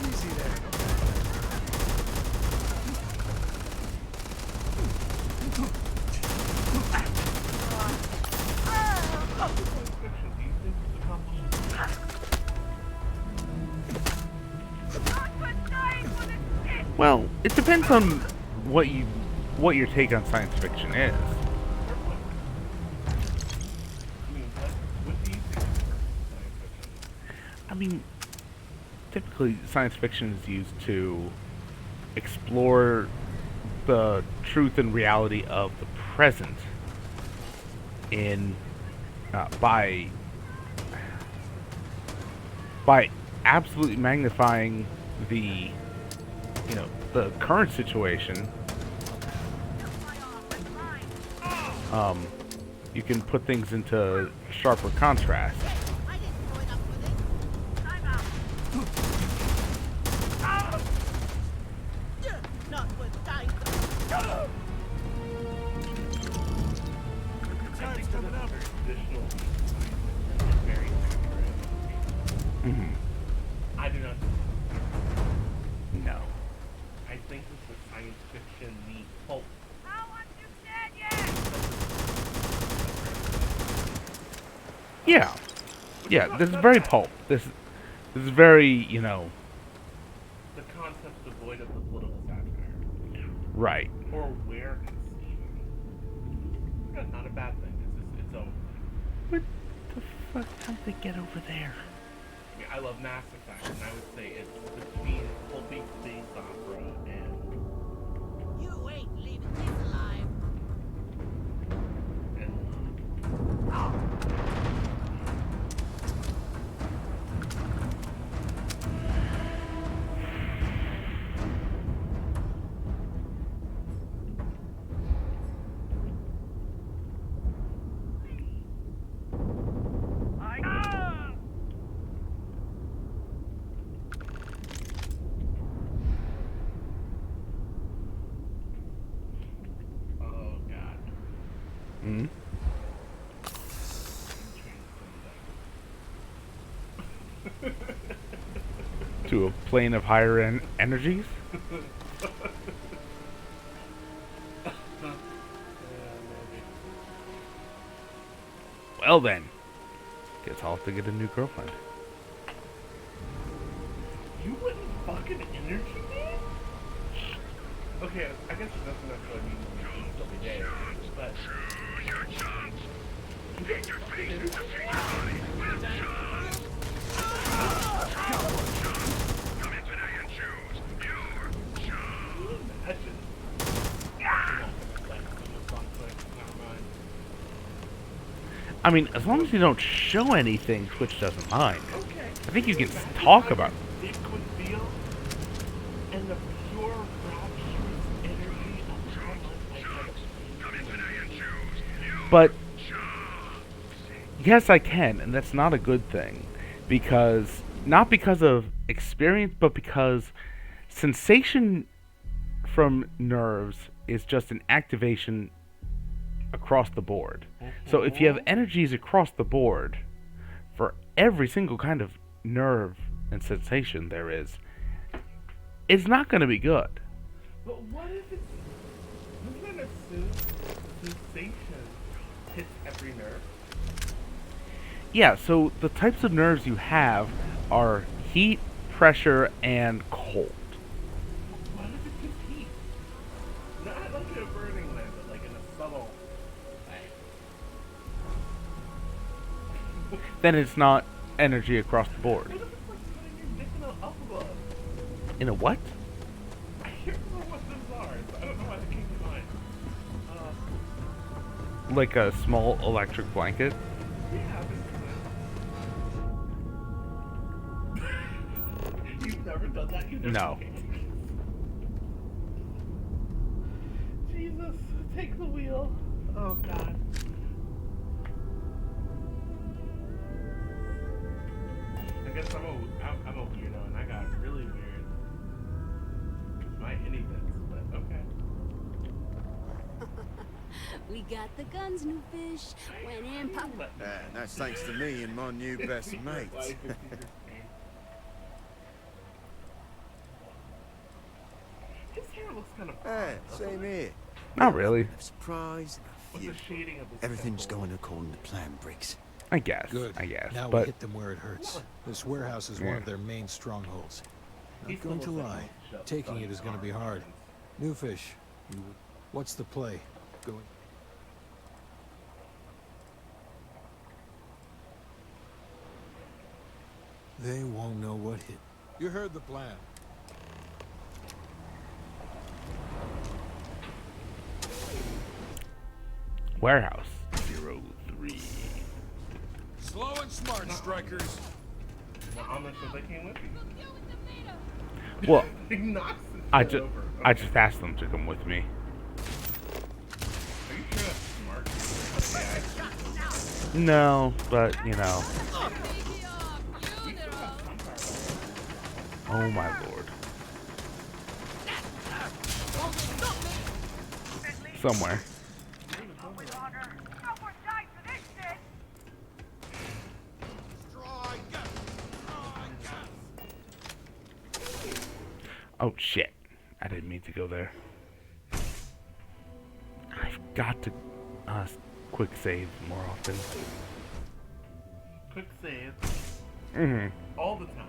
Easy there. Well, it depends on what your take on science fiction is. I mean, typically science fiction is used to explore the truth and reality of the present in by absolutely magnifying the the current situation. You can put things into sharper contrast. I do not. No. I think this is science fiction meets pulp. Yeah. Yeah, this is very pulp. This is very, The concept devoid of the political satire. Right. Or awareness, even. Yeah, not a bad thing. It's its own thing. What the fuck? How'd they get over there? I mean, I love Mass Effect, and I would say it's between pulpy space opera and... You ain't leaving this alive. Hmm? To a plane of higher energies? Well then, guess I'll have to get a new girlfriend. You wouldn't fucking energy man? Okay, I guess it doesn't necessarily mean you eat every day, but... You get your face in the I mean, as long as you don't show anything, Twitch doesn't mind. Okay. I think you can talk about. Liquid feel and the pure rapturous energy of how much I But yes, I can, and that's not a good thing, because not because of experience, but because sensation from nerves is just an activation across the board. So if you have energies across the board for every single kind of nerve and sensation there is, it's not going to be good. But what if it's... Doesn't that assume sensation hits every nerve? Yeah, so the types of nerves you have are heat, pressure, and cold. What if it's just heat? Not like in a burning way, but like in a subtle way. Then it's not energy across the board. What if it's like putting your dick in an alpha glove? In a what? I can't remember what those are, so I don't know why they came to mind. Like a small electric blanket? Yeah, you've never done that? You've never No. Jesus, take the wheel. Oh, God. I guess I'm a weirdo, and I got really weird with my any bits, but okay. We got the guns, new fish. Went in, pop. That's thanks to me and my new best mate. His hair looks kind of Same here. Not really. Surprise. With the shading of his Everything's going according to plan, Briggs. I guess. Good. I guess. Now we But hit them where it hurts. This warehouse is one of their main strongholds. Not going to lie. Taking it is going to be hard. New fish. What's the play? Going. They won't know what hit. You heard the plan. Warehouse 03. Slow and smart, strikers. How much did they came with you? Well, He knocks this I shit just over. I just asked them to come with me. Are you sure that's smart? No, but you know. Oh my lord. Somewhere. Oh shit. I didn't mean to go there. I've got to quick save more often. Quick save. Mm-hmm. All the time.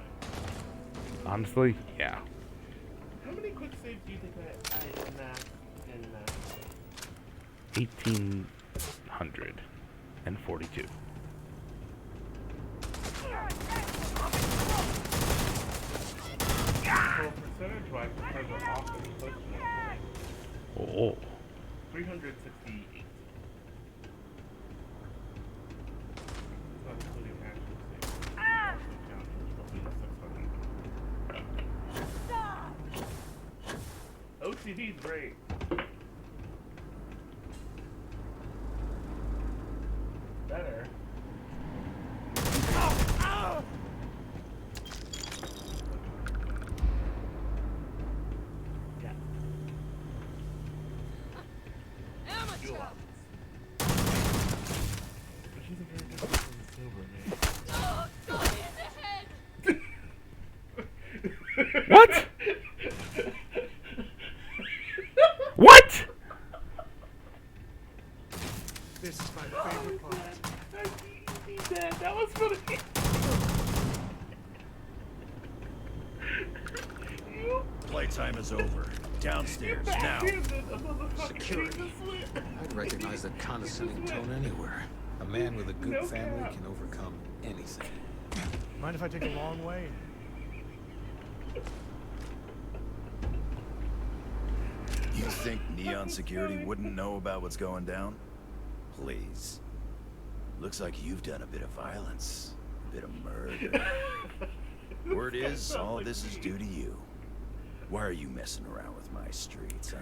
Honestly, yeah. How many quick saves do you think I amassed in 1,842. So percentage-wise, the cards are often close to that. Oh. 368. Not including actual saves. OCD's great. Better. Yeah. She's a very different silver, man. What? What? This is my favorite part. He's dead. That was funny. Playtime is over. Downstairs now. Security. I'd recognize that condescending tone anywhere. A man with a good family can overcome anything. Mind if I take a long way? You think Neon Security wouldn't know about what's going down? Please. Looks like you've done a bit of violence. A bit of murder. Word is, all this is due to you. Why are you messing around with my streets, huh?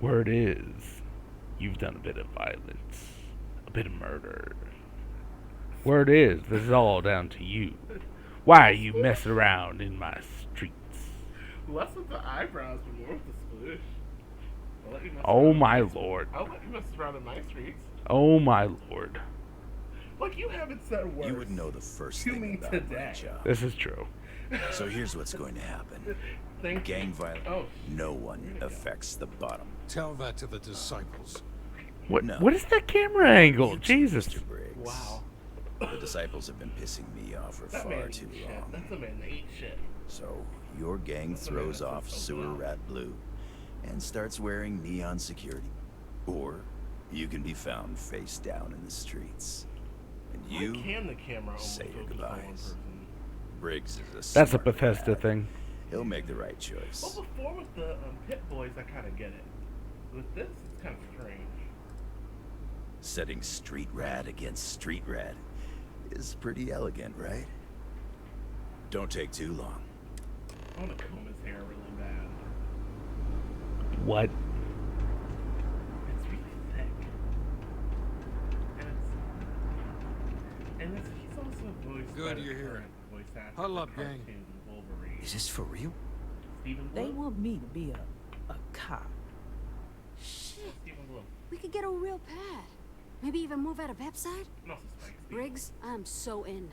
Word is, you've done a bit of violence. A bit of murder. Word is, this is all down to you. Why are you messing around in my streets? Less with the eyebrows, but more with the sploosh. I'll let you mess Oh around my in lord. I'll let you mess around in my streets. Oh my lord. Like, you haven't said words. You would know the first to thing me about today. my job. This is true. So here's what's going to happen. Thank Gang you. violence. Oh, no one affects the bottom. Tell that to the disciples. What? No. What is that camera angle? You too, Jesus. Mr. Briggs. wow. The disciples have been pissing me off for That far man too eats shit. long. That's a man that eats shit. So your gang That's a man throws that off says, "Oh, sewer wow." rat blue and starts wearing neon security. Or you can be found face down in the streets. And you Why can the camera say your almost focus on one goodbyes. person? Briggs is a That's a smart Bethesda lad. thing. He'll make the right choice. Well, before with the Pit Boys, I kind of get it. With this, it's kind of strange. Setting street rat against street rat is pretty elegant, right? Don't take too long. I want to comb his hair really bad. What? It's really thick. And he's also voiced Good by the you're here. current voice actor Huddle for up, gang. cartoon Wolverine. Is this for real? Stephen They Blum? want me to be a cop. Shit. Stephen Blum. We could get a real pad. Maybe even move out of Pepside? And also Spike Spiegel. Briggs, I'm so in.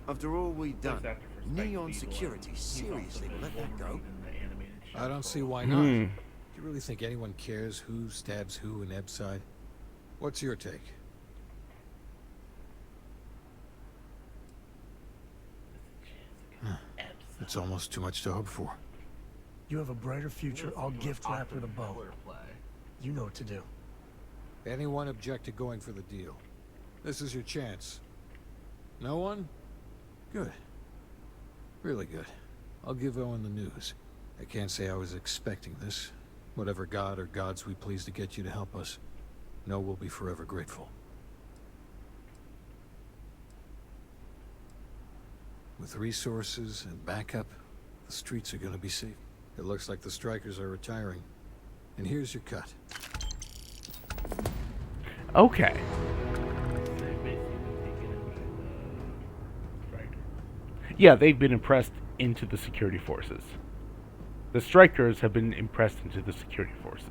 After all we've done, Voice actor for Spike Neon Spiegel, Security and he's also seriously been let that go? Wolverine in the animated show I don't for see a why while. not. Hmm. Do you really think anyone cares who stabs who in M.A.N.T.I.S? What's your take? It's almost too much to hope for. You have a brighter future, I'll gift wrap with a bow. Color play. You know what to do. Anyone object to going for the deal? This is your chance. No one? Good. Really good. I'll give Owen the news. I can't say I was expecting this. Whatever god or gods we please to get you to help us, know we'll be forever grateful. With resources and backup, the streets are gonna be safe. It looks like the strikers are retiring. And here's your cut. Okay. They've basically been taken in by the striker. Yeah, they've been impressed into the security forces. The strikers have been impressed into the security forces.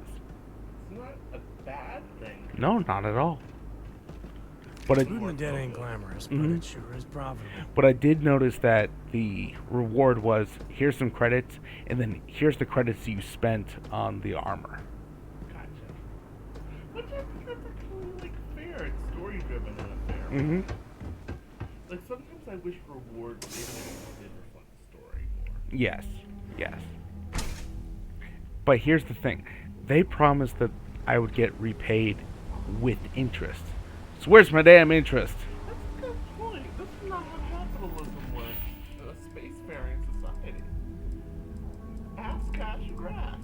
It's not a bad thing. No, not at all. But Looting the dead ain't glamorous, but Mhm. it sure is profitable. But I did notice that the reward was, here's some credits, and then here's the credits you spent on the armor. Gotcha. Which I think that's actually, like, fair. It's story-driven in a fair way. Mm-hmm. Like, sometimes I wish rewards did reflect the story more. Yes, yes. But here's the thing. They promised that I would get repaid with interest. So where's my damn interest? That's a good point. This is not how capitalism works in a spacefaring society. Ass, cash, grass.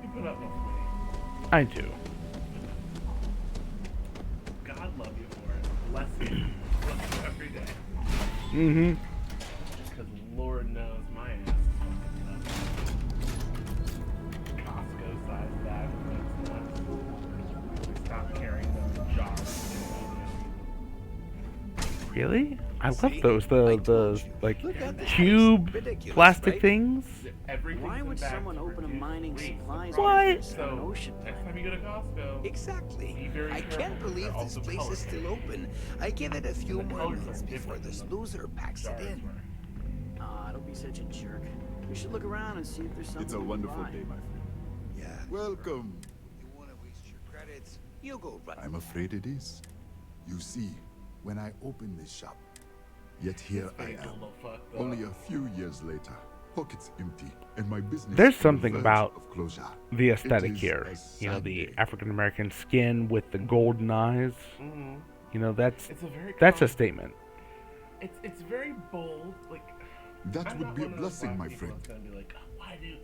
You put up with me. I do. God love you for it. Bless you. Bless you every day. Mm-hmm. Because Lord knows my ass is fucking tough. Costco-sized bag makes nuts. We stopped carrying them in jars. Really? I love See? those. The like Look at this. cube Ridiculous, plastic right? things. Everything's Why in would bags someone to open a reduce mining waste. supplies What? business on an So, ocean next planet? time you go to Costco, Exactly. be very I careful. can't believe They're this also place colored. is still open. I give it a few The more colors are minutes before different this than the loser packs it jars in. were. Aw, don't be such a jerk. We should look around and see if there's something It's a we can wonderful buy. day, my friend. Yeah. Welcome. You want to waste your credits? You go right. I'm afraid it is. You see, when I opened this shop, yet here I Face a am, little fucked up. only a few years later, pockets empty, and my business There's on the something verge about of closure. the It aesthetic is here. a You know, sad the day. African American skin with the golden eyes. Mhm. You know, that's It's a very a common- statement. It's very bold. Like That I'm would not be a one of those blessing, black my people friend. that's gonna be like, oh, why do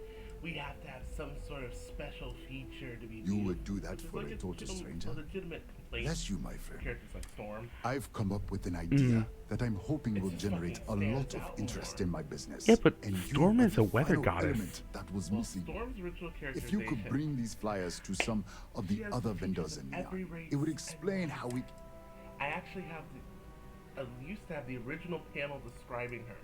we have to have some sort of special feature to be. You would do that which is for like a total stranger? a legitimate complaint. Bless you, my for friend. characters like Storm. I've come up with an idea that I'm hoping will just generate a fucking lot stands of out interest more. in my business. Yeah, but and Storm you is are a the weather final goddess. element that was missing. Storm's original If you could characterization- bring these flyers to some of She the has other features vendors of in every Neon, race it would and explain how we... I actually have the. I used to have the original panel describing her.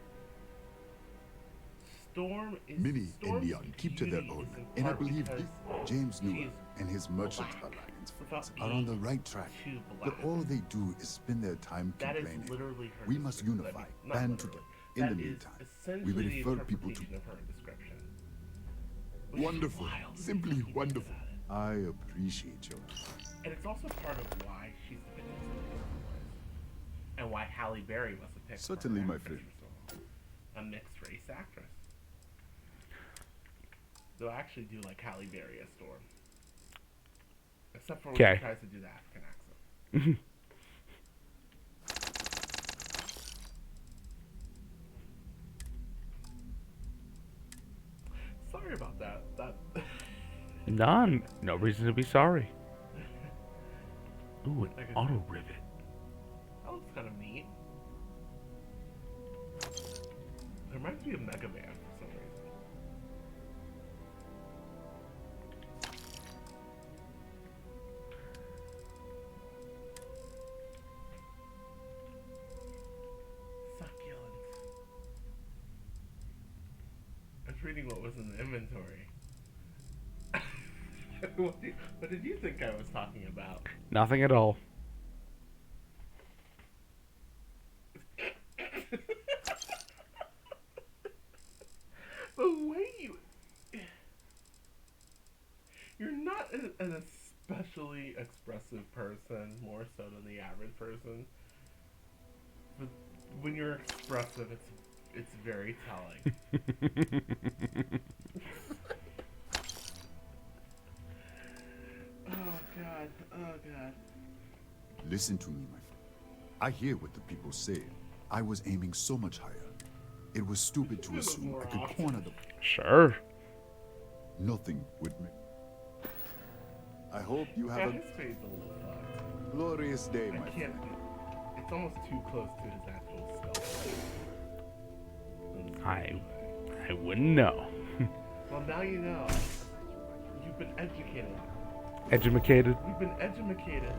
Storm is. Many in Storm's Neon keep to their beauty own, is in and I part believe because James she Newer is and his Merchant black Alliance without friends are on the being right track. too But black. all they do is spend their time That is complaining. literally her We must description. unify, Not band literally. together. In That the is meantime, we essentially the refer people to... interpretation of her description. Which is Wonderful, wild. simply wonderful. I appreciate your... And it's also part of why she's the pick in the first place. And why Halle Berry was the pick. for Certainly, her my actress friend. for so long. A mixed race actress. Though I actually do like Halle Berry as Storm. Except for when she tries to do the African accent. Sorry about that. None. No reason to be sorry. Ooh, an auto rivet. That looks kind of neat. It reminds me of Mega Man for some reason. Succulent. I was reading what was in the inventory. What did you think I was talking about? Nothing at all. The way you're not an especially expressive person, more so than the average person. But when you're expressive, it's very telling. Oh god, oh god. Listen to me, my friend. I hear what the people say. I was aiming so much higher. It was stupid to assume I could corner them. Sure. Nothing would make... I hope you have His face a little fucked. glorious day, my can't. friend. It's almost too close to his actual skull. I wouldn't know. Well, now you know. You've been educated. Edumacated? You've been edumacated.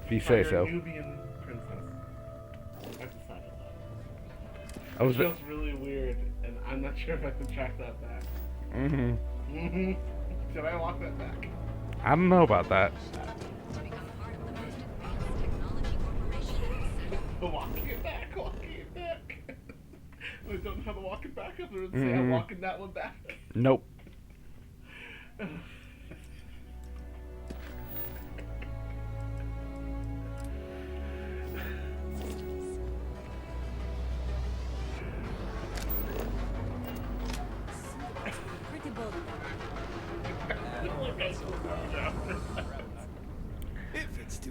If you say so. Nubian princess. I've decided that. I was It feels really weird, and I'm not sure if I can track that back. Should I walk that back? I don't know about that. Walking it back, walking it back. I don't know how to walk it back. I'm going to say I'm walking that one back. Nope.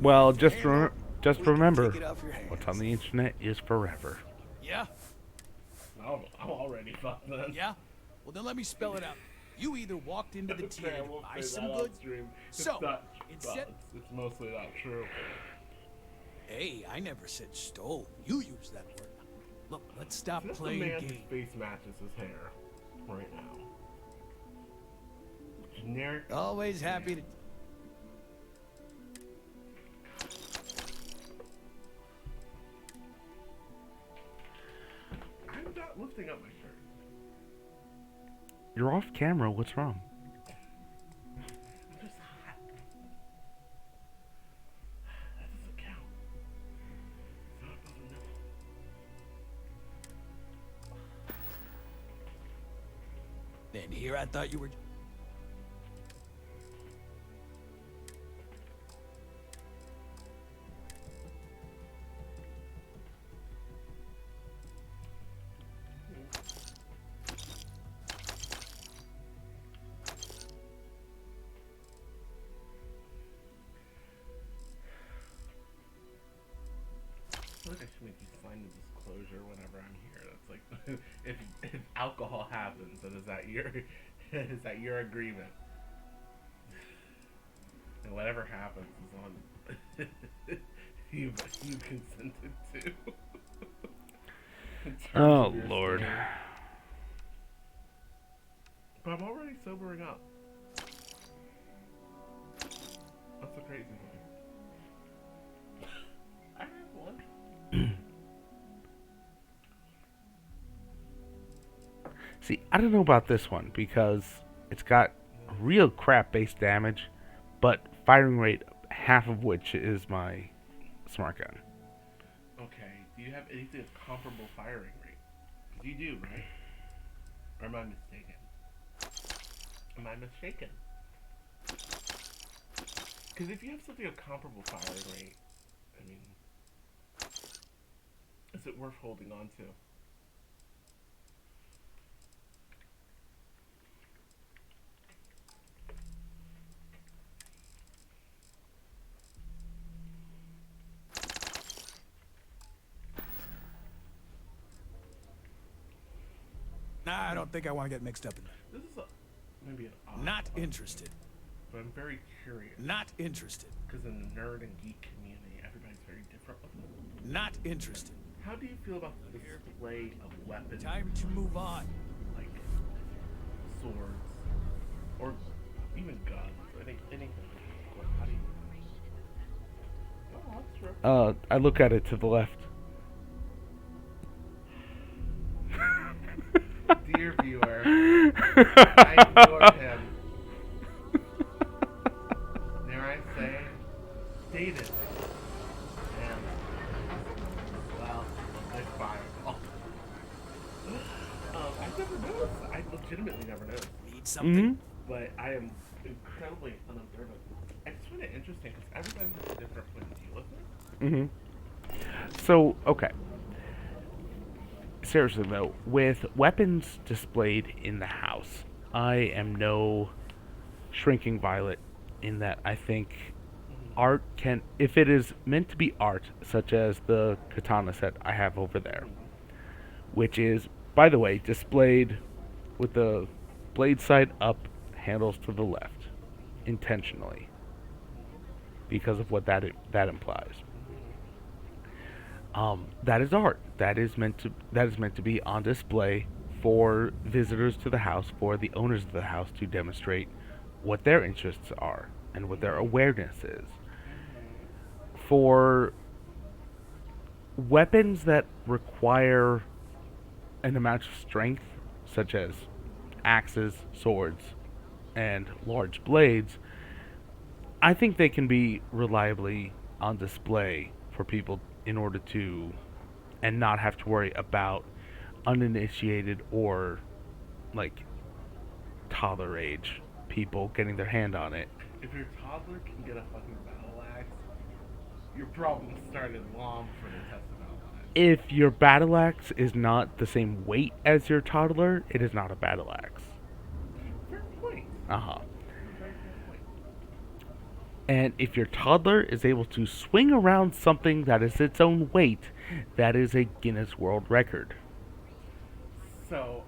Well, just remember, what's on the internet is forever. Yeah? I'm already fucked then. Yeah? Well, then let me spell it out. You either walked into the tier I to won't buy say some that goods. upstream. So, It's mostly not true. Hey, I never said stole. You used that word. Look, let's stop This playing man's games. face matches his hair right now. Generic. Always happy to... I'm not lifting up my shirt. You're off camera. What's wrong? I'm just hot. That doesn't count. Philip doesn't know. Then here I thought you were... I feel like I should make you sign a disclosure whenever I'm here. That's like, if alcohol happens, and is that your is that your agreement? And whatever happens is on you consented to. Oh Lord. Story. But I'm already sobering up. That's the crazy thing. I have one. See, I don't know about this one because it's got real crap base damage, but firing rate, half of which is my smart gun. Okay, do you have anything with comparable firing rate? Because you do, right? Or am I mistaken? Am I mistaken? Because if you have something of comparable firing rate, I mean, is it worth holding on to? Nah, I don't think I want to get mixed up in that. This is maybe an odd Not question, interested. but I'm very curious. Not interested. Because in the nerd and geek community, everybody's very different with it. Not interested. How do you feel about the display of weapons? Time to move on. Like swords, or even guns. Anything. How do you? Oh, that's true. I look at it to the left. Dear viewer, I ignored him. Dare I say, dated. And, well, I fireball. I never noticed. I legitimately never noticed. Need something? But I am incredibly unobservant. I just find it interesting because everybody has a different point of view with it. So, okay. Seriously though, with weapons displayed in the house, I am no shrinking violet in that I think art can, if it is meant to be art, such as the katana set I have over there, which is, by the way, displayed with the blade side up, handles to the left, intentionally, because of what that implies. That is art. That is meant to be on display for visitors to the house, for the owners of the house to demonstrate what their interests are and what their awareness is. For weapons that require an amount of strength, such as axes, swords, and large blades, I think they can be reliably on display for people in order to, and not have to worry about uninitiated or like toddler age people getting their hand on it. If your toddler can get a fucking battle axe, your problem started long before they tested battle axe. If your battle axe is not the same weight as your toddler, it is not a battle axe. Fair point. Uh-huh. Very fair point. And if your toddler is able to swing around something that is its own weight, that is a Guinness World Record. So,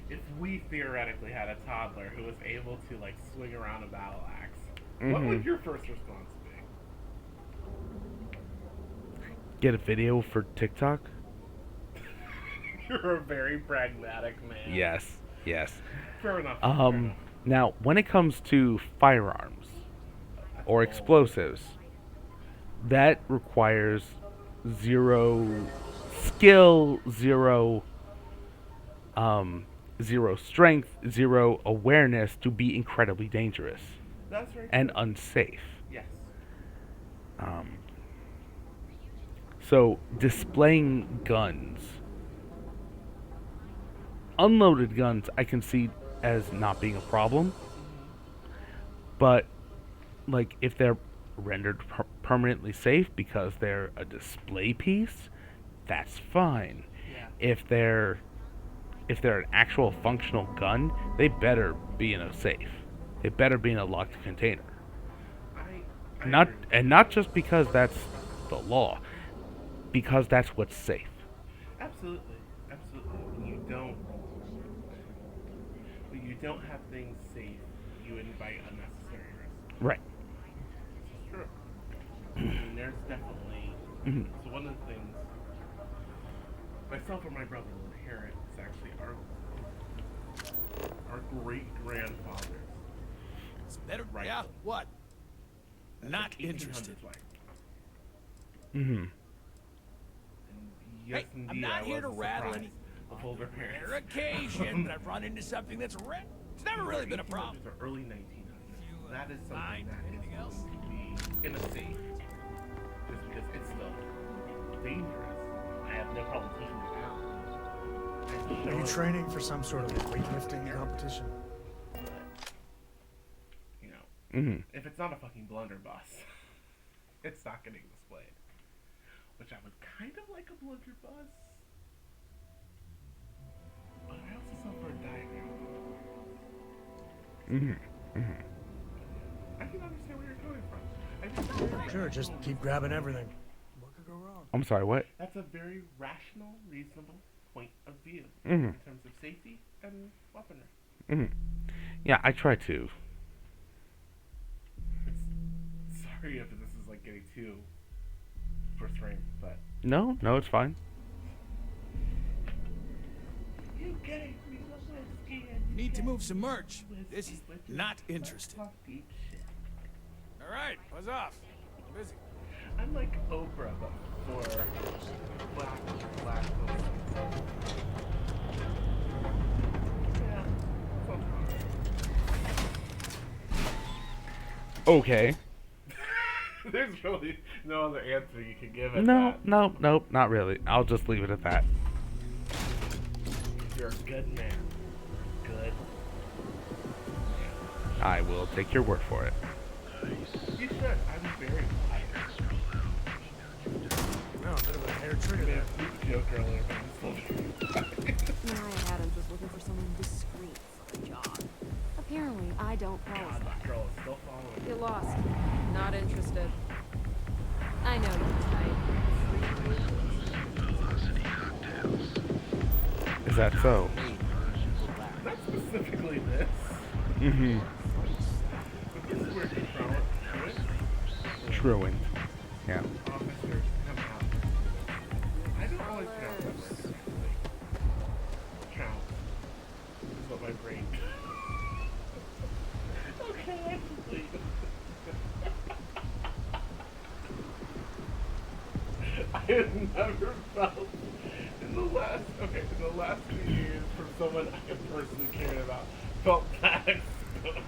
if we theoretically had a toddler who was able to like swing around a battle axe, what would your first response be? Get a video for TikTok? You're a very pragmatic man. Yes, yes. Fair enough. Fair enough. Now, when it comes to firearms or explosives, that requires zero skill, zero strength, zero awareness to be incredibly dangerous. That's very and true. Unsafe. Yes. So displaying guns, unloaded guns, I can see as not being a problem. But like if they're rendered permanently safe because they're a display piece, that's fine. Yeah. If they're an actual functional gun, they better be in a safe. They better be in a locked container. I Not just because that's the law, because that's what's safe. Absolutely. Absolutely. you don't have things safe, you invite unnecessary risk. Right. It's true. I mean, there's definitely. So one of the things myself or my brother will inherit is actually our great grandfathers. It's better. Right. Yeah. What? Not Like interested. 1800s rifle. Mm-hmm. Yes, Hey, indeed, I'm not I here to was rattle surprised any. of older parents. Rare occasion that I've run into something that's rare. It's never really been a problem. 1800s or early 1900s. That is something Fine. that Anything is else? going to be in a safe, just because it's still dangerous. I have no problem taking it out. And Are you showing- training for some sort of weightlifting competition? You know, Mm-hmm. if it's not a fucking blunderbuss, it's not getting displayed. Which I would kind of like a blunderbuss. But I also saw for a diagram. Mm-hmm. Mm-hmm. I can understand where you're coming from. I think it's very Sure, just rational. keep grabbing everything. What could go wrong? I'm sorry, what? That's a very rational, reasonable point of view Mm-hmm. in terms of safety and weaponry. Mm-hmm. Yeah, I try to. It's, sorry if this is like getting too first frame, but No, it's fine. you gave me the whiskey and You need to move some merch. This is whiskey, not let's interested. talk deep shit. All right, buzz off. I'm busy. I'm like Oprah, but for black women. Yeah, sounds fun. Okay. There's really no other answer you can give it. No, not really. I'll just leave it at that. You're a good man. Good. I will take your word for it. You should. I'm very wise. No, a bit of a hair trigger I made there. a stupid joke earlier, but I'm still Mariah Adams was looking for someone discreet for the job. Apparently, I don't God, qualify. that girl is still following. You lost. Not interested. I know your type. Is that so? Not specifically this. Mm-hmm. But this is where Truant. Yeah. officers come out. I don't always pronounce that word correctly. Count is what my brain. Okay, please. I have never felt in the last few years from someone I have personally cared about felt that exposed.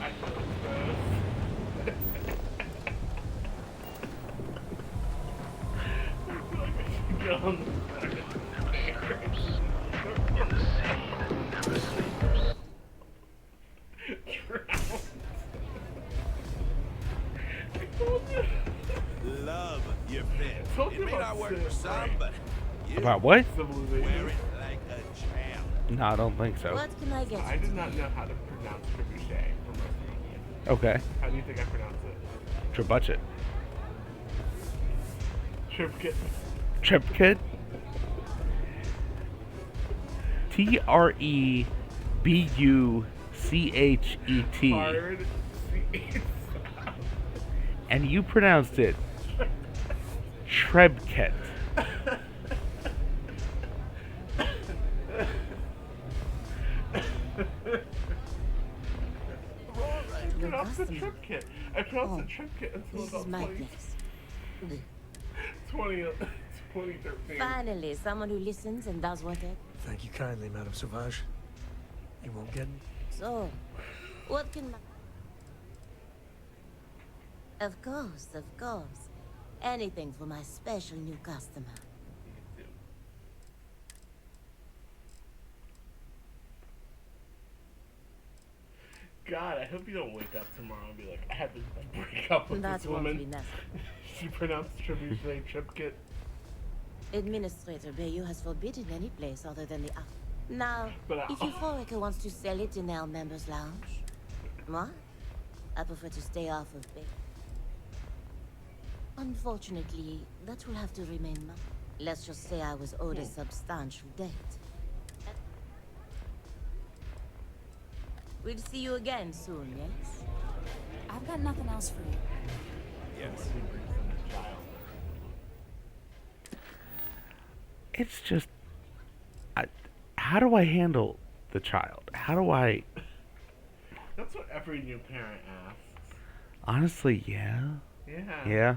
I feel exposed. I feel like I should get on the fucking Love your fit. Told It you may about not work Sid, for some, right? but you About what? Civilization. wear it like a champ. No, I don't think so. What can I get? I did not know how to pronounce trebuchet for most of the game. Okay. How do you think I pronounce it? Trebuchet. Tripkit. Tripkit. Trebuchet. Hard. And you pronounced it Trebket. I pronounced the tripkit. I pronounced the tripkit until This about is my 20, place. 2013. Finally, someone who listens and does what it. Thank you kindly, Madame Sauvage. You won't get me. So, what can Of course, of course. Anything for my special new customer. God, I hope you don't wake up tomorrow and be like, I had to break up with That this won't be woman. necessary. She pronounced trebuchet tripkit. Administrator Bayou has forbidden any place other than the Now, But if Euphorica wants to sell it in our members' lounge, what? I prefer to stay off of Bay. Unfortunately, that will have to remain. Let's just say I was owed a substantial debt. We'll see you again soon, yes? I've got nothing else for you. Yes. It's just, how do I handle the child? How do I? That's what every new parent asks. Honestly, yeah. Yeah. Yeah. Yeah.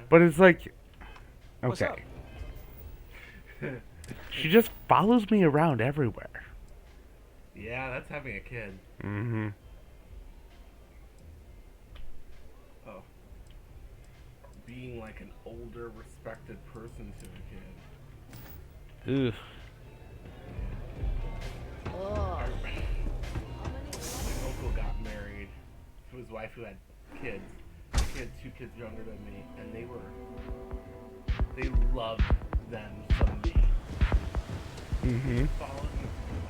But it's like, What's okay. She just follows me around everywhere. Yeah, that's having a kid. Mm-hmm. Oh. Being like an older, respected person to a kid. Ugh. Oh. My uncle got married to his wife who had kids. He had 2 kids younger than me, and they loved them some me. Mm-hmm. Followed me through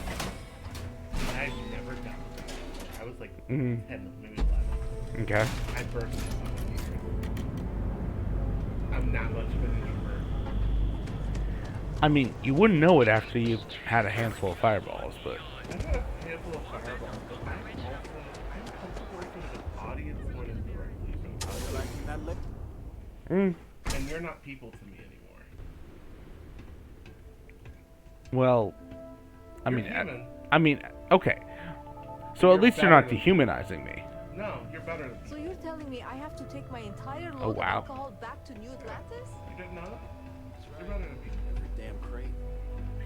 that. And I've never done that. I was like 10, maybe 11. Okay. I burst into someone's secret. I'm not much of an introvert. I mean, you wouldn't know it after you've had a handful of fireballs, but. I've had a handful of fireballs, but I'm comfortable working with an audience more than directly from others. And you're not people to me anymore. Well, You're I mean, okay. So You're at least you're better not than- dehumanizing me. No, you're better than So you're telling me I have to take my entire load Oh, of wow. alcohol back to New Atlantis? You didn't know that? You're better than people. Every damn crate.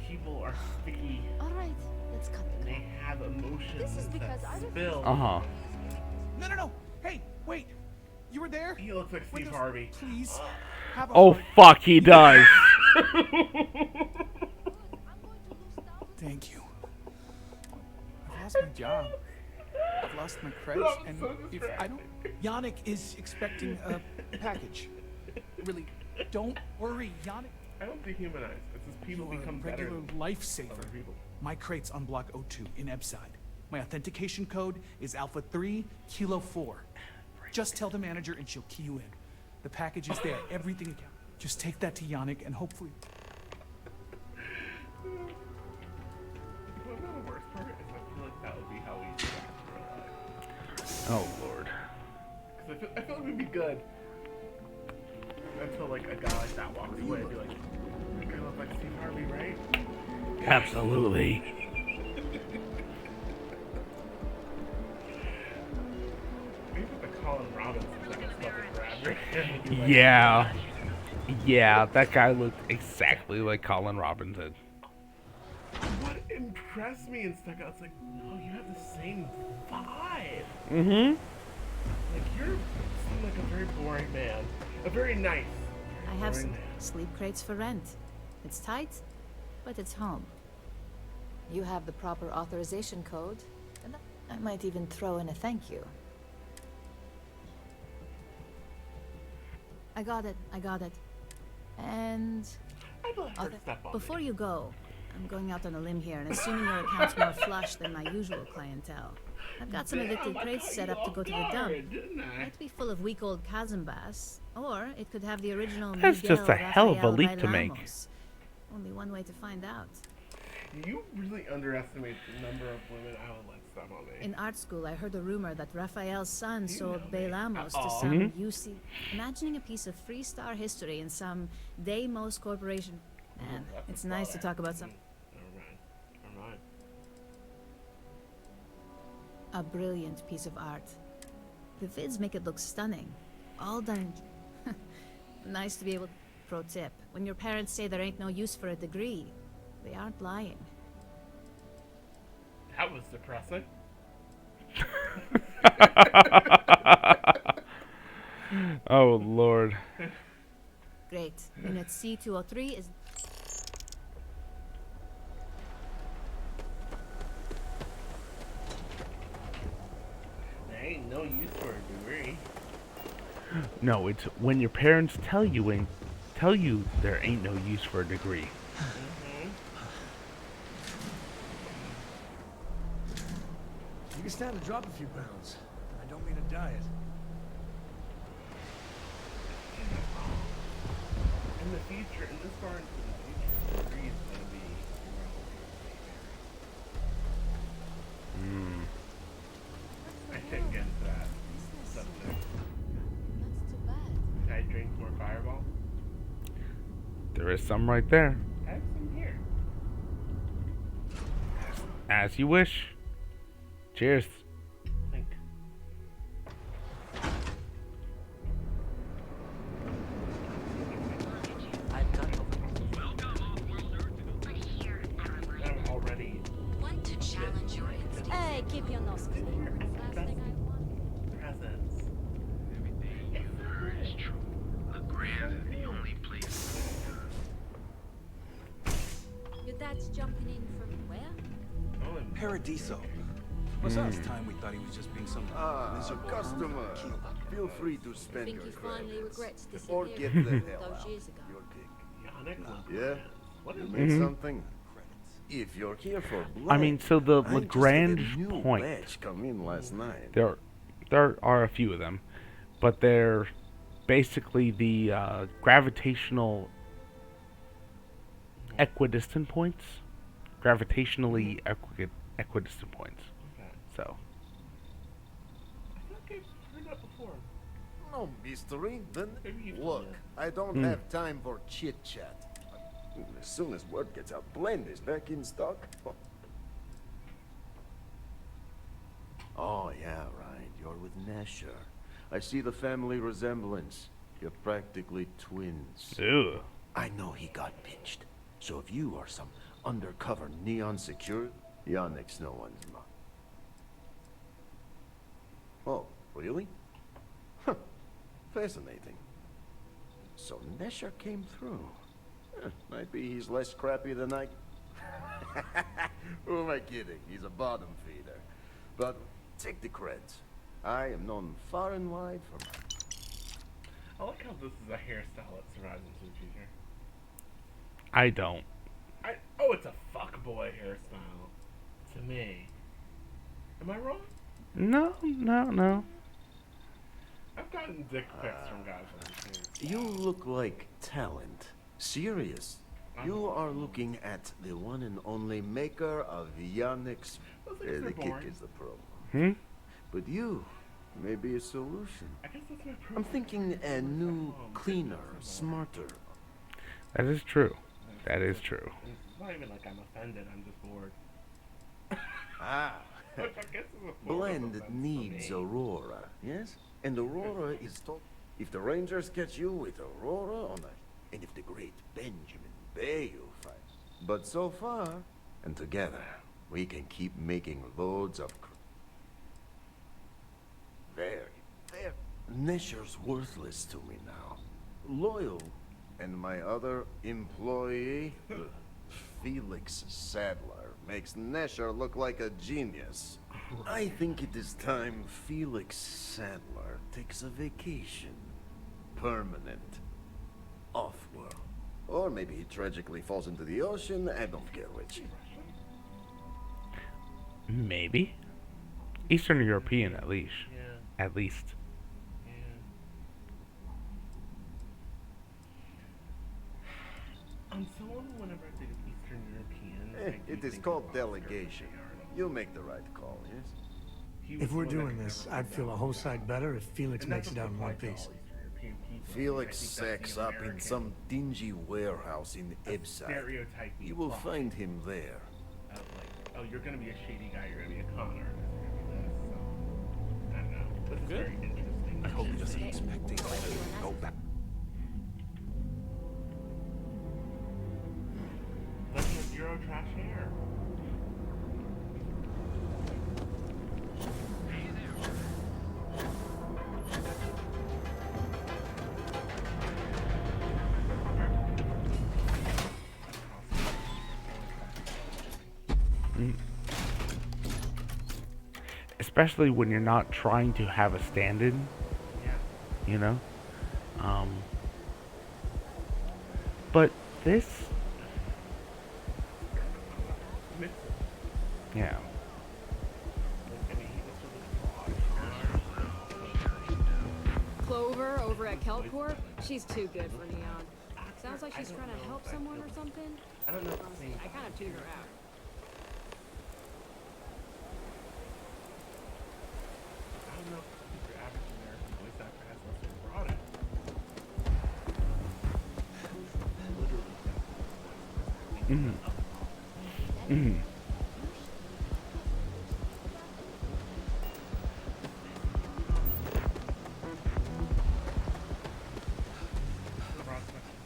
People are sticky. All right, let's cut the They have emotions This is because that I refuse spill. Uh-huh. No. Hey, wait. You were there? He looks like Steve Harvey. Please. Have a Oh, heart. fuck, he does. Thank you. I've lost my job. I've lost my credits, and if I don't... Yannick is expecting a package. Really, don't worry, Yannick. I don't dehumanize. It's just people You're become a better regular than lifesaver. other people. My crate's on block O2 in Ebside. My authentication code is Alpha 3 Kilo 4. Just tell the manager and she'll key you in. The package is there, everything counts. Just take that to Yannick and hopefully... You wanna know the worst part is I feel like that would be how we interact in real life. Oh, Lord. Because I feel like we'd be good until like a guy like that walks away and be like, "You guy look like Steve Harvey, right?" Absolutely. Maybe the Colin Robbins like a fucking grabber. Yeah. Yeah, that guy looked exactly like Colin Robinson. What impressed me and stuck out, it's like, oh, you have the same vibe. Mm-hmm. Like, you seem like a very boring man. A very nice. I have boring some man. sleep crates for rent. It's tight, but it's home. You have the proper authorization code, and I might even throw in a thank you. I got it. And before you go, I'm going out on a limb here and assuming your account's more flush than my usual clientele. I've got some addicted crates set up to go to the dump. Might be full of week old chasm bass, or it could have the original That's Miguel just a hell of a Rafael leap to make. Bailamos. Only one way to find out. You really underestimate the number of women I would let stab on me. In art school, I heard a rumor that Raphael's son sold Bailamos to Uh-oh. some UC. Imagining a piece of freestar history in some Deimos corporation. Man, it's nice to talk about some. Never mind. A brilliant piece of art. The vids make it look stunning. All done. Nice to be able. Pro tip: when your parents say there ain't no use for a degree, they aren't lying. That was depressing. Oh, Lord. Great. Unit C203 is. There ain't no use for a degree. No, it's when your parents tell you there ain't no use for a degree. You can stand to drop a few pounds. I don't mean a diet. in the future, in this far into the future, the tree's gonna be Hmm. I shouldn't get into that subject. That's too bad. Can I drink more Fireball? There is some right there. I have some here. As you wish. Cheers. Think. I'm already. Want to challenge your instinct? Hey, keep your nose clean. Presents. Everything you've heard is true. LeGrand's is the only place. Your dad's jumping in from where? Paradiso. Was last time we thought he was just being some miserable customer. Feel free to spend Think your he finally regrets or disappearing get the hell those out. years ago. Your pick. Yannick? Yeah? What You is made Mhm. something? If you're here for blood, I mean, so the I just had a Lagrange new point. batch come in last night. There are a few of them, but they're basically the gravitational equidistant points. Gravitationally equidistant points. Okay. So. I feel like I've heard that before. No mystery. Then Maybe you've look, done I don't Hmm. have time for chit chat. As soon as word gets out, Blend is back in stock. Oh yeah, right. You're with Nesher. I see the family resemblance. You're practically twins. Ew. I know he got pinched. So if you are some undercover neon security, Yannick's no one's mom. Oh, really? Huh. Fascinating. So Nesher came through. Might be he's less crappy than I... Who am I kidding? He's a bottom feeder. But take the creds. I am known far and wide for my... I like how this is a hairstyle that survives into the future. I don't. Oh, it's a fuckboy hairstyle. To me. Am I wrong? No. I've gotten dick pics from guys on this thing. You look like talent. Serious. You are looking at the one and only maker of Yannick's... the kick boring. is the problem. Hmm? But you may be a solution. I guess that's my I'm thinking a new, cleaner, smarter. That is true. That is true. It's not even like I'm offended, I'm just bored. Ah. Which I guess is a form of Blend offense needs for me. Aurora, yes? And Aurora is top. If the Rangers catch you with Aurora on a... And if the great Benjamin Bayou fights. But so far, and together, we can keep making loads of... Very. Nesher's worthless to me now. Loyal. And my other employee, Felix Sadler, makes Nesher look like a genius. I think it is time Felix Sadler takes a vacation. Permanent. Off-world. Or maybe he tragically falls into the ocean. I don't care which. Maybe. Eastern European, at least. Yeah. At least. Yeah. I'm so whenever I think of Eastern European. It is called delegation. You make the right call, yes? If we're doing this, I'd feel a whole side better if Felix makes it out in one piece. Felix sacks up in some dingy warehouse in Ibside. Stereotype. You will find him there. Oh, you're gonna be a shady guy. You're gonna be a con artist. You're gonna be this. So I don't know. This is very interesting. I hope he doesn't expect to go back. Let's get zero trash hair. Especially when you're not trying to have a stand-in. Yeah. You know? But this... Yeah. Clover over at Kelcorp, she's too good for Neon. Sounds like she's trying to help someone or something. I don't know. Honestly, I kind of tuned her out. I don't know if your average American voice actor has less than brought it. Literally.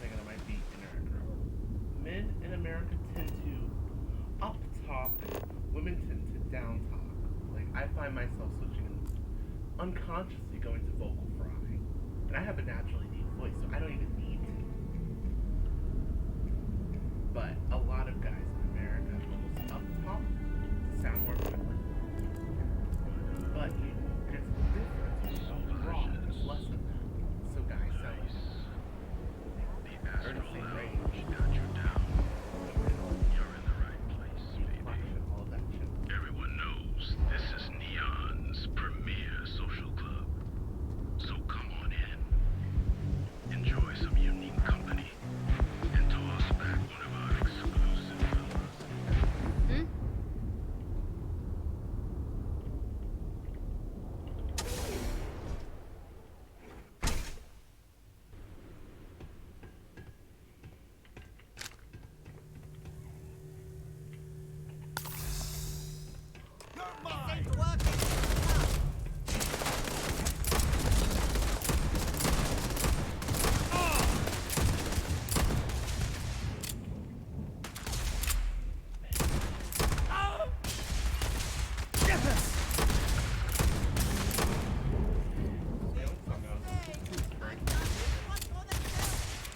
Thing that might be inaccurate. Men in America tend to up talk, women tend to down talk. Like I find myself switching and unconsciously going to vocal fry. And I have a naturally deep voice, so I don't even need to. But a lot of guys in America almost up talk to sound more feminine. But there's a difference. Overall, it's less than that. So guys sound like Ernest St. Ray. She got you down. You're in the right place, baby. All that shit. Everyone knows this is Neon's premier social club. So come on in. Enjoy some unique company. And toss back one of our exclusive fellas.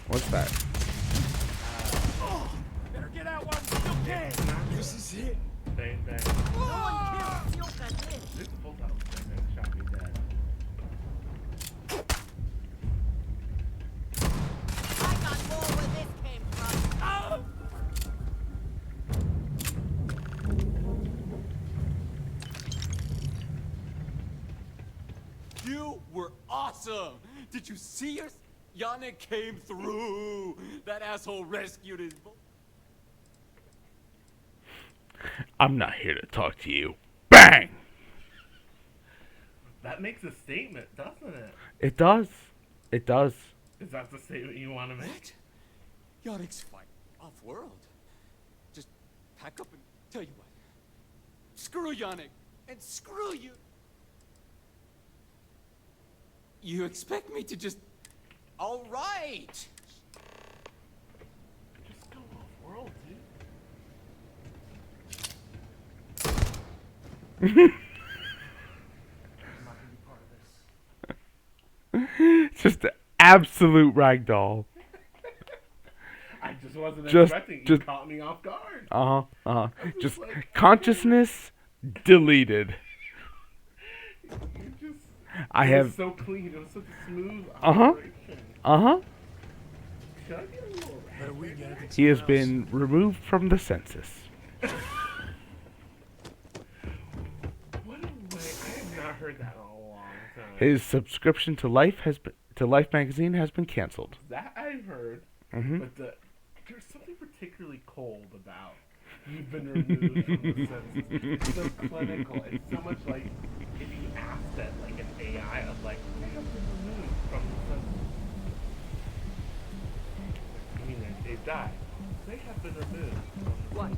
What's that? Better get out while you still can. This is it. Bang, bang. This full house bang, bang shot me dead. I got more where this came from. You were awesome! Did you see us? Yannick came through! That asshole rescued his... I'm not here to talk to you. Bang! That makes a statement, doesn't it? It does. It does. Is that the statement you want to make? Yannick's fine. Off-world. Just pack up and tell you what. Screw Yannick! And screw you! You expect me to just... All right! Just go off-world, dude. I'm not gonna be part of this. Just absolute ragdoll. I just wasn't expecting. You caught me off guard. Just consciousness deleted. It was so clean. It was such a smooth operation. Should I be a little red? He has been removed from the census. What a way! I have not heard that in a long time. His subscription to Life magazine has been canceled. That I've heard. But there's something particularly cold about you've been removed from the census. It's so clinical. It's so much like if you asked it like an AI of like, they have been removed from the census. I mean, they've died. They have been removed. What?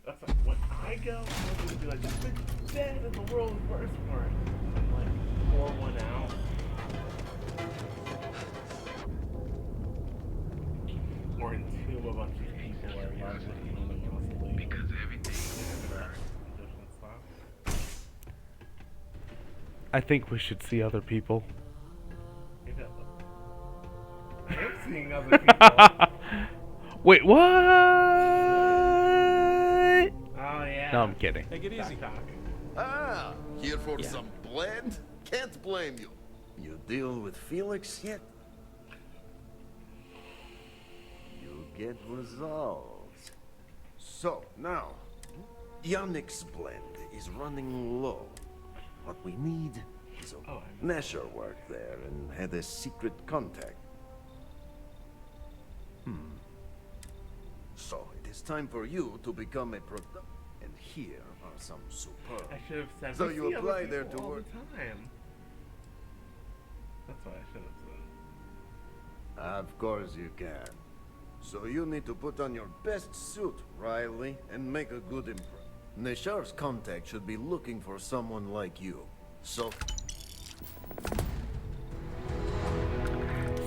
That's like when I go, I'm going to be like, this bitch is dead and the world is worse for it. I'm like, pour one out. Or entomb a bunch of people where we are looking on the mausoleum. Because everything I think we should see other people. I am seeing other people. Wait, what? Oh, yeah. No, I'm kidding. Take it easy. Ah, here for some blend? Can't blame you. You deal with Felix yet? You get results. So, now, Yannick's blend is running low. What we need is a Nesher worked there and had a secret contact. So it is time for you to become a product. And here are some superb. I should have said. So "We you see other apply there people to all work. the time." That's what I should have said. Of course you can. So you need to put on your best suit, Riley, and make a good impression. Neshar's contact should be looking for someone like you. So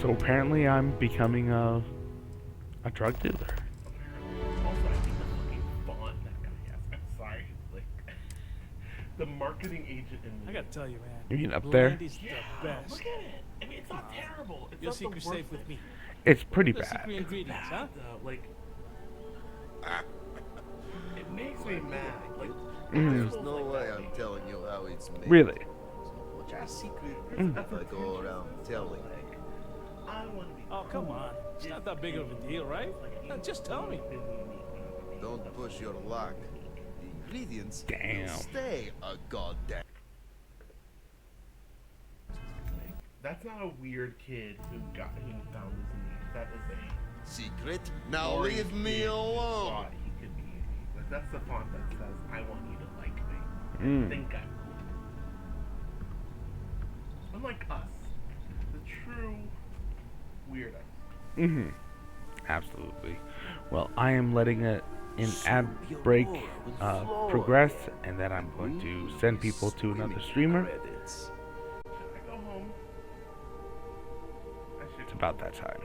apparently I'm becoming a drug dealer. Also, I think the fucking font that guy has. I'm sorry, like the marketing agent in me. I gotta tell you, man. You mean up there? Blandy's the best. Look at it. I mean, it's not terrible. It's Your not the secret's worst safe with thing. me. It's pretty The bad. secret ingredients, huh? Like, it makes me mad. Like, there's no way I'm telling you how it's made. Really? What's your secret if I go around telling? I want to be. Oh, come on. It's not that big of a deal, right? Just tell me. Don't push your luck. The ingredients Damn. will stay a goddamn. That's not a weird kid who found his niece. That is a secret. Now boring leave me kid who alone. thought he could be. Like, that's the font that says, "I want you to like me." Mm. Think I'm cool. Unlike us, the true weirdos. Absolutely. Well, I am letting an ad break progress, and then I'm going to send people to another streamer. Should I go home? It's about that time.